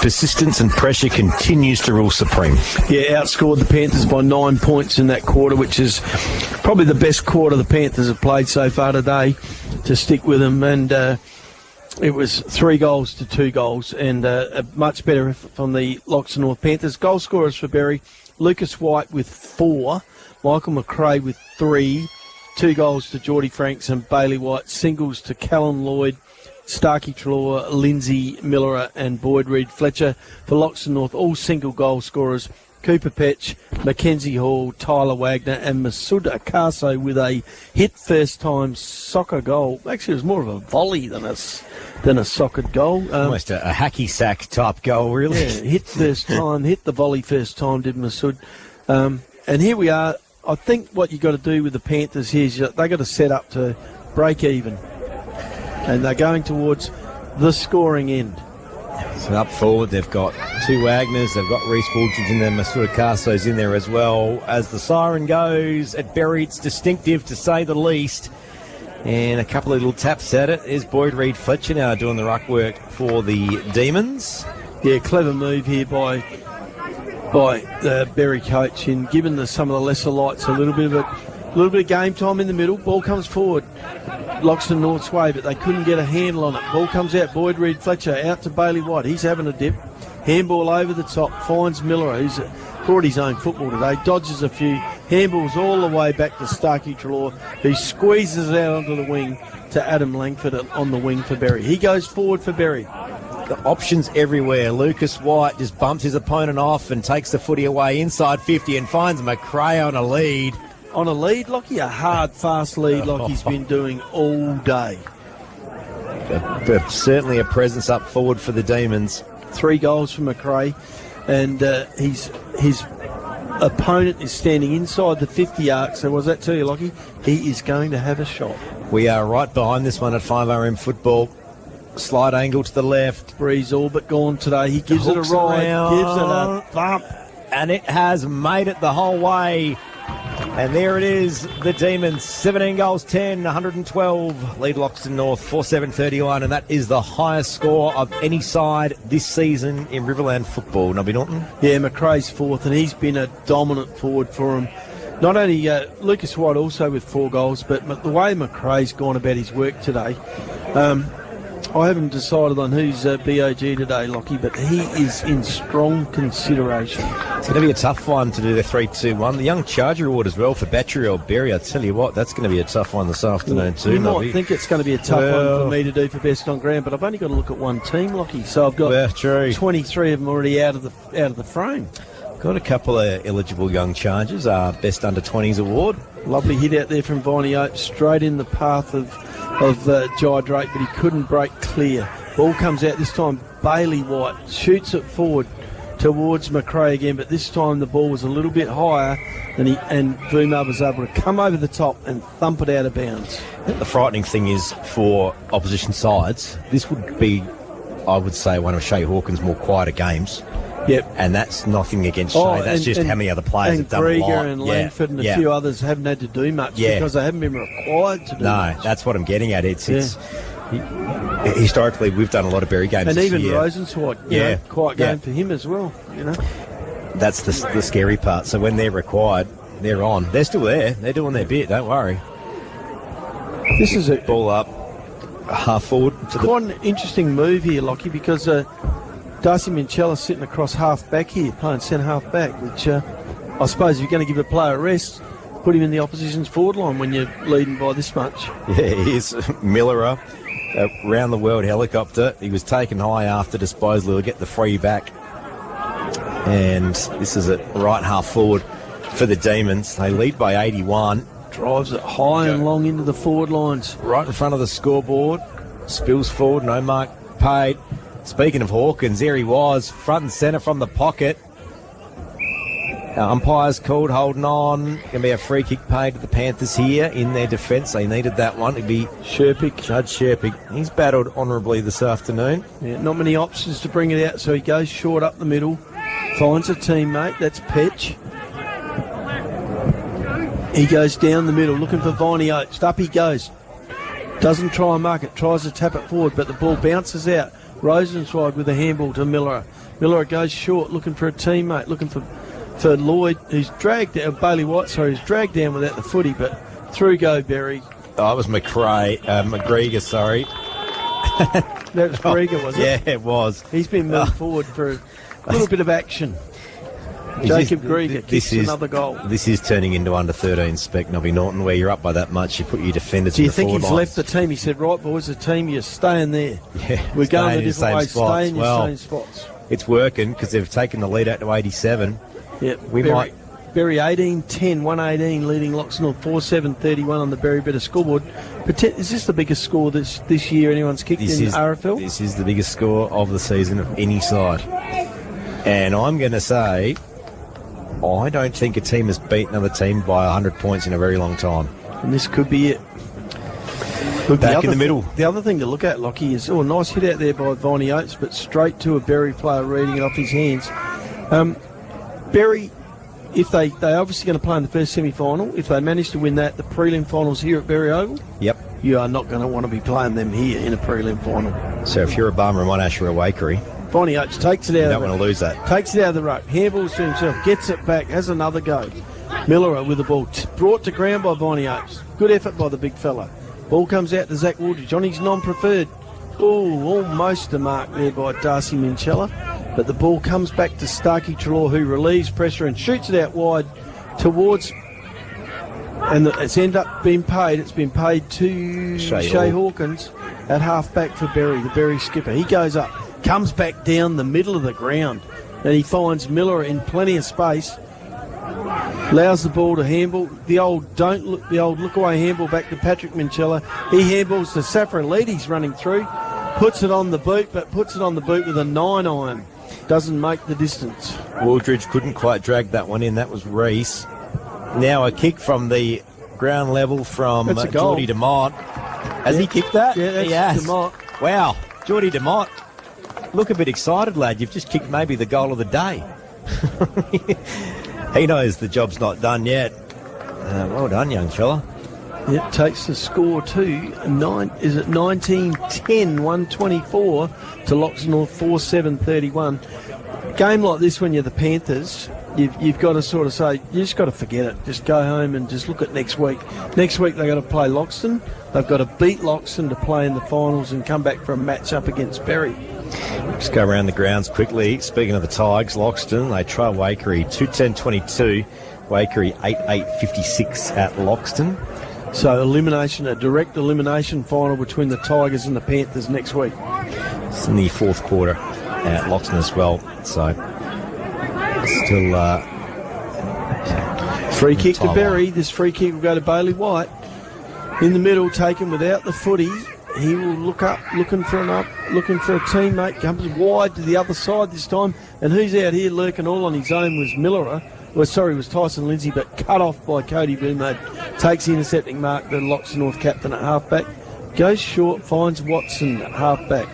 Persistence and pressure continues to rule supreme. Yeah, outscored the Panthers by 9 points in that quarter, which is probably the best quarter the Panthers have played so far today, to stick with them. And it was 3 goals to 2 goals, and a much better effort from the Loxton North Panthers. Goal scorers for Berri: Lucas White with 4, Michael McRae with 3, 2 goals to Geordie Franks and Bailey White, singles to Callum Lloyd, Starkey Trelaw, Lindsay Miller and Boyd Reid Fletcher. For Loxton North, all single goal scorers: Cooper Petch, Mackenzie Hall, Tyler Wagner and Masood Akaso with a hit first time soccer goal. Actually, it was more of a volley than a soccer goal. Almost a hacky sack type goal, really. Yeah, hit first time, hit the volley first time, did Masood. And here we are. I think what you've got to do with the Panthers here is they've got to set up to break even. And they're going towards the scoring end. So up forward, they've got two Wagners, they've got Reece Woolridge in there, Masura Casso's in there as well. As the siren goes at Berri, it's distinctive to say the least. And a couple of little taps at it. Is Boyd Reid Fletcher now doing the ruck work for the Demons. Yeah, clever move here by the Berri coach in giving some of the lesser lights a little bit of game time in the middle. Ball comes forward, Loxton North's way, but they couldn't get a handle on it. Ball comes out, Boyd Reid Fletcher out to Bailey White. He's having a dip. Handball over the top, finds Miller, who's brought his own football today, dodges a few, handballs all the way back to Starkey Treloar, who squeezes it out onto the wing to Adam Langford on the wing for Berri. He goes forward for Berri. The options everywhere. Lucas White just bumps his opponent off and takes the footy away inside 50 and finds McRae on a lead. On a lead, Lockie? A hard, fast lead like he's been doing all day. But certainly a presence up forward for the Demons. 3 goals for McRae, and his opponent is standing inside the 50 arc. So was that to you, Lockie? He is going to have a shot. We are right behind this one at 5RM football. Slight angle to the left. Breeze all but gone today. He gives it a ride, gives it a thump. And it has made it the whole way. And there it is, the Demons, 17 goals, 10, 112. Lead Loxton North, 4-7-31, and that is the highest score of any side this season in Riverland football. Nobby Norton? Yeah, McRae's fourth, and he's been a dominant forward for him. Not only Lucas White also with 4 goals, but the way McRae's gone about his work today, I haven't decided on who's BOG today, Lockie, but he is in strong consideration. It's going to be a tough one to do the 3-2-1. The Young Charger Award as well for Battery or Berri. I tell you what, that's going to be a tough one this afternoon too. You might think it's going to be a tough one for me to do for best on ground, but I've only got to look at one team, Lockie. So I've got 23 of them already out of the frame. Got a couple of eligible Young Chargers. Best Under 20s Award. Lovely hit out there from Viney Oates, straight in the path of Jai Drake, but he couldn't break clear. Ball comes out this time. Bailey White shoots it forward towards McRae again, but this time the ball was a little bit higher and Vuma was able to come over the top and thump it out of bounds. The frightening thing is for opposition sides, this would be, I would say, one of Shea Hawkins' more quieter games. Yep. And that's nothing against Shea. That's just how many other players have done a lot. And Langford and a few others haven't had to do much because they haven't been required to do much. No, that's what I'm getting at. It's historically, we've done a lot of Berri games and this even year. Rosenswad, quiet game for him as well. That's the scary part. So when they're required, they're on. They're still there. They're doing their bit. Don't worry. This is a ball up, half forward. Quite an interesting move here, Lockie, because Darcy Minchella's sitting across half back here, playing centre half back, which I suppose if you're going to give a player a rest, put him in the opposition's forward line when you're leading by this much. Yeah, here's Miller, round the world helicopter. He was taken high after disposal. He'll get the free back. And this is it, right half forward for the Demons. They lead by 81. Drives it high and long into the forward lines. Right in front of the scoreboard. Spills forward, no mark paid. Speaking of Hawkins, there he was, front and centre from the pocket. Umpires called, holding on. Going to be a free kick paid to the Panthers here in their defence. They needed that one. It'd be Sherpick. Judge Sherpick. He's battled honourably this afternoon. Yeah, not many options to bring it out, so he goes short up the middle. Finds a teammate, that's Petch. He goes down the middle, looking for Viney Oates. Up he goes. Doesn't try and mark it, tries to tap it forward, but the ball bounces out. Rosenswad with a handball to Miller. Miller goes short, looking for a teammate, looking for Lloyd, who's dragged down, Bailey White, who's dragged down without the footy, but through go Berri. Oh, it was McGregor, sorry. That was Grieger, was it? Yeah, it was. He's been moved forward for a little bit of action. Jacob Grieger kicks another goal. This is turning into under 13 spec, Nobby Norton, where you're up by that much, you put your defenders in the forward lines. Do you think he's left the team? He said, right, boys, the team, you're staying there. Yeah, we're going a different way. Spots. Stay in your same spots. It's working because they've taken the lead out to 87. Yep. Berri 18-10, 118, leading Loxton 4-7-31 on the Berri Better scoreboard. Is this the biggest score this year anyone's kicked in RFL? This is the biggest score of the season of any side. And I'm going to say, I don't think a team has beaten another team by 100 points in a very long time. And this could be it. Look, Back in the middle. The other thing to look at, Lockie, is a nice hit out there by Viney Oates, but straight to a Berri player reading it off his hands. Berri, if they're obviously going to play in the first semi-final, if they manage to win that, the prelim finals here at Berri Oval, Yep. you are not going to want to be playing them here in a prelim final. So if you're a Barmer and Monash or a Waikerie, Viney Oates takes it out. you of don't the want to lose that. Takes it out of the rope, handballs to himself, gets it back, has another go. Miller with the ball, brought to ground by Viney Oates. Good effort by the big fella. Ball comes out to Zach Woodridge on his non-preferred. Oh, almost a mark there by Darcy Minchella. But the ball comes back to Starkey Trelaw, who relieves pressure and shoots it out wide towards... And it's ended up being paid. It's been paid to Shea Hawkins at half-back for Berri, the Berri skipper. He goes up, comes back down the middle of the ground, and he finds Miller in plenty of space. Allows the ball to handball. The old look away handball back to Patrick Minchella. He handballs to Safralides running through. Puts it on the boot, but puts it on the boot with a 9-iron. Doesn't make the distance. Wooldridge couldn't quite drag that one in. That was Reese. Now a kick from the ground level from Geordie DeMott. Has he kicked that? Yeah, that's he has. DeMott. Wow, Geordie DeMott. Look a bit excited, lad. You've just kicked maybe the goal of the day. He knows the job's not done yet. Well done, young fella. It takes the score to 19-10, 124 to Loxton North 4-7-31. Game like this, when you're the Panthers, you've got to sort of say, you just got to forget it. Just go home and just look at next week. Next week they've got to play Loxton. They've got to beat Loxton to play in the finals and come back for a match up against Berri. Just go around the grounds quickly. Speaking of the Tigers, Loxton, they trail Waikerie 2-10-22. Waikerie 8-8-56 at Loxton. So a direct elimination final between the Tigers and the Panthers next week. It's in the fourth quarter at Loxton as well. So still free kick to Berri. This free kick will go to Bailey White. In the middle, taken without the footy. He will look up, looking for a teammate. Comes wide to the other side this time. And who's out here lurking all on his own was was Tyson Lindsay, but cut off by Cody Boomade. Takes the intercepting mark, the Loxton North captain at halfback. Goes short, finds Watson at halfback.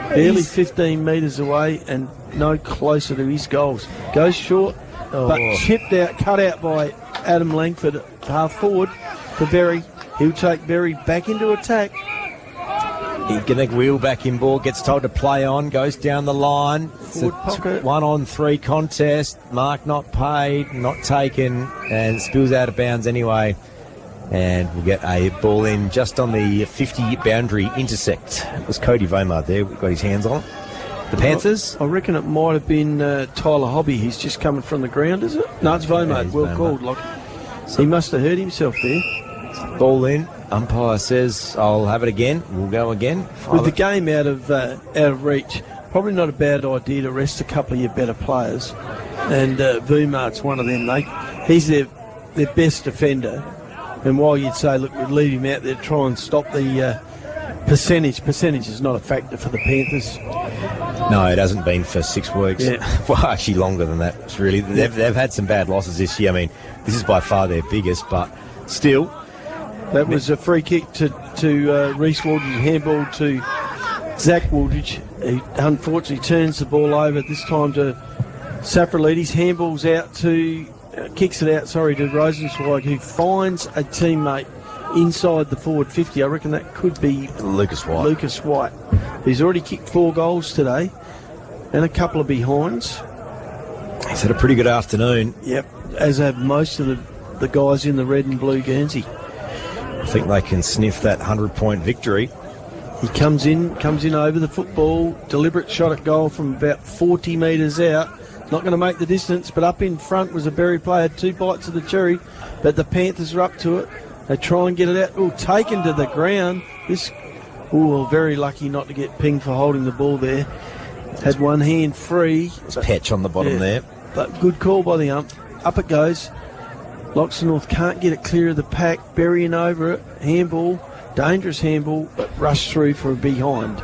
Barely 15 metres away and no closer to his goals. Goes short, but chipped out, cut out by Adam Langford at half forward for Berri. He'll take Berri back into attack. He's going to wheel back in ball, gets told to play on, goes down the line. Forward pocket. 1-on-3 contest. Mark not paid, not taken, and spills out of bounds anyway. And we'll get a ball in just on the 50 boundary intersect. It was Cody Vomar there, got his hands on it. The Panthers? I reckon it might have been Tyler Hobby. He's just coming from the ground, is it? No, it's Vomar. Yeah, well Vomar. called. He must have hurt himself there. Ball in. Umpire says, I'll have it again. We'll go again. With the game out of reach, probably not a bad idea to rest a couple of your better players. And Vumart's one of them. He's their best defender. And while you'd say, look, we'd leave him out there to try and stop the percentage is not a factor for the Panthers. No, it hasn't been for 6 weeks. Yeah. Well, actually longer than that. It's really, they've had some bad losses this year. I mean, this is by far their biggest, but still. That was a free kick to Reece Wooldridge, handball to Zach Wooldridge. He unfortunately turns the ball over, this time to Safralides, handballs out kicks it out to Rosenzweig, who finds a teammate inside the forward 50. I reckon that could be Lucas White. He's already kicked 4 goals today and a couple of behinds. He's had a pretty good afternoon. Yep, as have most of the guys in the red and blue Guernsey. I think they can sniff that 100-point victory. He comes in over the football, deliberate shot at goal from about 40 metres out. Not going to make the distance, but up in front was a Berri player, 2 bites of the cherry, but the Panthers are up to it. They try and get it out. Taken to the ground. Very lucky not to get pinged for holding the ball there. Had one hand free. It's Petch on the bottom there. But good call by the ump. Up it goes. Loxton North can't get it clear of the pack. Burying over it. Handball. Dangerous handball, but rushed through for a behind.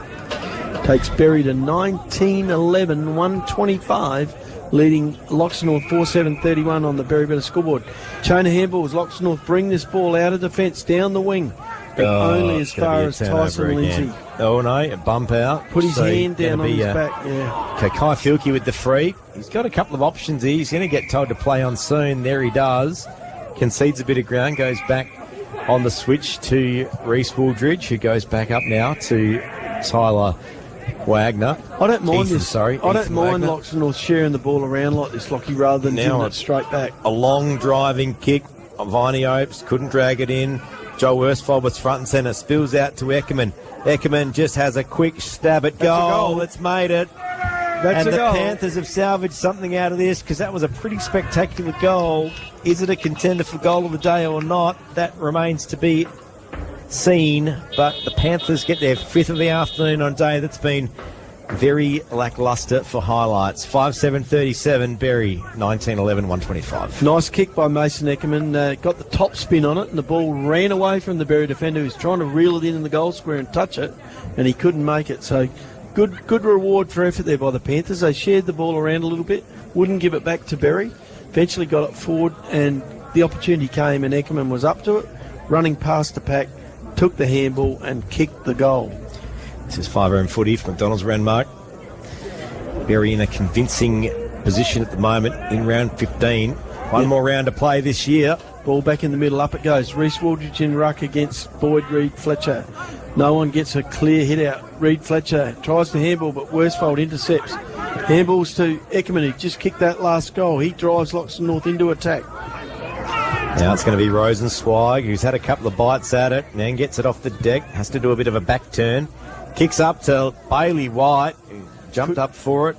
Takes Berri to 19-11, 125. leading Loxton North 4-7-31 on the Berri Better scoreboard. Chain of handballs. Loxton North bring this ball out of defence, down the wing, but only as far as Tyson Lindsay. Oh no, a bump out. Put his hand down on his back. Yeah. Okay, Kai Filkey with the free. He's got a couple of options here. He's going to get told to play on soon. There he does. Concedes a bit of ground, goes back on the switch to Reece Wooldridge, who goes back up now to Tyler Wagner. I don't mind this. I don't mind Loxton North sharing the ball around like this, Lockie, rather than giving it straight back. A long driving kick. Viney Opes couldn't drag it in. Joe Worsfold was front and centre. Spills out to Eckerman. Eckerman just has a quick stab at goal. It's made it. And the Panthers have salvaged something out of this because that was a pretty spectacular goal. Is it a contender for goal of the day or not? That remains to be seen. But the Panthers get their 5th of the afternoon on a day that's been very lacklustre for highlights. 5-7-37, Berri 19-11-125. Nice kick by Mason Eckerman. Got the top spin on it, and the ball ran away from the Berri defender who was trying to reel it in the goal square and touch it, and he couldn't make it. So good reward for effort there by the Panthers. They shared the ball around a little bit, wouldn't give it back to Berri. Eventually got it forward, and the opportunity came, and Eckerman was up to it, running past the pack, took the handball and kicked the goal. This is 5-room footy for McDonald's Renmark. Berri in a convincing position at the moment in round 15. One more round to play this year. Ball back in the middle, up it goes. Reece Wooldridge in ruck against Boyd Reed Fletcher. No one gets a clear hit out. Reed Fletcher tries to handball, but Worsfold intercepts. Handballs to Eckerman, who just kicked that last goal. He drives Loxton North into attack. Now it's going to be Rosenzweig, who's had a couple of bites at it, and then gets it off the deck. Has to do a bit of a back turn. Kicks up to Bailey White, who jumped up for it.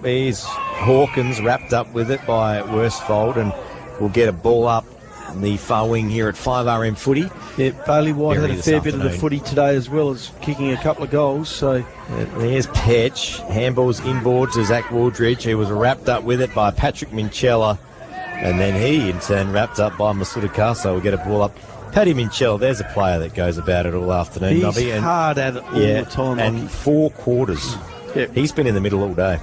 There's Hawkins wrapped up with it by Worsfold, and will get a ball up in the far wing here at 5RM footy. Yeah, Bailey White had a fair bit of the footy today as well as kicking a couple of goals. So there's Petch. Handballs inboard to Zach Wooldridge, who was wrapped up with it by Patrick Minchella. And then he, in turn, wrapped up by Masuda Kaso, will get a ball up. Paddy Minchell, there's a player that goes about it all afternoon, he's Nobby. He's hard at it all the time. And 4 quarters. Yep. He's been in the middle all day.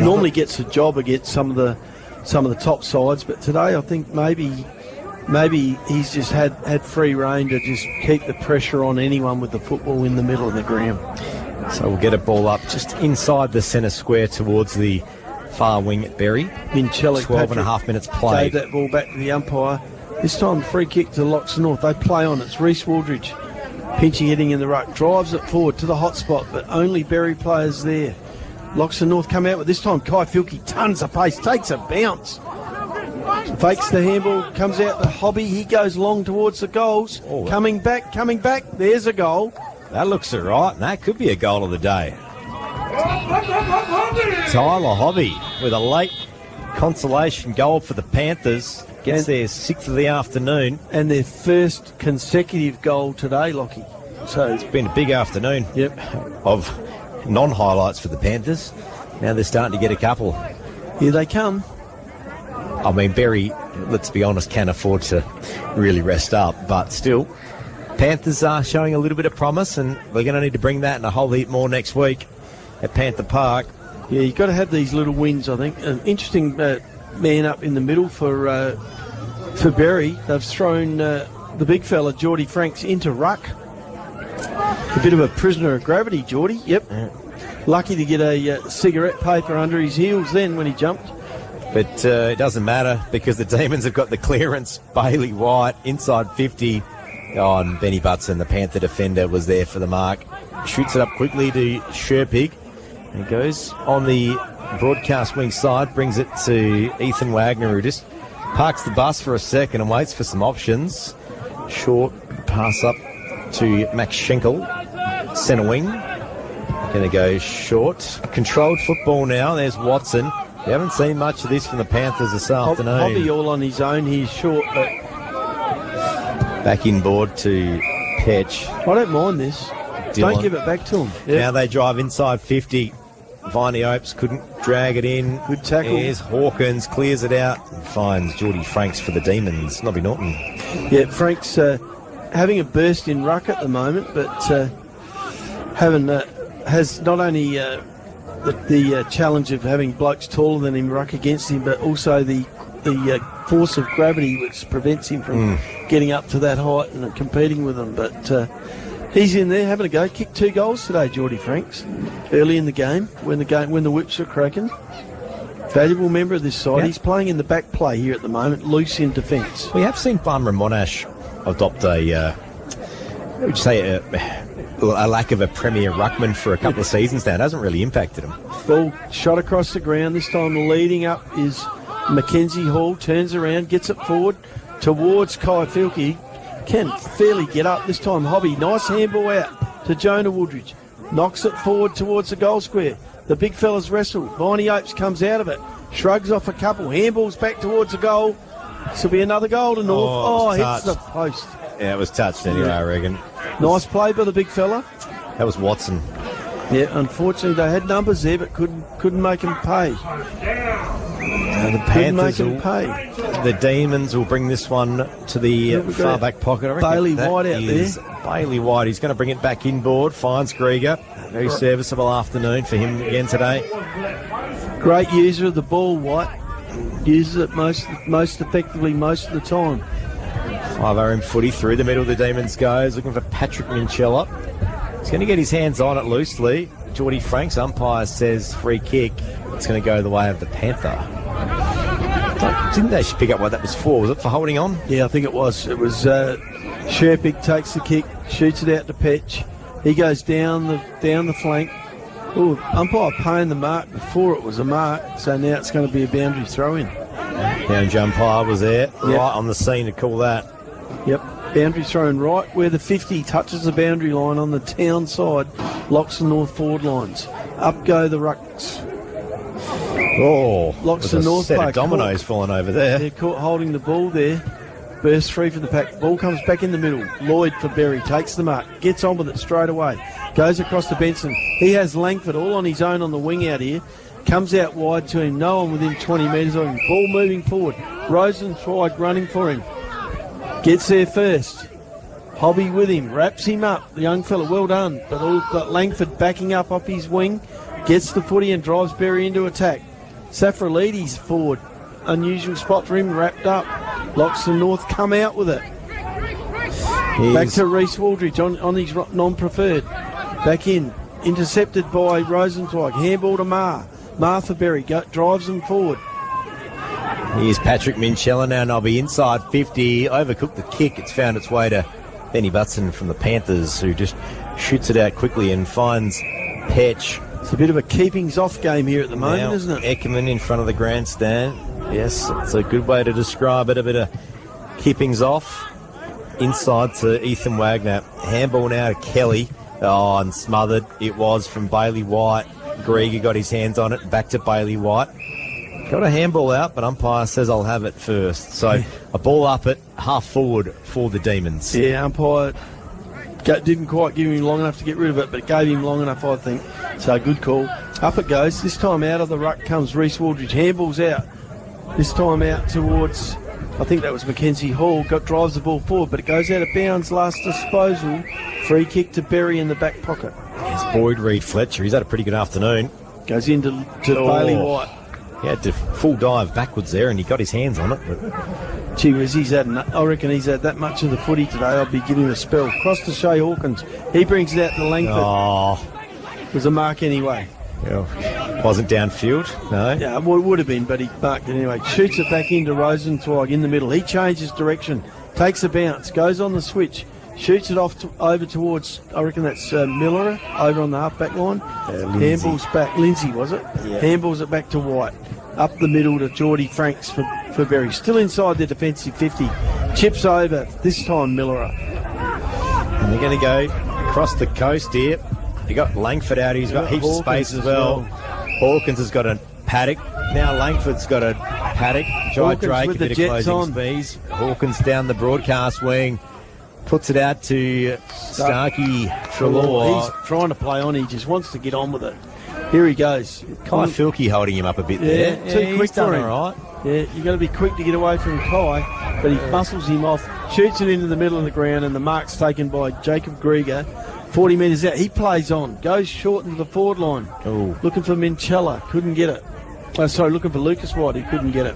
Normally gets a job against some of the top sides, but today I think maybe he's just had free rein to just keep the pressure on anyone with the football in the middle of the ground. So we'll get a ball up just inside the centre square towards the far wing at Berri. Minchella, 12 and a half minutes played. Gave that ball back to the umpire. This time, free kick to Loxton North. They play on. It's Reece Wooldridge. Pinchy hitting in the ruck. Drives it forward to the hot spot, but only Berri players there. Loxton North come out with this time. Kai Filkey, tons of pace, takes a bounce. Fakes the handball, comes out the hobby. He goes long towards the goals. Coming back. There's a goal. That looks all right, and that could be a goal of the day. Tyler Hobby with a late consolation goal for the Panthers. Gets their 6th of the afternoon. And their first consecutive goal today, Lockie. So it's been a big afternoon of non-highlights for the Panthers. Now they're starting to get a couple. Here they come. I mean, Berri, let's be honest, can't afford to really rest up. But still, Panthers are showing a little bit of promise, and we're going to need to bring that and a whole heap more next week at Panther Park. Yeah, you've got to have these little wins, I think. An interesting man up in the middle for Berri. They've thrown the big fella, Geordie Franks, into ruck. A bit of a prisoner of gravity, Geordie. Yep. Yeah. Lucky to get a cigarette paper under his heels then when he jumped. But it doesn't matter because the Demons have got the clearance. Bailey White, inside 50. Oh, and Benny Butson, the Panther defender, was there for the mark. Shoots it up quickly to Sherpig. And he goes on the broadcast wing side, brings it to Ethan Wagner, who just parks the bus for a second and waits for some options. Short pass up to Max Schenkel, centre wing. Going to go short. Controlled football now. There's Watson. We haven't seen much of this from the Panthers this afternoon. Hobby all on his own. He's short, but back inboard to Petch. I don't mind this. Dylan. Don't give it back to him. Yep. Now they drive inside 50. Viney Opes couldn't drag it in. Good tackle. There's Hawkins, clears it out and finds Geordie Franks for the Demons. Nobby Norton. Yeah, Franks having a burst in ruck at the moment, but has not only the challenge of having blokes taller than him ruck against him, but also the force of gravity which prevents him from getting up to that height and competing with them. But he's in there having a go. Kicked 2 goals today, Geordie Franks, early in the game when the whips were cracking. Valuable member of this side. He's playing in the back play here at the moment, loose in defence. We have seen Farmer Monash adopt a lack of a premier ruckman for a couple of seasons now. It hasn't really impacted him. Ball shot across the ground. This time leading up is Mackenzie Hall. Turns around, gets it forward towards Kai Filkey. Can fairly get up. This time Hobby. Nice handball out to Jonah Woodridge. Knocks it forward towards the goal square. The big fella's wrestle. Viney Opes comes out of it. Shrugs off a couple. Handballs back towards the goal. This will be another goal to North. Hits the post. Yeah, it was touched anyway, I reckon. Nice play by the big fella. That was Watson. Yeah, unfortunately they had numbers there, but couldn't make him pay. The Panthers the Demons will bring this one to the far back pocket. Bailey White out there. Bailey White. He's going to bring it back inboard. Finds Grieger. Very serviceable afternoon for him again today. Great user of the ball, White. Uses it most effectively most of the time. 5RM footy through the middle. The Demons goes looking for Patrick Minchella. He's going to get his hands on it loosely. Geordie Franks umpire says free kick. It's going to go the way of the Panther. Didn't they pick up what that was for? Was it for holding on? Yeah, I think it was. It was Sherpick takes the kick, shoots it out to Petch. He goes down the flank. Oh, umpire paying the mark before it was a mark, so now it's going to be a boundary throw-in. Boundary umpire was there, right on the scene to call that. Yep, boundary thrown right where the 50 touches the boundary line on the town side, Loxton North forward lines. Up go the rucks. Oh, Loxton North set of dominoes falling over there. They're caught holding the ball there. Burst free from the pack. Ball comes back in the middle. Lloyd for Berri. Takes the mark. Gets on with it straight away. Goes across to Benson. He has Langford all on his own on the wing out here. Comes out wide to him. No one within 20 metres of him. Ball moving forward. Rosenzweig running for him. Gets there first. Hobby with him. Wraps him up. The young fella, well done. But all got Langford backing up his wing. Gets the footy and drives Berri into attack. Safralides forward. Unusual spot for him. Wrapped up. Loxton North come out with it. Back to Reece Waldridge on his non-preferred. Back in. Intercepted by Rosenzweig. Handball to Mar for Berri. Drives them forward. Here's Patrick Minchella now, and I'll be inside 50. Overcooked the kick. It's found its way to Benny Butson from the Panthers, who just shoots it out quickly and finds Petch. It's a bit of a keepings off game here at the moment, now, isn't it? Eckerman in front of the grandstand. Yes, it's a good way to describe it. A bit of keepings off. Inside to Ethan Wagner. Handball now to Kelly. Oh, and smothered. It was from Bailey White. Grieger got his hands on it. Back to Bailey White. Got a handball out, but umpire says I'll have it first. So a ball up at half forward for the Demons. Yeah, umpire didn't quite give him long enough to get rid of it, but gave him long enough, I think. So good call. Up it goes. This time out of the ruck comes Reece Waldridge. Handball's out. This time out towards, I think that was Mackenzie Hall. Drives the ball forward, but it goes out of bounds. Last disposal. Free kick to Berri in the back pocket. It's Boyd Reid Fletcher. He's had a pretty good afternoon. Goes into Bailey White. He had to full dive backwards there, and he got his hands on it. But gee whiz, I reckon he's had that much of the footy today. I'll be giving him a spell. Cross to Shea Hawkins. He brings it out to Langford. Oh. It was a mark anyway. Yeah. Wasn't downfield, no? Yeah, well, it would have been, but he marked it anyway. Shoots it back into Rosenzweig in the middle. He changes direction. Takes a bounce. Goes on the switch. Shoots it off over towards, I reckon that's Miller over on the half-back line. Handballs back. Lindsay, was it? Yeah. Handballs it back to White. Up the middle to Geordie Franks for Berri. Still inside the defensive 50. Chips over, this time Miller. And they're going to go across the coast here. You got Langford out. He's got heaps of space as well. Hawkins has got a paddock. Now Langford's got a paddock. Jai Drake, a bit of closing speeds. Hawkins down the broadcast wing. Puts it out to Starkey Treloar. He's trying to play on. He just wants to get on with it. Here he goes. Kai Filkey holding him up a bit there. Too quick for him. All right. Yeah, you've got to be quick to get away from Kai, but he muscles him off, shoots it into the middle of the ground, and the mark's taken by Jacob Grieger 40 metres out. He plays on. Goes short into the forward line. Ooh. Looking for Minchella. Couldn't get it. Looking for Lucas White. He couldn't get it.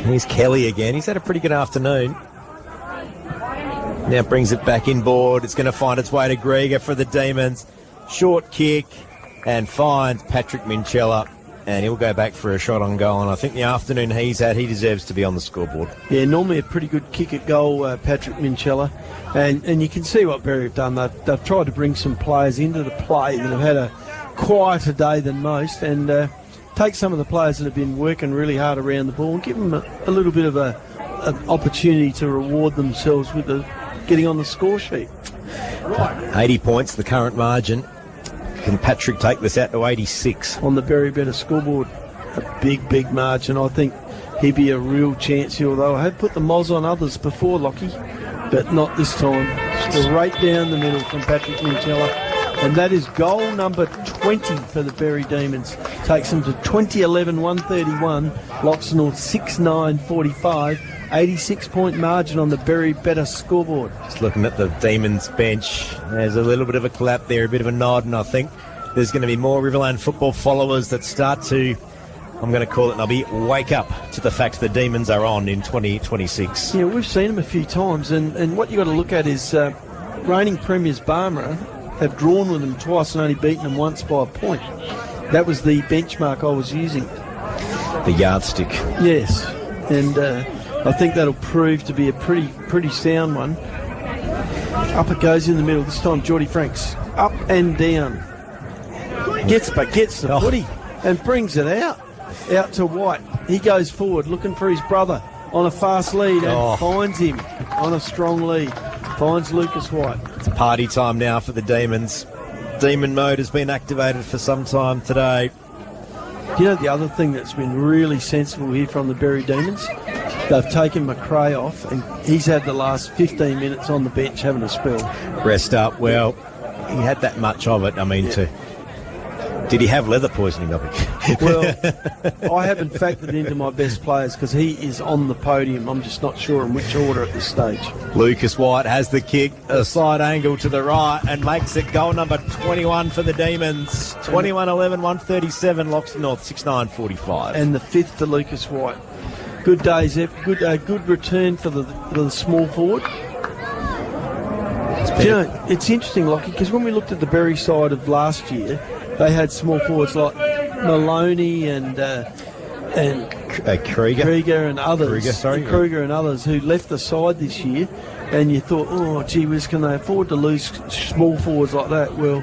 Here's Kelly again. He's had a pretty good afternoon. Now brings it back inboard. It's going to find its way to Grieger for the Demons. Short kick and finds Patrick Minchella. And he'll go back for a shot on goal. And I think the afternoon he's had, he deserves to be on the scoreboard. Yeah, normally a pretty good kick at goal, Patrick Minchella. And you can see what Berri have done. They've tried to bring some players into the play that have had a quieter day than most. And take some of the players that have been working really hard around the ball and give them a little bit of an opportunity to reward themselves with getting on the score sheet. 80 points, the current margin. Can Patrick take this out to 86? On the Berri Better scoreboard, a big margin. I think he'd be a real chance here, although I had put the moz on others before, Lockie, but not this time. Straight down the middle from Patrick Minchella. And that is goal number 20 for the Berri Demons. Takes them to 20-11-131. Loxton 6-9-45. 86-point margin on the Berri Better scoreboard. Just looking at the Demons bench, there's a little bit of a clap there, a bit of a nod, and I think there's going to be more Riverland football followers that start to, I'm going to call it, Nobby, wake up to the fact the Demons are on in 2026. Yeah, we've seen them a few times, and what you've got to look at is reigning premiers Barmera have drawn with them twice and only beaten them once by a point. That was the benchmark I was using. The yardstick. Yes, and I think that'll prove to be a pretty sound one. Up it goes in the middle. This time Geordie Franks up and down. Gets the footy and brings it out to White. He goes forward looking for his brother on a fast lead and finds him on a strong lead. Finds Lucas White. It's party time now for the Demons. Demon mode has been activated for some time today. You know the other thing that's been really sensible here from the Berri Demons? They've taken McRae off, and he's had the last 15 minutes on the bench having a spell. Rest up. Well, he had that much of it. I mean, did he have leather poisoning of it? Well, I haven't factored into my best players because he is on the podium. I'm just not sure in which order at this stage. Lucas White has the kick, a side angle to the right, and makes it goal number 21 for the Demons. 21-11-137, Loxton North, 6-9-45. And the fifth to Lucas White. Good days, good return for the small forward. You know, it's interesting, Lockie, because when we looked at the Berri side of last year, they had small forwards like Maloney and Krieger and others. Kruger and others who left the side this year, and you thought, oh, gee whiz, can they afford to lose small forwards like that? Well,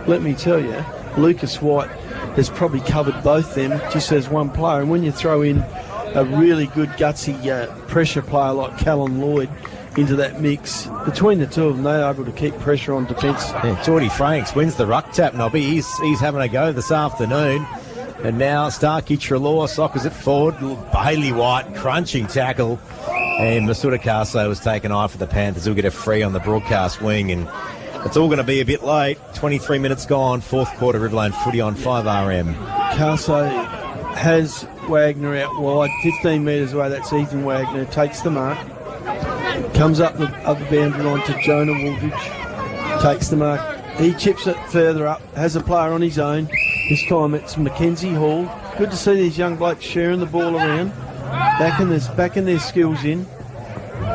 let me tell you, Lucas White has probably covered both them just as one player. And when you throw in a really good gutsy pressure player like Callan Lloyd into that mix, between the two of them, they're able to keep pressure on defence. Yeah, Geordie Franks wins the ruck tap, Nobby. He's having a go this afternoon. And now Starkey Trelaw soccers it forward. Bailey White, crunching tackle. And Masuda Kaso was taken off for the Panthers. He'll get a free on the broadcast wing. And it's all going to be a bit late. 23 minutes gone, fourth quarter, Riverland footy on 5RM. Kaso has Wagner out wide, 15 metres away. That's Ethan Wagner. Takes the mark. Comes up the other boundary line to Jonah Woolridge. Takes the mark. He chips it further up. Has a player on his own. This time it's Mackenzie Hall. Good to see these young blokes sharing the ball around. Backing their skills in.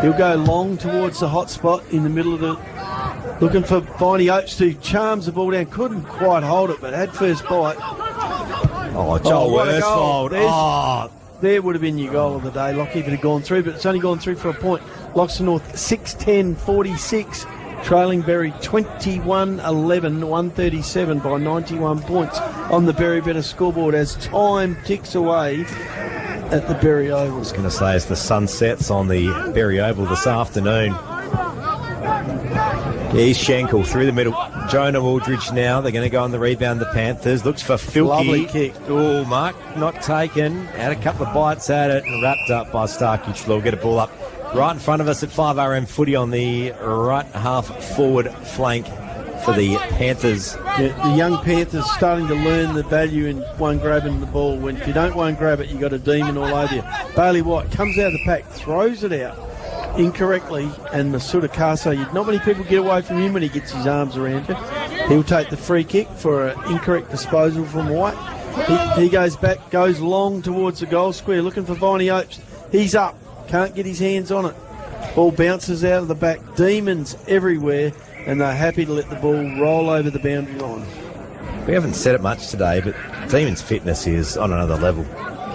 He'll go long towards the hot spot in the middle of the... Looking for Viney Oates to charms the ball down. Couldn't quite hold it, but had first bite. Oh, Joel Worsfold. There would have been your goal of the day, Lockie, if it had gone through, but it's only gone through for a point. Loxton North 6-10-46, trailing Berri 21-11-137 by 91 points on the Berri Better scoreboard as time ticks away at the Berri Oval. I was going to say, as the sun sets on the Berri Oval this afternoon. Here's Schenkel through the middle. Jonah Wooldridge now. They're going to go on the rebound, the Panthers. Looks for Filkey. Lovely kick. Oh, Mark not taken. Had a couple of bites at it and wrapped up by Starkey. We'll get a ball up right in front of us at 5RM footy on the right half forward flank for the Panthers. Yeah, the young Panthers starting to learn the value in one grabbing the ball. When if you don't one grab it, you got a demon all over you. Bailey White comes out of the pack, throws it out incorrectly, and Masuda Kaso, not many people get away from him when he gets his arms around you. He'll take the free kick for an incorrect disposal from White. He goes back, goes long towards the goal square, looking for Viney Opes. He's up, can't get his hands on it. Ball bounces out of the back. Demons everywhere, and they're happy to let the ball roll over the boundary line. We haven't said it much today, but Demons' fitness is on another level.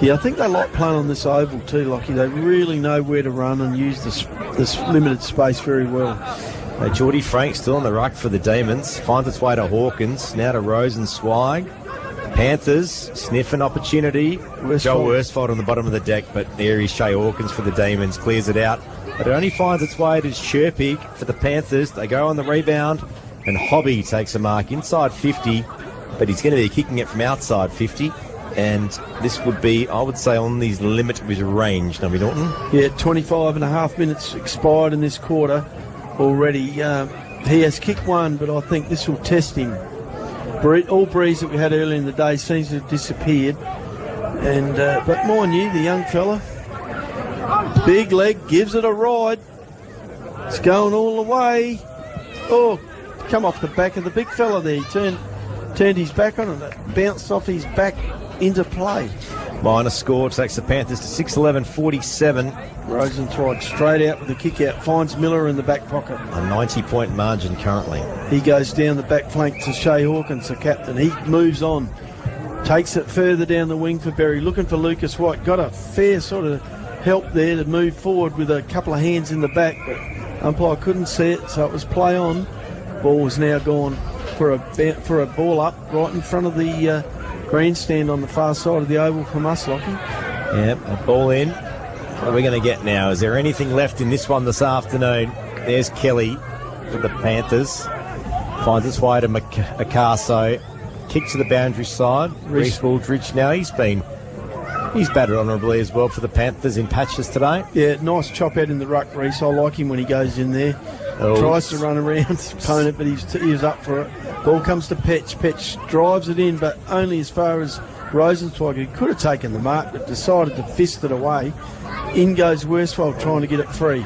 Yeah, I think they like playing on this oval too, Lockie. They really know where to run and use this limited space very well. Geordie Frank still on the ruck for the Demons. Finds its way to Hawkins. Now to Rosenzweig. Panthers sniff an opportunity. Joel Worsfold on the bottom of the deck, but there is Shea Hawkins for the Demons. Clears it out. But it only finds its way to Sherpig for the Panthers. They go on the rebound, and Hobby takes a mark inside 50, but he's going to be kicking it from outside 50. And this would be, I would say, on the limit of his range, Nobby Norton. Yeah, 25 and a half minutes expired in this quarter already. He has kicked one, but I think this will test him. All breeze that we had earlier in the day seems to have disappeared. And but mind you, the young fella, big leg, gives it a ride. It's going all the way. Oh, come off the back of the big fella there. He turned his back on it. It bounced off his back into play. Minor score takes the Panthers to 6-11-47. Rosenzweig straight out with the kick out, finds Miller in the back pocket. A 90-point margin currently. He goes down the back flank to Shea Hawkins, the captain. He moves on, takes it further down the wing for Berri, looking for Lucas White. Got a fair sort of help there to move forward with a couple of hands in the back, but umpire couldn't see it, so it was play on. Ball was now gone for a ball up right in front of the grandstand on the far side of the oval from us, Lockie. Yep, a ball in. What are we going to get now? Is there anything left in this one this afternoon? There's Kelly for the Panthers. Finds its way to Acaso. Kick to the boundary side. Reece Baldridge now. He's batted honourably as well for the Panthers in patches today. Yeah, nice chop out in the ruck, Reece. I like him when he goes in there. Tries to run around his opponent, but he was up for it. Ball comes to Petch. Petch drives it in, but only as far as Rosenzweig, who could have taken the mark, but decided to fist it away. In goes Worsfold trying to get it free.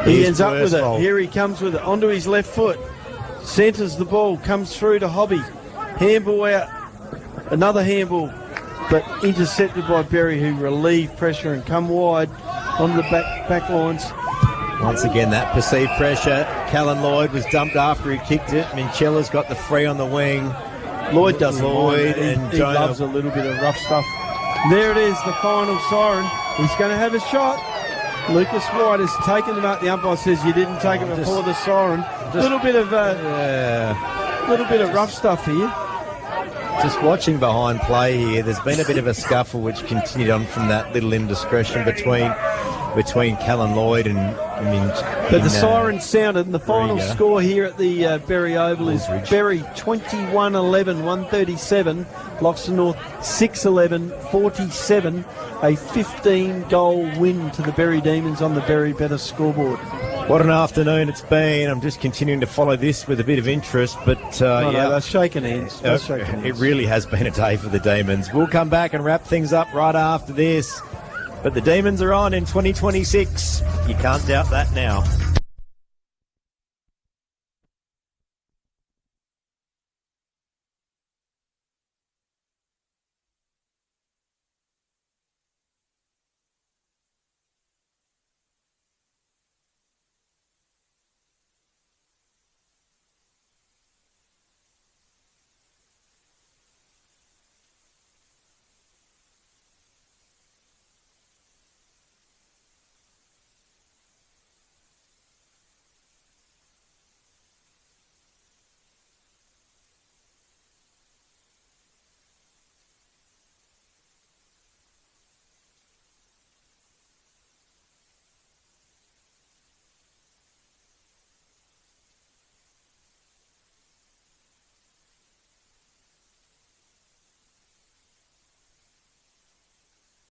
He ends up with it. Here he comes with it onto his left foot. Centres the ball, comes through to Hobby. Handball out. Another handball, but intercepted by Berri, who relieved pressure and come wide onto the back lines. Once again, that perceived pressure. Callan Lloyd was dumped after he kicked it. Minchella's got the free on the wing. Lloyd doesn't mind. And he loves a little bit of rough stuff. There it is, the final siren. He's going to have a shot. Lucas White has taken them out. The umpire says you didn't take it before the siren. A little bit of rough stuff here. Just watching behind play here, there's been a bit of a scuffle which continued on from that little indiscretion between Callan Lloyd and But the siren sounded, and the final score here at the Berri Oval is Berri 21-11, 137. Loxton North 6-11-47. A 15-goal win to the Berri Demons on the Berri Better scoreboard. What an afternoon it's been. I'm just continuing to follow this with a bit of interest, but they're shaking hands. It really has been a day for the Demons. We'll come back and wrap things up right after this. But the Demons are on in 2026. You can't doubt that now.